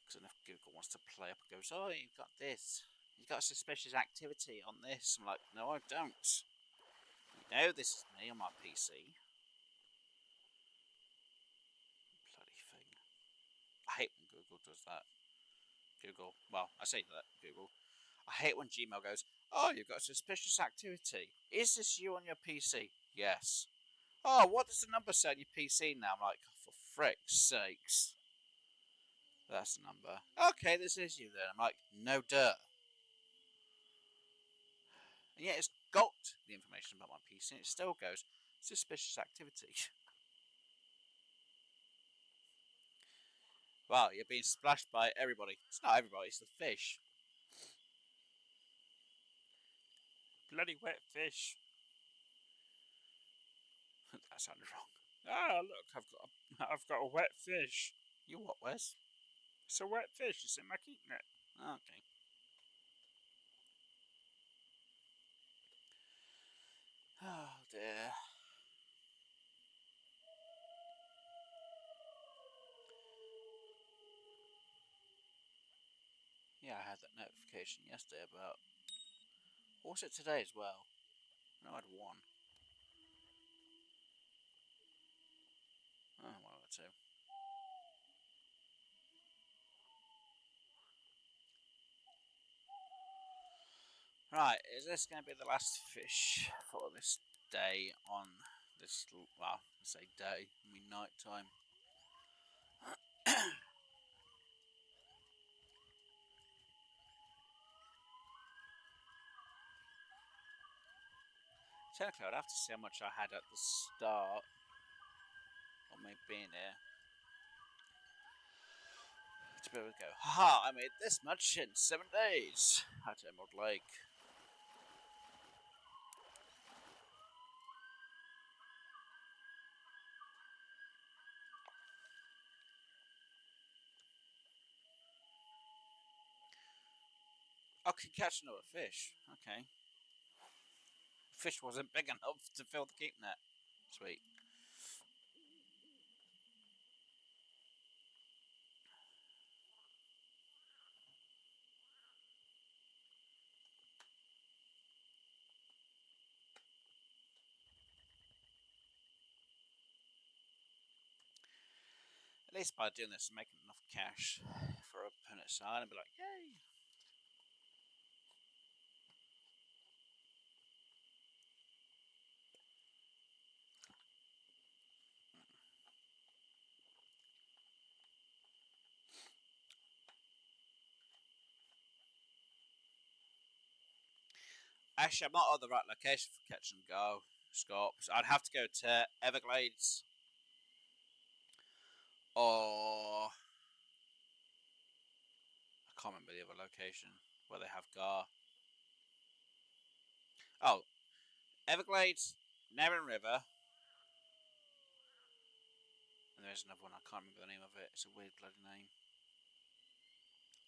Because if Google wants to play up and goes, oh, you've got this. You've got suspicious activity on this. I'm like, no, I don't. You know this is me on my PC. Bloody thing. I hate when Google does that. Google, well, I say that, Google. I hate when Gmail goes, oh, you've got suspicious activity. Is this you on your PC? Yes. Oh, what does the number say on your PC now? I'm like, oh, for frick's sakes. That's the number. Okay, this is you then. I'm like, no duh. And yet it's got the information about my PC and it still goes, suspicious activity. Wow, you're being splashed by everybody. It's not everybody, it's the fish. Bloody wet fish. That sounded wrong. Ah, look, I've got a wet fish. You what, Wes? It's a wet fish. It's in my keep net. Okay. Oh dear. Yeah, I had that notification yesterday about. What was it today as well? No, I had one. Oh, one or two. Right, is this going to be the last fish for this day on this, well, I say day, I mean night time. Technically, I'd have to see how much I had at the start of me being here to be able to go, haha, I made this much in 7 days at Emerald Lake. I can catch another fish. Okay. Fish wasn't big enough to fill the keep net. Sweet. At least by doing this, I'm making enough cash for a put it aside and be like, yay. Actually, I'm not on the right location for catch and go scopes. I'd have to go to Everglades or I can't remember the other location where they have gar. Oh, Everglades, Narran River, and there's another one. I can't remember the name of it. It's a weird bloody name.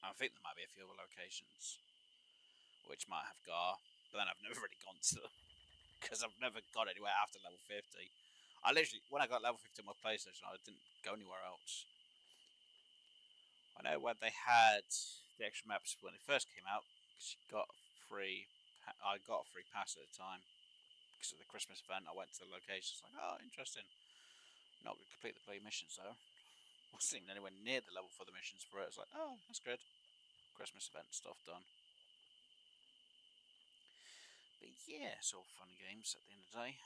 I think there might be a few other locations which might have gar, but then I've never really gone to them because I've never got anywhere after level 50. I literally, when I got level 50 on my PlayStation, I didn't go anywhere else. I know when they had the extra maps when it first came out, because you got free. I got a free pass at the time because of the Christmas event. I went to the location. It's like, oh, interesting. Not going to complete the play missions though. Wasn't even anywhere near the level for the missions for it. It's like, oh, that's good. Christmas event stuff done. But yeah, it's all fun and games at the end of the day.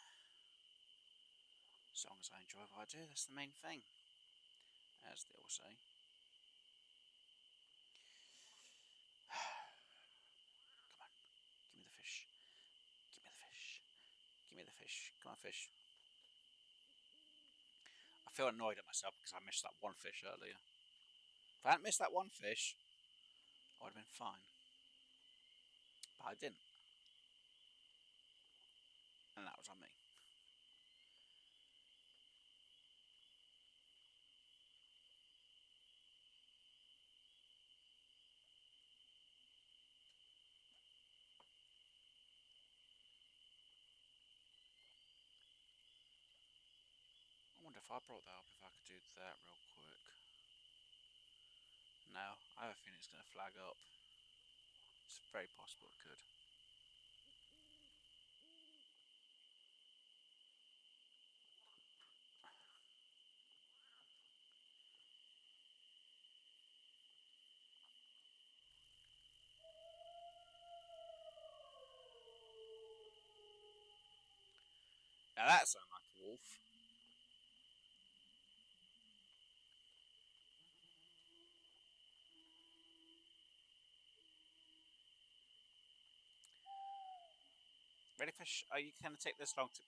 As long as I enjoy what I do, that's the main thing. As they all say. Come on, give me the fish. Give me the fish. Give me the fish. Come on, fish. I feel annoyed at myself because I missed that one fish earlier. If I hadn't missed that one fish, I would have been fine. But I didn't. And that was on me. I wonder if I brought that up, if I could do that real quick. No, I have a feeling it's going to flag up. It's very possible it could. Now that sounds like a wolf. Ready fish? Are you going to take this long to...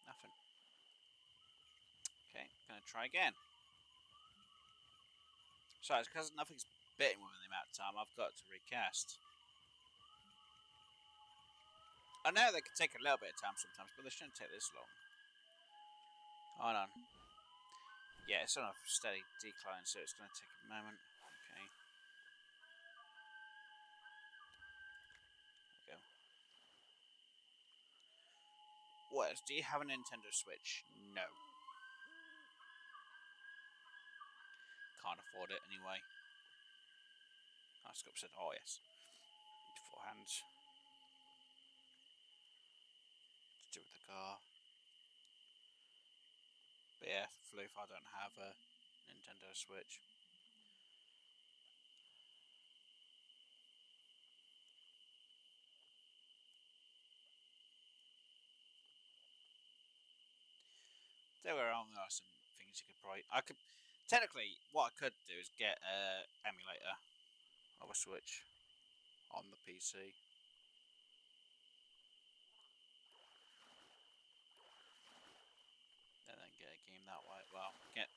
Nothing. try again. So it's because nothing's bitten within the amount of time I've got to recast. I know they can take a little bit of time sometimes, but they shouldn't take this long. Hold on. Yeah, it's on a steady decline, so it's going to take a moment. Okay. There we go. What else? Do you have a Nintendo Switch? No. Can't afford it anyway. I Scope said, oh yes. Beforehand. To do with the car. But yeah, floof, I don't have a Nintendo Switch. There are some things you could probably. Technically, what I could do is get an emulator of a Switch on the PC. And then get a game that way. Well, get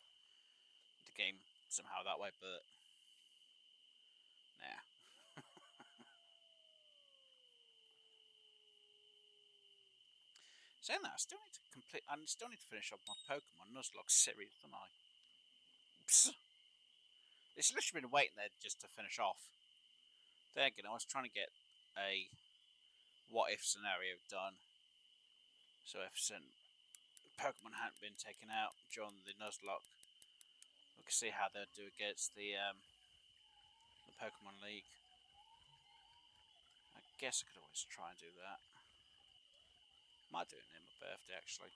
the game somehow that way, but nah. Saying that, I still need to finish up my Pokemon Nuzlocke series, don't I? Psst. It's literally been waiting there just to finish off. There again, I was trying to get a what if scenario done. So if some Pokemon hadn't been taken out during the Nuzlocke, we can see how they'd do against the Pokemon League. I guess I could always try and do that. Might do it near my birthday, actually.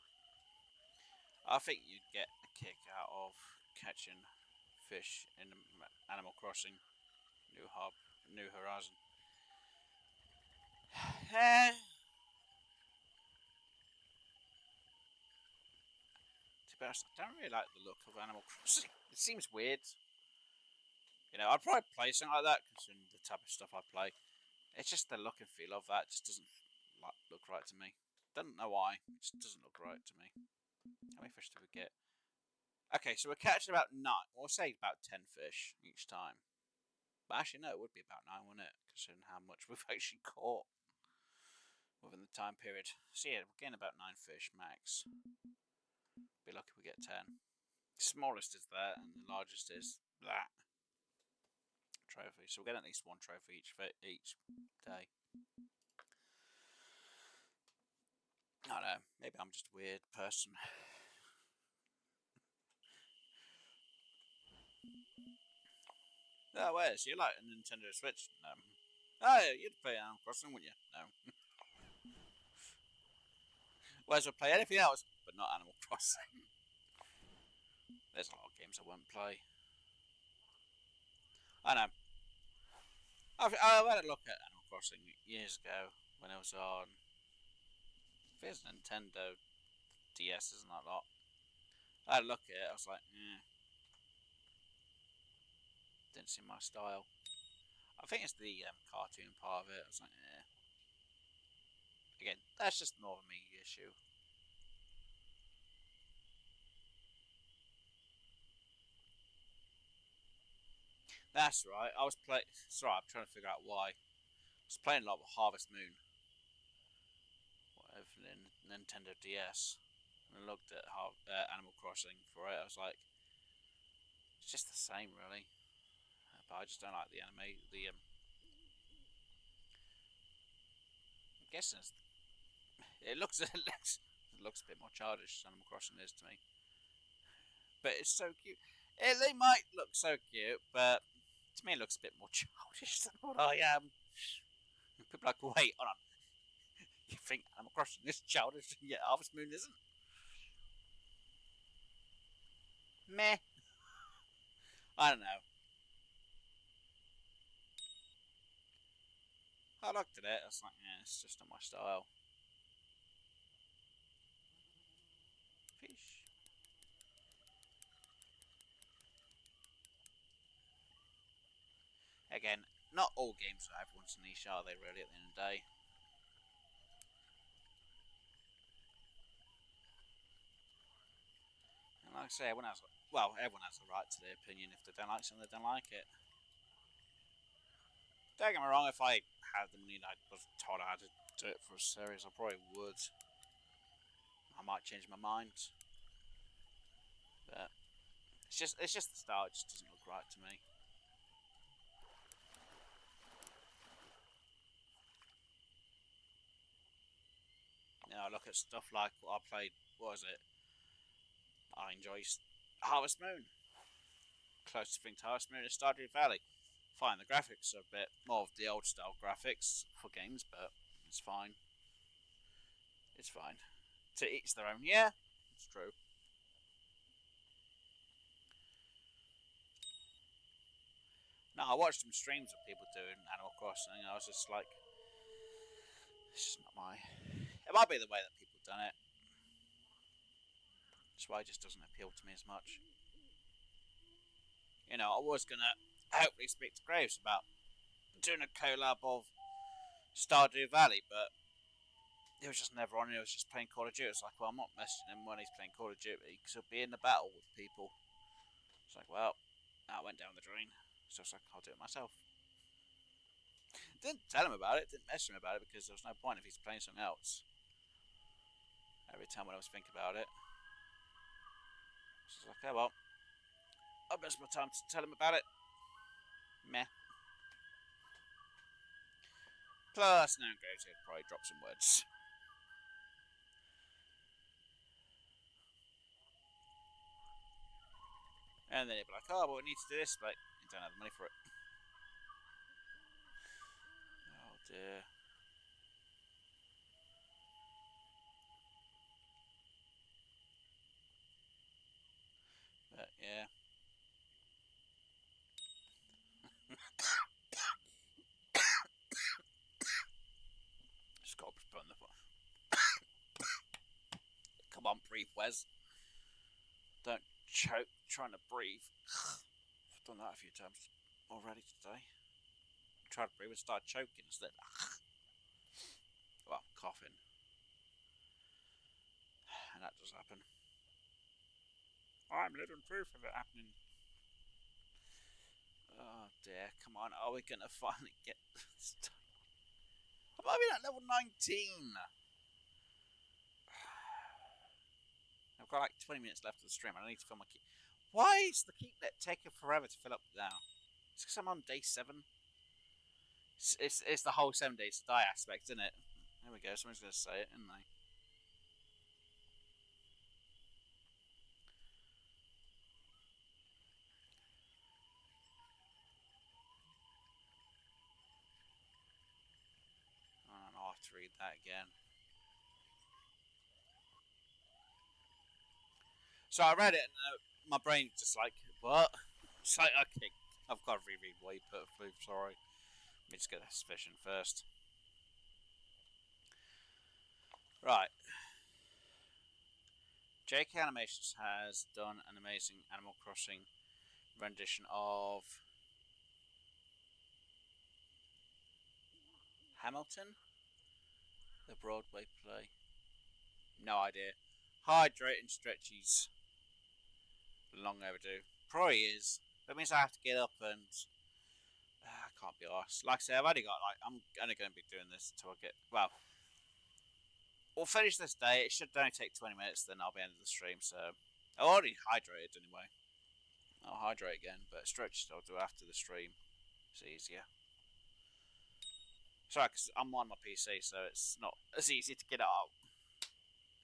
I think you'd get a kick out of catching fish in Animal Crossing New Horizon. To be honest, I don't really like the look of Animal Crossing. It seems weird. You know, I'd probably play something like that considering the type of stuff I play. It's just the look and feel of that just doesn't look right to me. Don't know why. It just doesn't look right to me. How many fish do we get? Okay, so we're catching about 9. We'll say about 10 fish each time. But actually, no, it would be about 9, wouldn't it? Considering how much we've actually caught within the time period. So yeah, we're getting about 9 fish max. Be lucky if we get 10. The smallest is that, and the largest is that. Trophy. So we'll get at least 1 trophy each day. I don't know. Maybe I'm just a weird person. Oh, where's you like a Nintendo Switch? No. Oh, yeah, you'd play Animal Crossing, wouldn't you? No. Whereas we'll play anything else, but not Animal Crossing. There's a lot of games I won't play. I know. I had a look at Animal Crossing years ago when it was on. I think it's Nintendo DS, isn't that a lot? I had a look at it. I was like, didn't seem my style. I think it's the cartoon part of it. I was like, Again, that's just more of a me issue. That's right. I was playing. Sorry, I'm trying to figure out why. I was playing a lot of Harvest Moon, whatever, in Nintendo DS, and I looked at Animal Crossing for it. I was like, it's just the same, really. But I just don't like the anime. I'm guessing it looks it looks a bit more childish than Animal Crossing is to me. But it's so cute. They might look so cute, but to me it looks a bit more childish than what I am. People are like, wait, hold on. You think Animal Crossing is childish? Yeah, Harvest Moon isn't. Meh. I don't know. I looked at it. I was like, yeah, it's just not my style. Fish. Again, not all games are everyone's niche, are they? Really, at the end of the day. And Like I say, everyone has the right to their opinion. If they don't like something, they don't like it. Don't get me wrong, if I had the money and I was told I had to do it for a series, I probably would. I might change my mind. But it's just the style, it just doesn't look right to me. You know, I look at stuff like what I played, what was it? I enjoy Harvest Moon. Closest thing to Harvest Moon is Stardew Valley. Fine, the graphics are a bit more of the old style graphics for games, but it's fine. It's fine. To each their own. Yeah, it's true. No, I watched some streams of people doing Animal Crossing, and I was just like, it's just not my. It might be the way that people have done it. That's why it just doesn't appeal to me as much. You know, I was gonna hopefully speak to Graves about doing a collab of Stardew Valley, but he was just never on. He was just playing Call of Duty. It's like, well, I'm not messaging him when he's playing Call of Duty because he'll be in the battle with people. It's like, well, that went down the drain. So it's like, I'll do it myself. Didn't tell him about it. Didn't message him about it because there was no point if he's playing something else. Every time when I was thinking about it, so it's like, oh well, I'll invest my time to tell him about it. Meh. Plus, now Graves here probably drop some words. And then he'd be like, oh, well, we need to do this, but you don't have the money for it. Oh dear. But yeah. Just got to put on the phone. Come on, breathe, Wes. Don't choke trying to breathe. I've done that a few times already today. Tried to breathe and started choking instead. Well, coughing. And that does happen. I'm living proof of it happening. Oh dear, come on, are we gonna finally get this done? I might be at level 19. I've got like 20 minutes left of the stream. I need to fill my key. Why is the keeplet taking forever to fill up now? It's because I'm on day 7. It's the whole 7 days to die aspect, isn't it? There we go. Someone's gonna say it, isn't they? Oh, I'll have to read that again. So I read it, and my brain just like, what? It's like, okay, I've got to reread what you put through. Sorry. Let me just get this vision first. Right. JK Animations has done an amazing Animal Crossing rendition of Hamilton, the Broadway play. No idea. Hydrating stretchies. Long overdue. Probably is. That means I have to get up and I can't be arsed. Like I say, I've only got I'm only going to be doing this until I get we'll finish this day. It should only take 20 minutes, then I'll be ending the stream. So I've already hydrated anyway. I'll hydrate again, but stretches I'll do after the stream. It's easier. Sorry, because I'm on my PC, so it's not as easy to get out.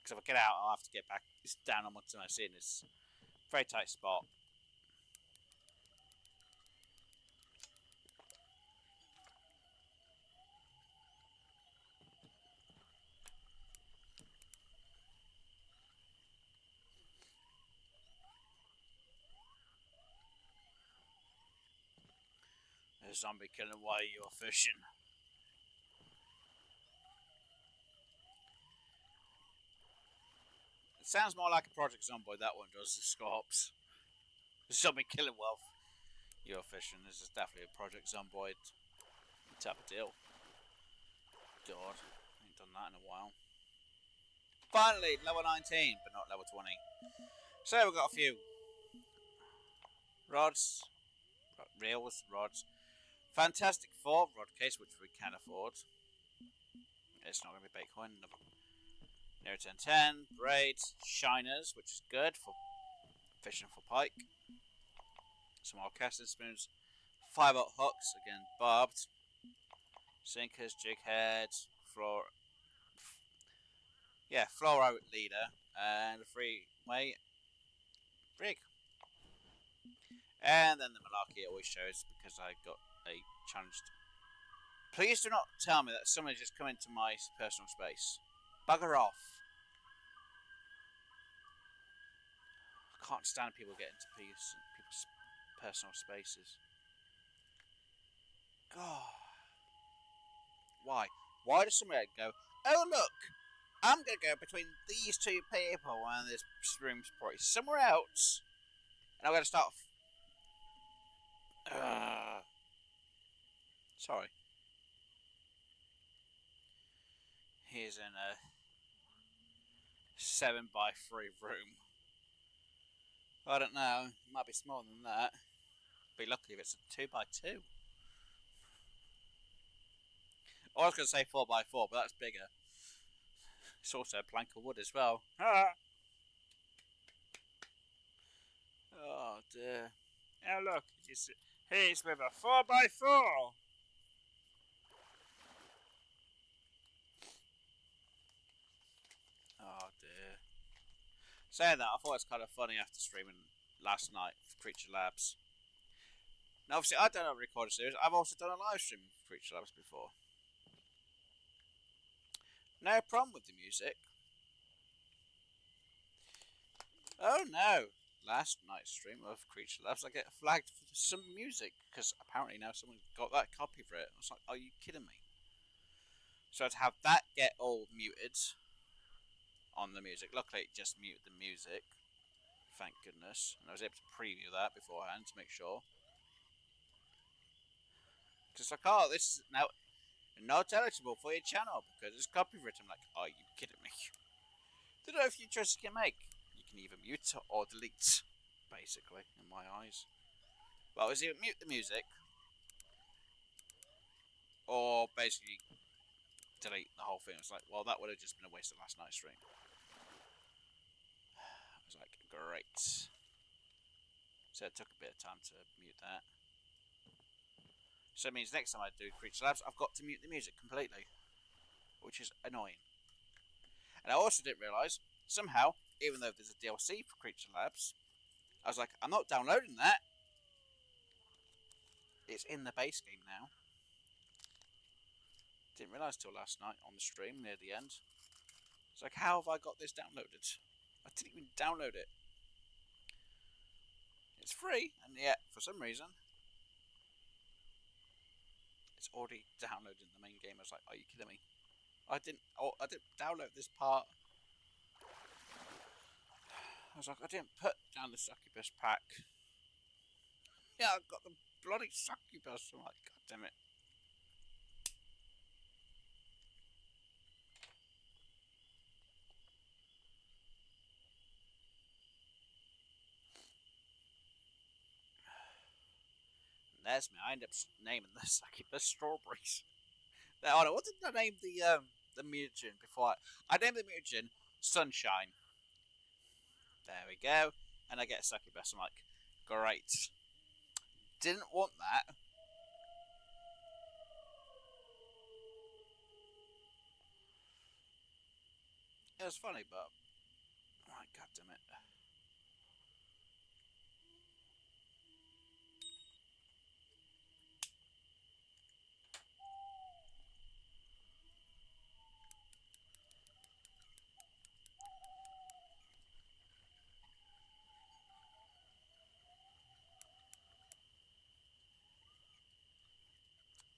Because if I get out, I'll have to get back. It's down on my seat. It's a very tight spot. A zombie killing while you're fishing. It sounds more like a Project Zomboid, that one does, the Scorps. Zombie killing while you're fishing. This is definitely a Project Zomboid type of deal. God, I ain't done that in a while. Finally, level 19, but not level 20. So we've got a few rods, reels, rods. Fantastic Four rod case, which we can afford. It's not going to be Bitcoin. Near 1010, braids, shiners, which is good for fishing for pike. Some more casting spoons, 5-aught hooks, again barbed. Sinkers, jig heads, fluoro leader, and a free-weight rig. And then the malarkey always shows because I got a challenge. Please do not tell me that someone just come into my personal space. Bugger off. I can't stand people getting into people's personal spaces. God. Why? Why does somebody go, oh look, I'm going to go between these two people and this room's probably somewhere else. And I'm going to start... Sorry. He's in a 7x3 room. I don't know. It might be smaller than that. Be lucky if it's a 2x2. I was going to say 4x4, but that's bigger. It's also a plank of wood as well. Oh dear. Oh look, he's with a 4x4. Oh dear. Saying that, I thought it was kind of funny after streaming last night for Creature Labs. Now obviously I don't have a recorded series, I've also done a live stream for Creature Labs before. No problem with the music. Oh no! Last night's stream of Creature Labs, I get flagged for some music because apparently now someone's got that copy for it. I was like, are you kidding me? So to have that get all muted on the music. Luckily, it just muted the music. Thank goodness. And I was able to preview that beforehand to make sure. Because like, oh, this is now not eligible for your channel because it's copyright. I'm like, are you kidding me? There are a few choices you can make. You can either mute or delete, basically, in my eyes. Well, it's either mute the music or basically delete the whole thing. It's like, well, that would have just been a waste of last night's stream. I was like, great. So it took a bit of time to mute that. So it means next time I do Creature Labs, I've got to mute the music completely, which is annoying. And I also didn't realise, somehow, even though there's a DLC for Creature Labs, I was like, I'm not downloading that. It's in the base game now. Didn't realise till last night on the stream near the end. It's like, how have I got this downloaded? I didn't even download it. It's free, and yet, for some reason, it's already downloaded in the main game. I was like, are you kidding me? I didn't download this part. I was like, I didn't put down the succubus pack. Yeah, I've got the bloody succubus. I'm like, god damn it. And there's me. I ended up naming the succubus strawberries. Now, what did I name the mutagen before? I named the mutagen Sunshine. There we go. And I get a succubus. I'm like, great. Didn't want that. It was funny, but oh my god damn it.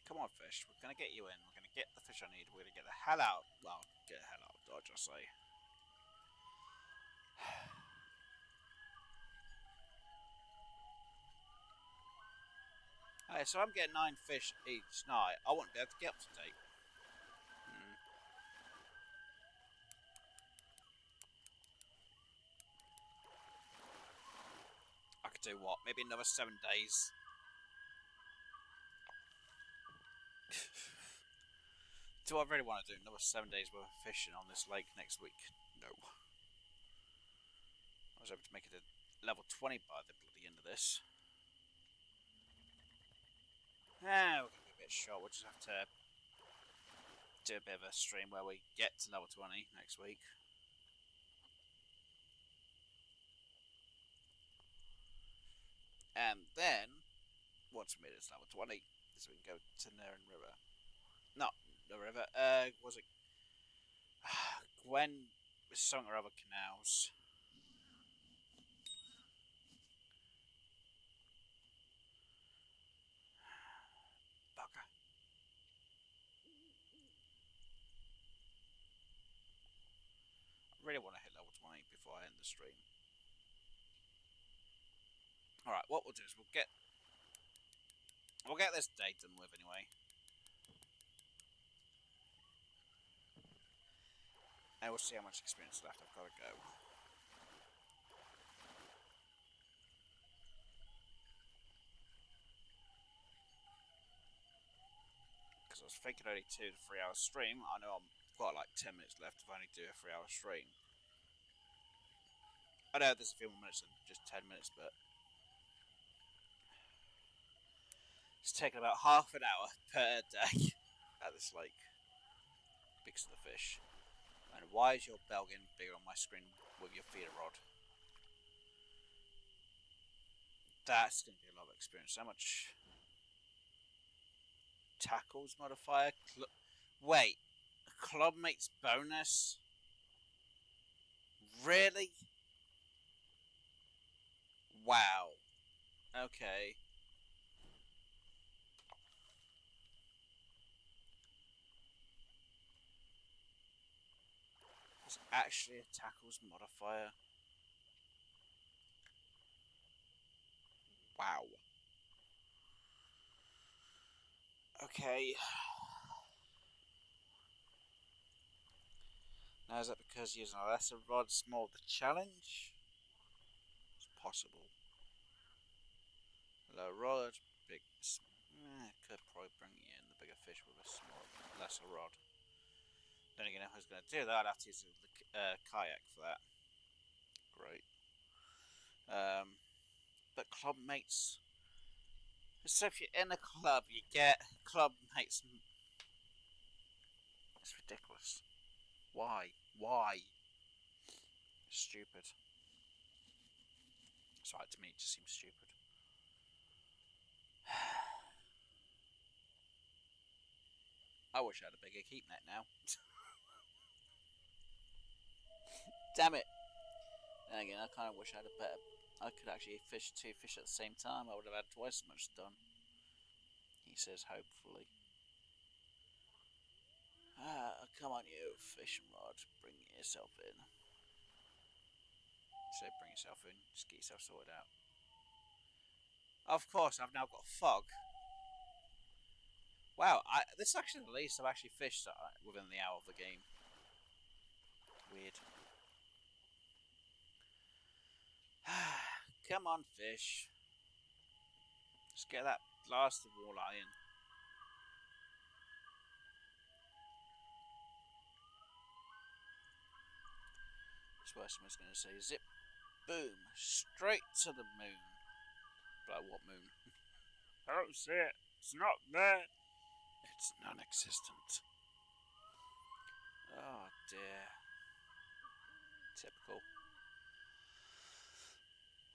Come on, fish. We're gonna get you in. We're gonna get the fish I need. We're gonna get the hell out. Well, get the hell out. Dodge, I say. Alright, so I'm getting 9 fish each night. I won't be able to get up to date. do what? Maybe another 7 days. Do I really want to do another 7 days worth of fishing on this lake next week? No. I was able to make it a level 20 by the bloody end of this. We're going to be a bit short. We'll just have to do a bit of a stream where we get to level 20 next week. And then, once we made it to level 20, so we can go to Nairn River. Not the river, was it Gwen with something or other canals. Bugger. I really want to hit level 20 before I end the stream. Alright, what we'll do is we'll get this day done with anyway. And we'll see how much experience left I've got to go. Because I was thinking only 2 to 3 hour stream. I know I've got like 10 minutes left if I only do a 3 hour stream. I know there's a few more minutes than just 10 minutes, but it's taking about half an hour per day at this lake because of the fish. And why is your bell getting bigger on my screen with your feeder rod? That's going to be a lot of experience. How much tackles modifier? Wait, clubmates bonus? Really? Wow. Okay. There's actually a tackles modifier. Wow. Okay. Now is that because using a lesser rod is more of the challenge? It's possible. Low rod, big. Could probably bring in the bigger fish with a lesser rod. Then again, if I was going to do that, I'd have to use the kayak for that. Great. But club mates. So if you're in a club, you get club mates. It's ridiculous. Why? Why? Stupid. Sorry, to me it just seems stupid. I wish I had a bigger keep net now. Damn it. And again, I kind of wish I had a better. I could actually fish 2 fish at the same time. I would have had twice as much done. He says, hopefully. Come on, you fishing rod. Bring yourself in. So bring yourself in. Just get yourself sorted out. Of course, I've now got fog. Wow, this is actually the least I've actually fished within the hour of the game. Weird. Come on, fish. Just get that blasted walleye in. That's what someone's going to say. Zip, boom, straight to the moon. But what moon? I don't see it. It's not there. It's non-existent. Oh dear. Typical.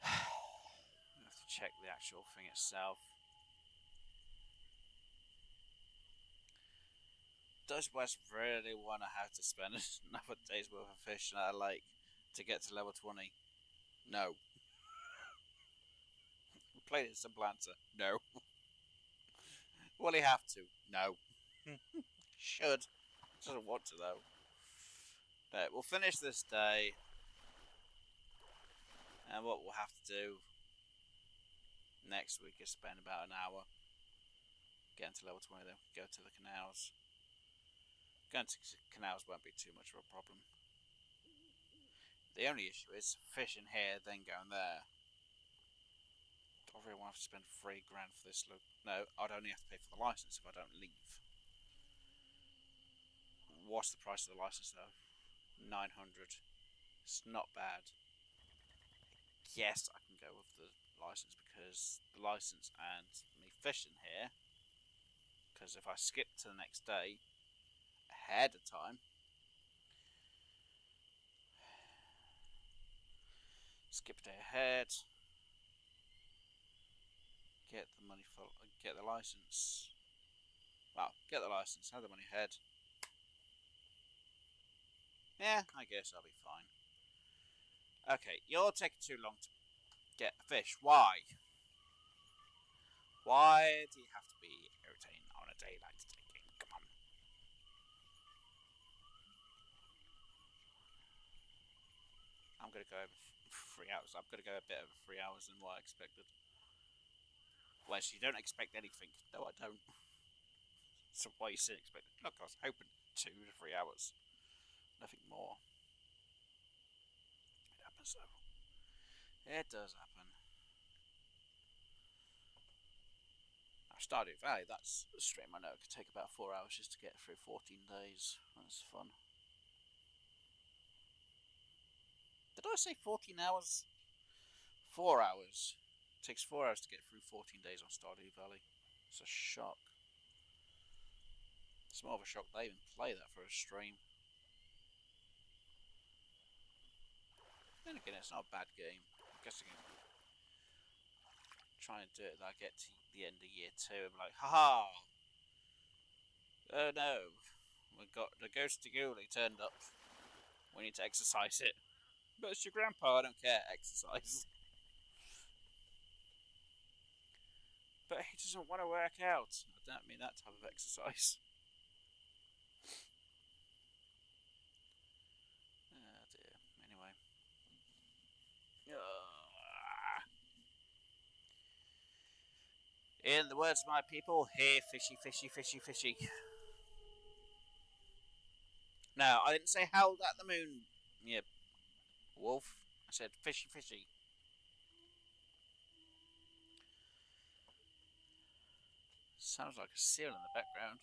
I have to check the actual thing itself. Does West really want to have to spend another day's worth of fishing at a lake to get to level 20? No. We played it simple answer. No. Will he have to? No. Should. Doesn't want to though. But we'll finish this day. And what we'll have to do next week is spend about an hour getting to level 20 then. Go to the canals. Going to canals won't be too much of a problem. The only issue is fishing here, then going there. Do I really want to spend £3 for this? No, I'd only have to pay for the license if I don't leave. What's the price of the license though? 900. It's not bad. Yes, I can go with the license because the license and me fishing here. Because if I skip to the next day ahead of time, skip a day ahead, get the money for, get the license. Well, get the license, have the money ahead. Yeah, I guess I'll be fine. Okay, you're taking too long to get a fish. Why? Why do you have to be irritating on a day like today? Come on. I'm going to go over 3 hours. I'm going to go a bit over 3 hours than what I expected. Well, you don't expect anything. No, I don't. So why are you still expecting? Look, I was hoping 2 to 3 hours. Nothing more. It happens though. It does happen. Now, Stardew Valley, that's a stream I know. It could take about 4 hours just to get through 14 days. That's fun. Did I say 14 hours? 4 hours. It takes 4 hours to get through 14 days on Stardew Valley. It's a shock. It's more of a shock they even play that for a stream. Then again, it's not a bad game. I guess I can try and do it that I get to the end of year 2 and be like, haha! Oh no, we got the ghosty ghoulie turned up. We need to exercise it. But it's your grandpa, I don't care, exercise. But he doesn't want to work out. I don't mean that type of exercise. Oh dear. Anyway. In the words of my people, here fishy, fishy, fishy, fishy. Now, I didn't say howl at the moon, you wolf. I said fishy, fishy. Sounds like a seal in the background.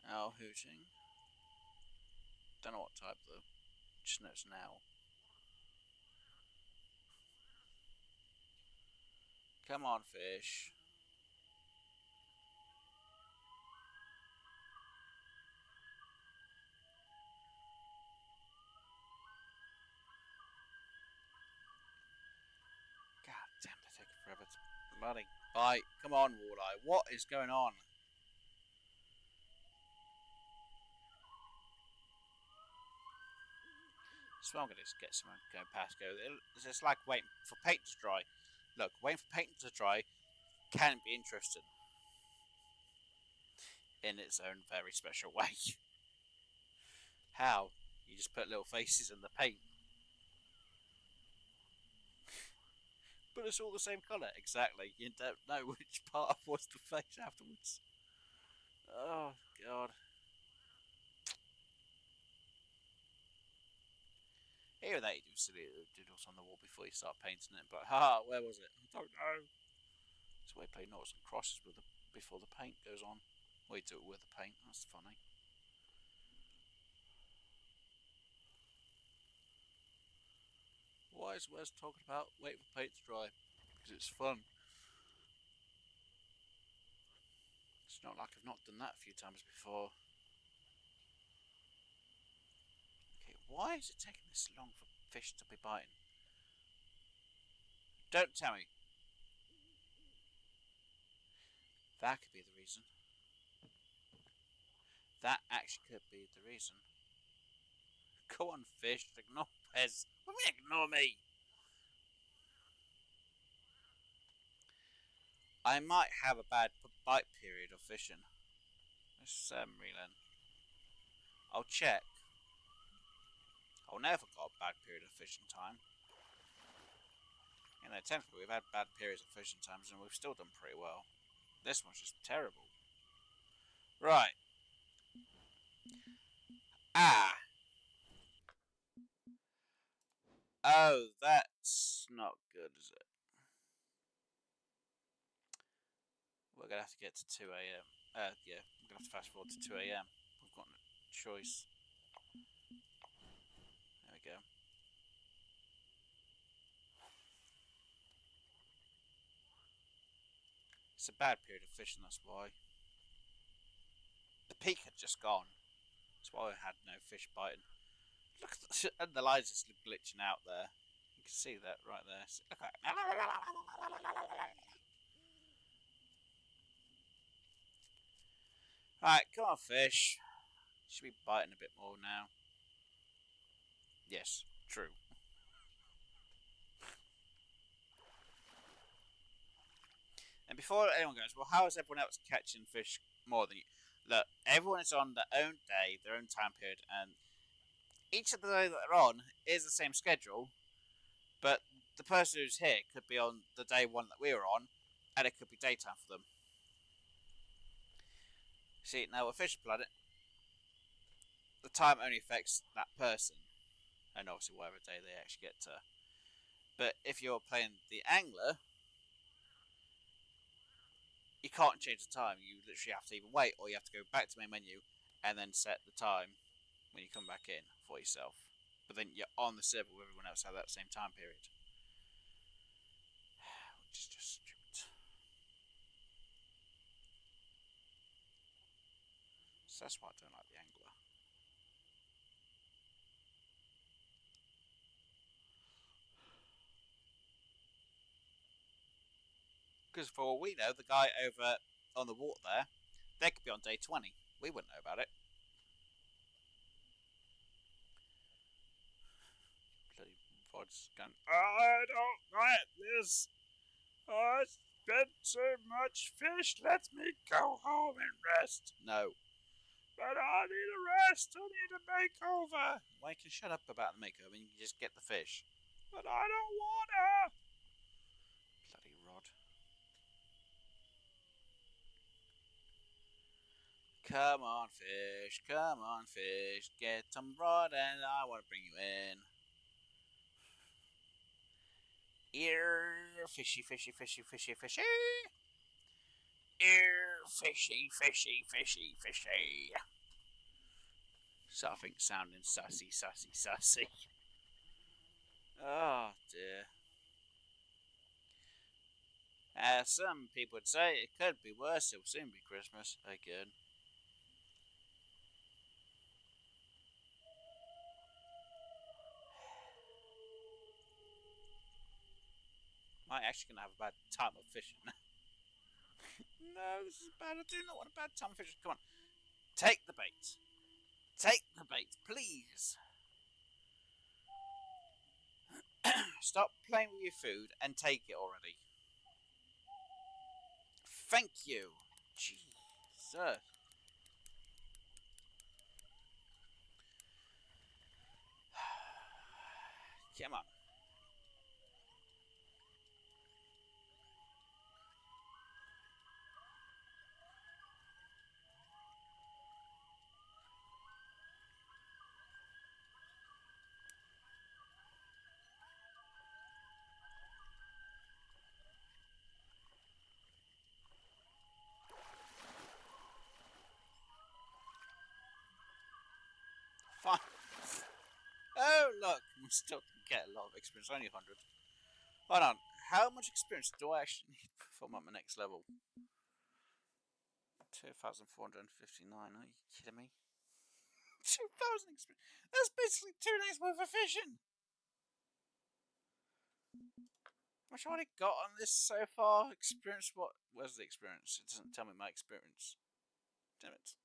Owl hooting. Don't know what type though. Just know it's an owl. Come on, fish. God damn, they take forever to bloody bite. Come on, walleye. What is going on? So I'm going to get someone going past. It's just like waiting for paint to dry. Look, waiting for paint to dry can be interesting in its own very special way. How? You just put little faces in the paint. But it's all the same colour. Exactly. You don't know which part was the face afterwards. Oh, God. Here that you do silly little doodles on the wall before you start painting it. But, haha, where was it? I don't know. It's where you play noughts and crosses with before the paint goes on. Or you do it with the paint. That's funny. Why is Wes talking about waiting for paint to dry? Because it's fun. It's not like I've not done that a few times before. Okay, why is it taking this long for fish to be biting? Don't tell me. That could be the reason. That actually could be the reason. Go on, fish. Ignore Pez. What do you mean, ignore me? I might have a bad bite period of fishing. Let's reel. I'll check. I'll never got a bad period of fishing time. You know, technically we've had bad periods of fishing times and we've still done pretty well. This one's just terrible. Right. Ah. Oh, that's not good, is it? We're gonna have to get to 2 a.m. Yeah, we're gonna have to fast forward to 2 a.m. We've got no choice. There we go. It's a bad period of fishing, that's why. The peak had just gone. That's why I had no fish biting. Look at the, and the line's just glitching out there. You can see that right there. Okay. Alright, come on, fish. Should be biting a bit more now. Yes, true. And before anyone goes, well, how is everyone else catching fish more than you? Look, everyone is on their own day, their own time period, and each of the day that they're on is the same schedule, but the person who's here could be on the day one that we were on, and it could be daytime for them. See, now with Fisher Planet, the time only affects that person, and obviously whatever day they actually get to. But if you're playing the angler, you can't change the time. You literally have to either wait or you have to go back to main menu and then set the time when you come back in for yourself. But then you're on the server with everyone else at that same time period. Which is just stupid. So that's why I don't like the angler. Because for all we know, the guy over on the water there, they could be on day 20. We wouldn't know about it. Bloody vod's going, I don't like this. I spent so much fish. Let me go home and rest. No. But I need a rest. I need a makeover. Well, you can shut up about the makeover and you can just get the fish. But I don't wanna. Bloody rod. Come on, fish. Come on, fish. Get some rod and I want to bring you in. Ear, fishy, fishy, fishy, fishy, fishy. Ear, fishy, fishy, fishy, fishy. Something sounding sassy, sassy, sassy. Oh dear. As some people would say, it could be worse. It will soon be Christmas again. Am I actually going to have a bad time of fishing? No, this is bad. I do not want a bad time of fishing. Come on. Take the bait. Take the bait, please. Stop playing with your food and take it already. Thank you. Jesus. Come on. Fine. Oh, look. We still get a lot of experience. Only 100. Hold on. How much experience do I actually need before I'm at my next level? 2,459. Are you kidding me? 2,000 experience. That's basically 2 days worth of fishing. How much have I got on this so far? Experience what? Where's the experience? It doesn't tell me my experience. Damn it.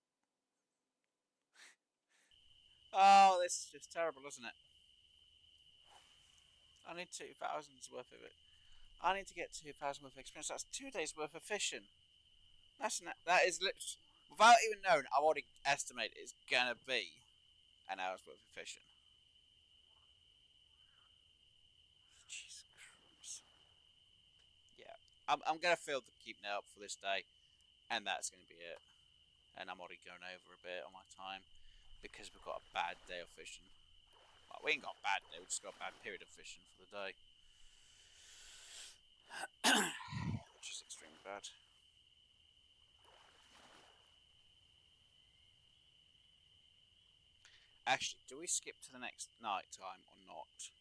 Oh, this is just terrible, isn't it? I need 2,000's worth of it. I need to get 2,000 worth of experience. That's 2 days worth of fishing. That is literally, without even knowing, I already estimate it's gonna be an hour's worth of fishing. Jesus Christ. Yeah, I'm gonna fill the keep now up for this day, and that's gonna be it. And I'm already going over a bit on my time because we've got a bad day of fishing. Well, We ain't got a bad day, we just got a bad period of fishing for the day. Which is extremely bad. Actually, do we skip to the next night time or not?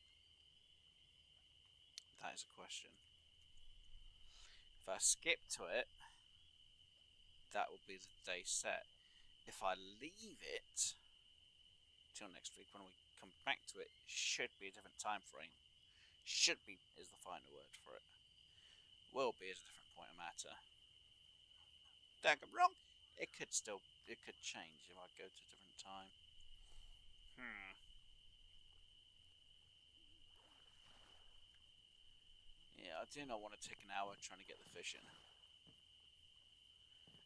That is a question. If I skip to it, that will be the day set. If I leave it till next week, when we come back to it, should be a different time frame. Should be is the final word for it. Will be is a different point of matter. Don't get me wrong. It could change if I go to a different time. Yeah, I do not want to take an hour trying to get the fish in.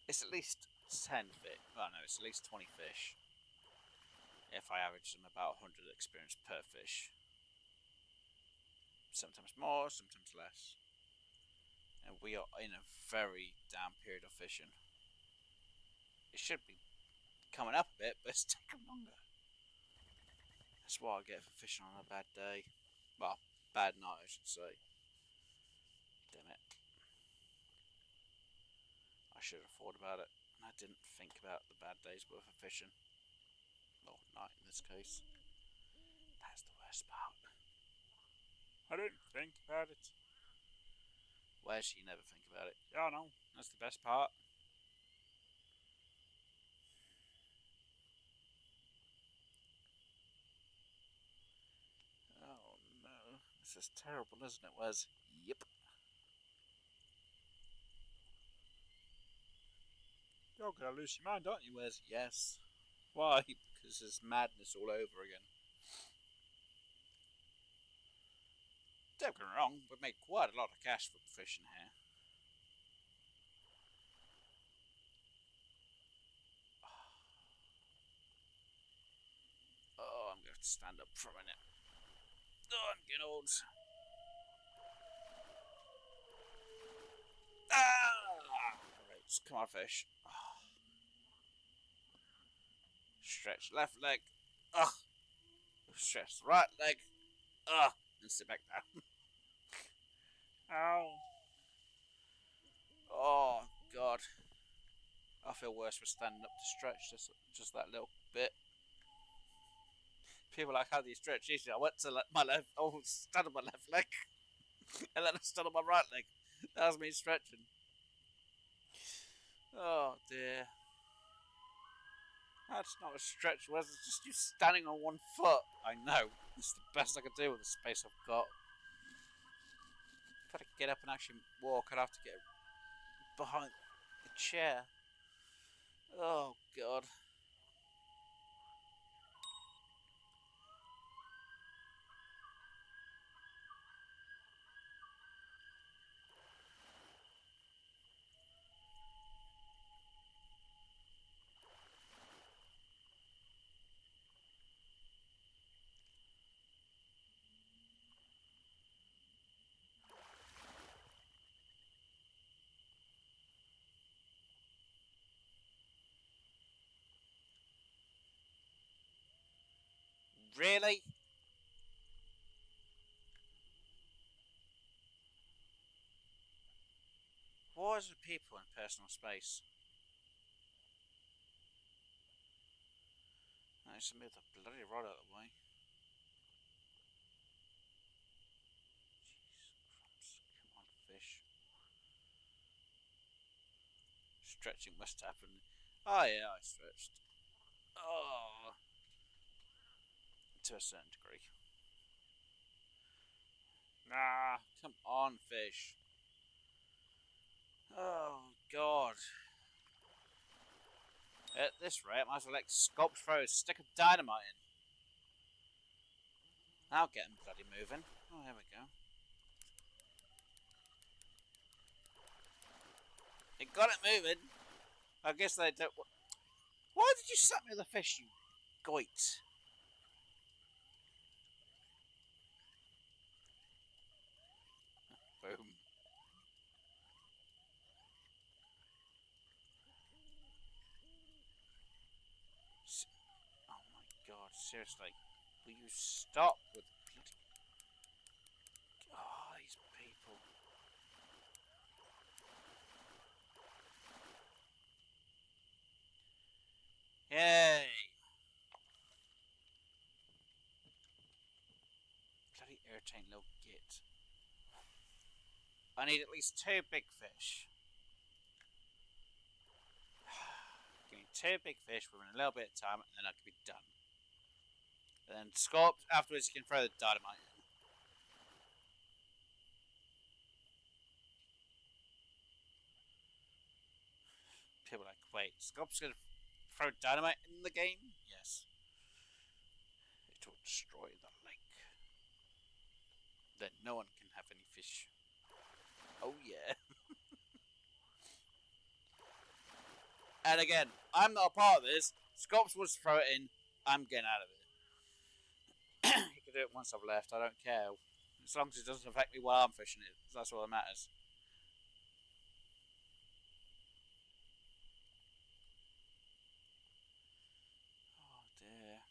It's at least 10 fish. Well, no, it's at least 20 fish. If I average them about 100 experience per fish. Sometimes more, sometimes less. And we are in a very down period of fishing. It should be coming up a bit, but it's taking longer. That's what I get for fishing on a bad day. Well, bad night, I should say. Damn it. I should have thought about it. I didn't think about the bad days worth of fishing. Well, night in this case. That's the worst part. I didn't think about it. Where's you never think about it? Yeah, I know. That's the best part. Oh no. This is terrible, isn't it, Wes? Yep. You're gonna lose your mind, aren't you, Wes? Yes. Why? Because there's madness all over again. Don't get me wrong, we've made quite a lot of cash from fishing here. Oh, I'm going to have to stand up for a minute. Oh, I'm getting old. Ah! Alright, come on, fish. Oh. Stretch left leg. Ugh. Stretch the right leg. Ugh. And sit back down. Ow. Oh, God. I feel worse for standing up to stretch just that little bit. People are like, how do you stretch? Easy. I went to my left, stand on my left leg. And then I stood on my right leg. That was me stretching. Oh, dear. That's not a stretch, Wes. It's just you standing on one foot. I know. It's the best I can do with the space I've got. If I had to get up and actually walk, I'd have to get behind the chair. Oh, God. Really? Why is there people in personal space? I just move the bloody rod out of the way. Jeez, crumbs. Come on, fish. Stretching must happen. Oh, yeah, I stretched. Oh. To a certain degree. Nah, come on, fish. Oh, God. At this rate, I might as well let Sculpt throw a stick of dynamite in. I'll get him bloody moving. Oh, there we go. It got it moving. I guess they don't. Why did you slap me with a fish, you goit? Boom. Oh my God, seriously. Will you stop with bloody... Oh, these people. Yay! Bloody irritating little git. I need at least 2 big fish. Give me 2 big fish within a little bit of time, and then I can be done. And then Scorp, afterwards you can throw the dynamite in. People are like, wait, Scorp's gonna throw dynamite in the game? Yes. It will destroy the lake. Then no one can have any fish. Oh yeah. And again, I'm not a part of this. Scorps wants to throw it in. I'm getting out of it. He can do it once I've left. I don't care. As long as it doesn't affect me while I'm fishing it. That's all that matters. Oh dear.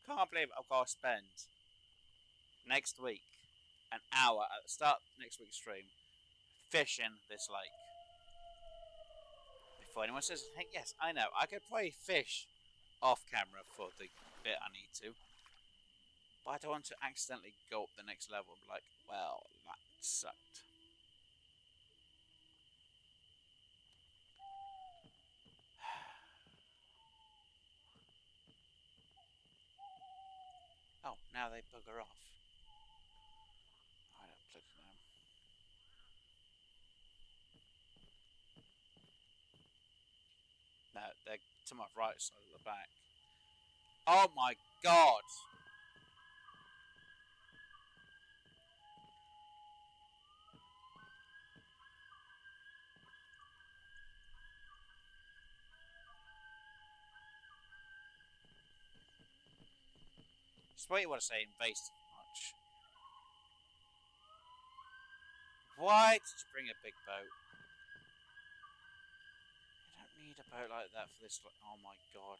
Can't believe I've got to spend next week an hour at the start of next week's stream fishing this lake. Before anyone says, hey, yes, I know, I could probably fish off camera for the bit I need to. But I don't want to accidentally go up the next level and be like, well, that sucked. Oh, now they bugger off. I don't click them. No, they're to my right side of the back. Oh my god! It's what you want to say, invasive much. Why did you bring a big boat? You don't need a boat like that for this. Oh my god.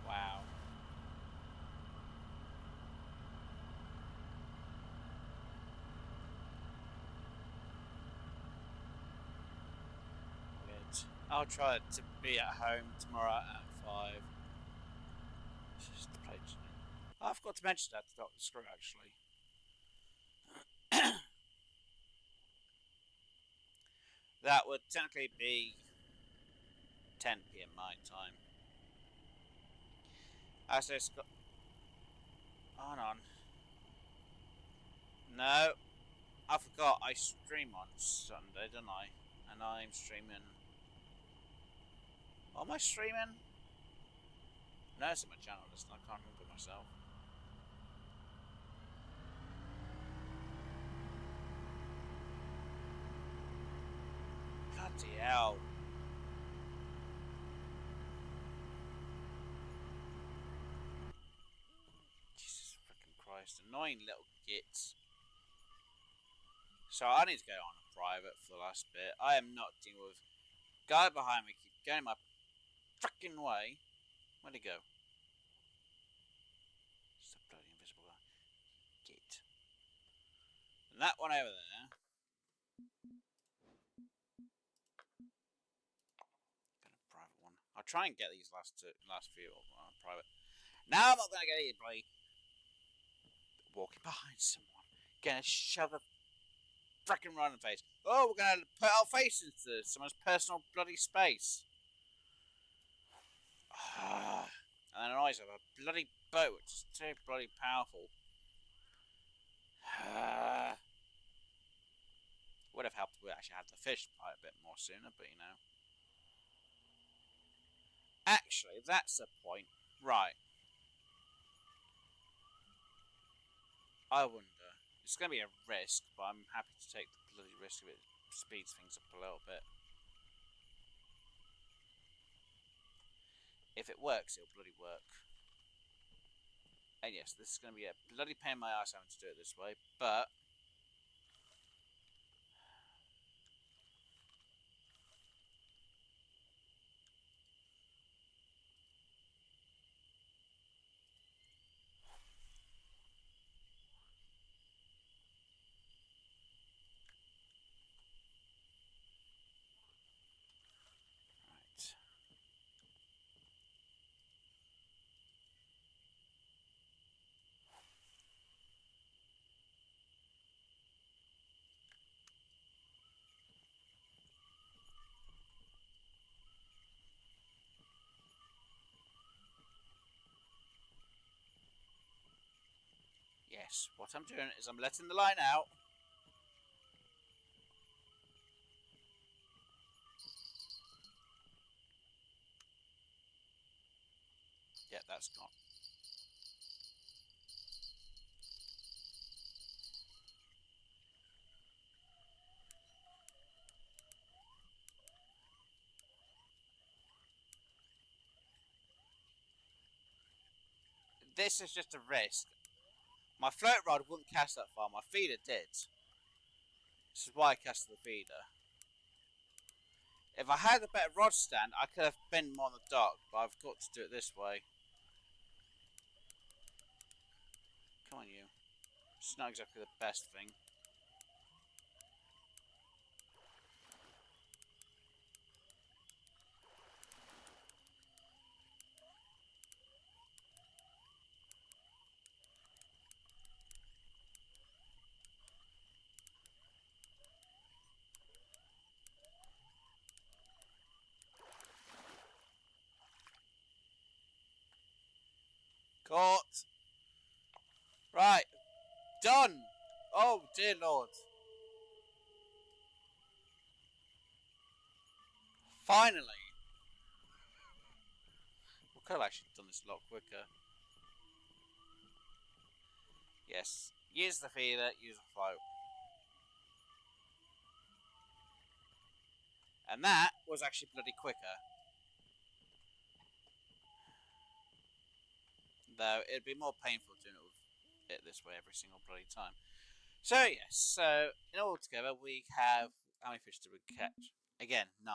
Wow. Good. I'll try to be at home tomorrow at 5. It's just the place. I forgot to mention that to Dr. Screw actually. That would technically be 10 PM my time. Actually, it's got... Hold on. No, I forgot I stream on Sunday, don't I? And I'm streaming... What am I streaming? No, it's in my channel list, I can't remember myself. Bloody hell. Jesus freaking Christ, annoying little gits. So I need to go on a private for the last bit. I am not dealing with... Guy behind me keep getting my freaking way. Where'd he go? It's a bloody invisible guy. Git. And that one over there. Got a private one. I'll try and get these last few on private. Now I'm not gonna get it, bloody walking behind someone. Gonna shove a freaking right in the face. Oh, we're gonna put our face into someone's personal bloody space. And then I always have a bloody boat, which is too bloody powerful. Would have helped if we actually had the fish quite a bit more sooner, but you know. Actually, that's the point. Right. I wonder. It's going to be a risk, but I'm happy to take the bloody risk of it. Speeds things up a little bit. If it works, it'll bloody work. And yes, this is going to be a bloody pain in my ass having to do it this way, but right. Yes, what I'm doing is I'm letting the line out. Yeah, that's gone. This is just a risk. My float rod wouldn't cast that far, my feeder did. This is why I cast the feeder. If I had a better rod stand, I could have been more on the dock, but I've got to do it this way. Come on, you. It's not exactly the best thing. Caught. Right. Done. Oh, dear Lord. Finally. We could have actually done this a lot quicker. Yes. Use the feeder, use the float. And that was actually bloody quicker. Though it'd be more painful doing it with it this way every single bloody time. So yes, so in all together we have, how many fish did we catch? Again, 9.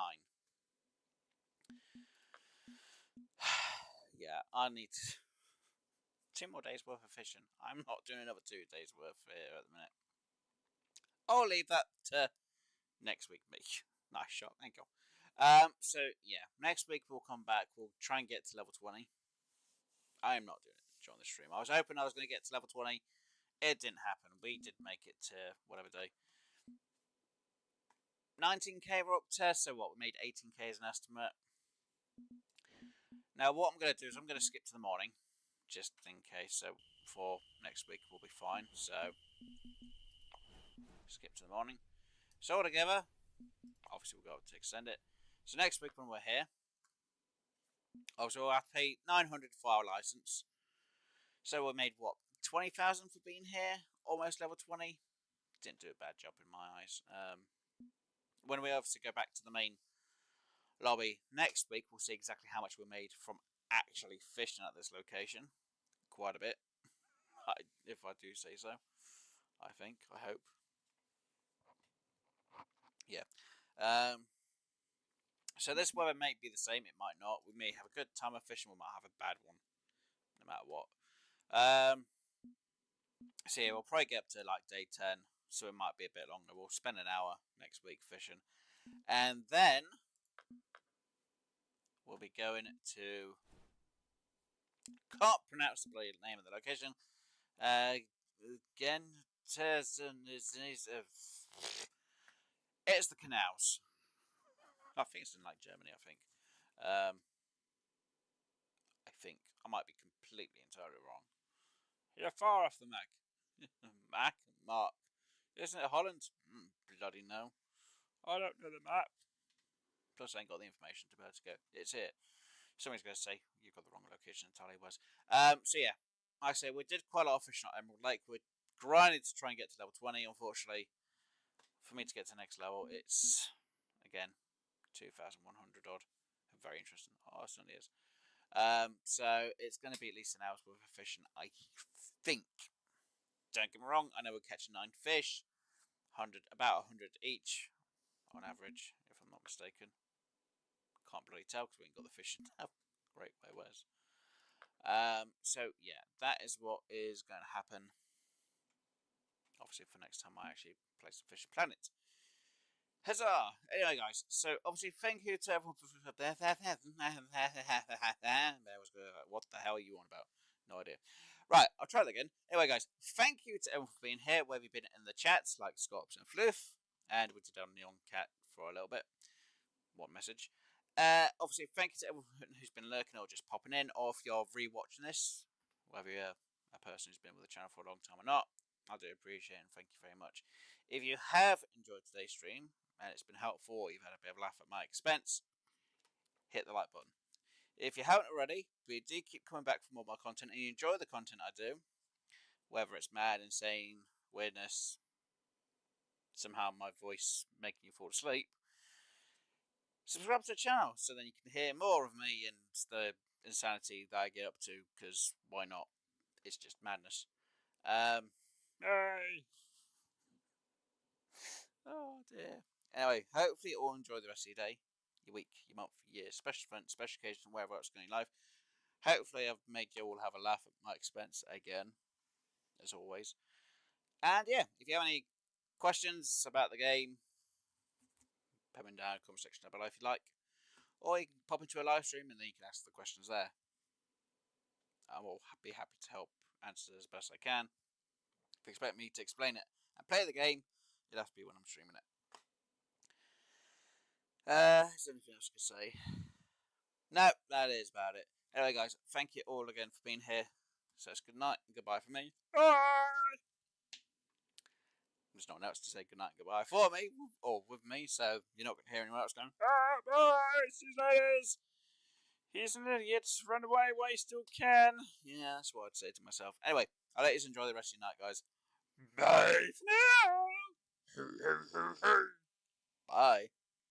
Yeah, I need 2 more days worth of fishing. I'm not doing another 2 days worth here at the minute. I'll leave that to next week, me. Nice shot, thank you. So yeah, next week we'll come back. We'll try and get to level 20. I am not doing it during the stream. I was hoping I was going to get to level 20. It didn't happen. We did make it to whatever day. 19k we're up to, so what? We made 18k as an estimate. Now what I'm going to do is I'm going to skip to the morning, just in case. So for next week we'll be fine. So skip to the morning. So altogether, obviously we'll go to extend it. So next week when we're here, obviously we'll have to pay 900 for our license. So we made what, 20,000 for being here, almost level 20. Didn't do a bad job in my eyes. When we obviously go back to the main lobby next week, we'll see exactly how much we made from actually fishing at this location. Quite a bit, if I do say so. I think, I hope. Yeah. So this weather might be the same, it might not. We may have a good time of fishing, we might have a bad one, no matter what. So yeah, we'll probably get up to like day 10, so it might be a bit longer. We'll spend an hour next week fishing, and then we'll be going to, can't pronounce the bloody name of the location. Again, it's the canals. I think it's in like Germany. I think. I might be completely entirely wrong. You're far off the Mac. Mark. Isn't it Holland? Bloody no. I don't know the map. Plus, I ain't got the information to be able to go. It's here. Somebody's going to say you've got the wrong location. Entirely was. So yeah, like I say we did quite a lot of fishing at Emerald Lake. We're grinding to try and get to level 20. Unfortunately, for me to get to the next level, it's again 2,100 odd. Very interesting. Oh, it certainly is. So it's going to be at least an hour's worth of fishing, I think. Don't get me wrong, I know we're catching 9 fish, about 100 each on average, if I'm not mistaken. Can't bloody tell because we ain't got the fishing now. Great way, where's? So yeah, that is what is going to happen. Obviously, for next time I actually play some Fishing Planet. Huzzah! Anyway, guys, so obviously, thank you to everyone. What the hell are you on about? No idea. Right, I'll try that again. Anyway, guys, thank you to everyone for being here, whether you've been in the chats like Scops and Fluff, and we did on Neon Cat for a little bit. What message? Obviously, thank you to everyone who's been lurking or just popping in, or if you're rewatching this, whether you're a person who's been with the channel for a long time or not, I do appreciate it and thank you very much. If you have enjoyed today's stream and it's been helpful, or you've had a bit of a laugh at my expense, hit the like button. If you haven't already, we do keep coming back for more of my content and you enjoy the content I do, whether it's mad, insane, weirdness, somehow my voice making you fall asleep, subscribe to the channel so then you can hear more of me and the insanity that I get up to, because why not? It's just madness. Oh dear. Anyway, hopefully you all enjoy the rest of your day, your week, your month, your year, special event, special occasion, wherever else going in life. Hopefully I've made you all have a laugh at my expense again, as always. And yeah, if you have any questions about the game, put them down in the comment section down below if you like. Or you can pop into a live stream and then you can ask the questions there. I will be happy to help answer as best I can. If you expect me to explain it and play the game, it'll have to be when I'm streaming it. Is there anything else I could say? No, that is about it. Anyway, guys, thank you all again for being here. So it's good night and goodbye from me. Bye! There's no one else to say good night and goodbye for me, or with me, so you're not going to hear anyone else going, bye, see you later. He's an idiot, run away while you still can. Yeah, that's what I'd say to myself. Anyway, I'll let you enjoy the rest of your night, guys. Bye for now! Bye.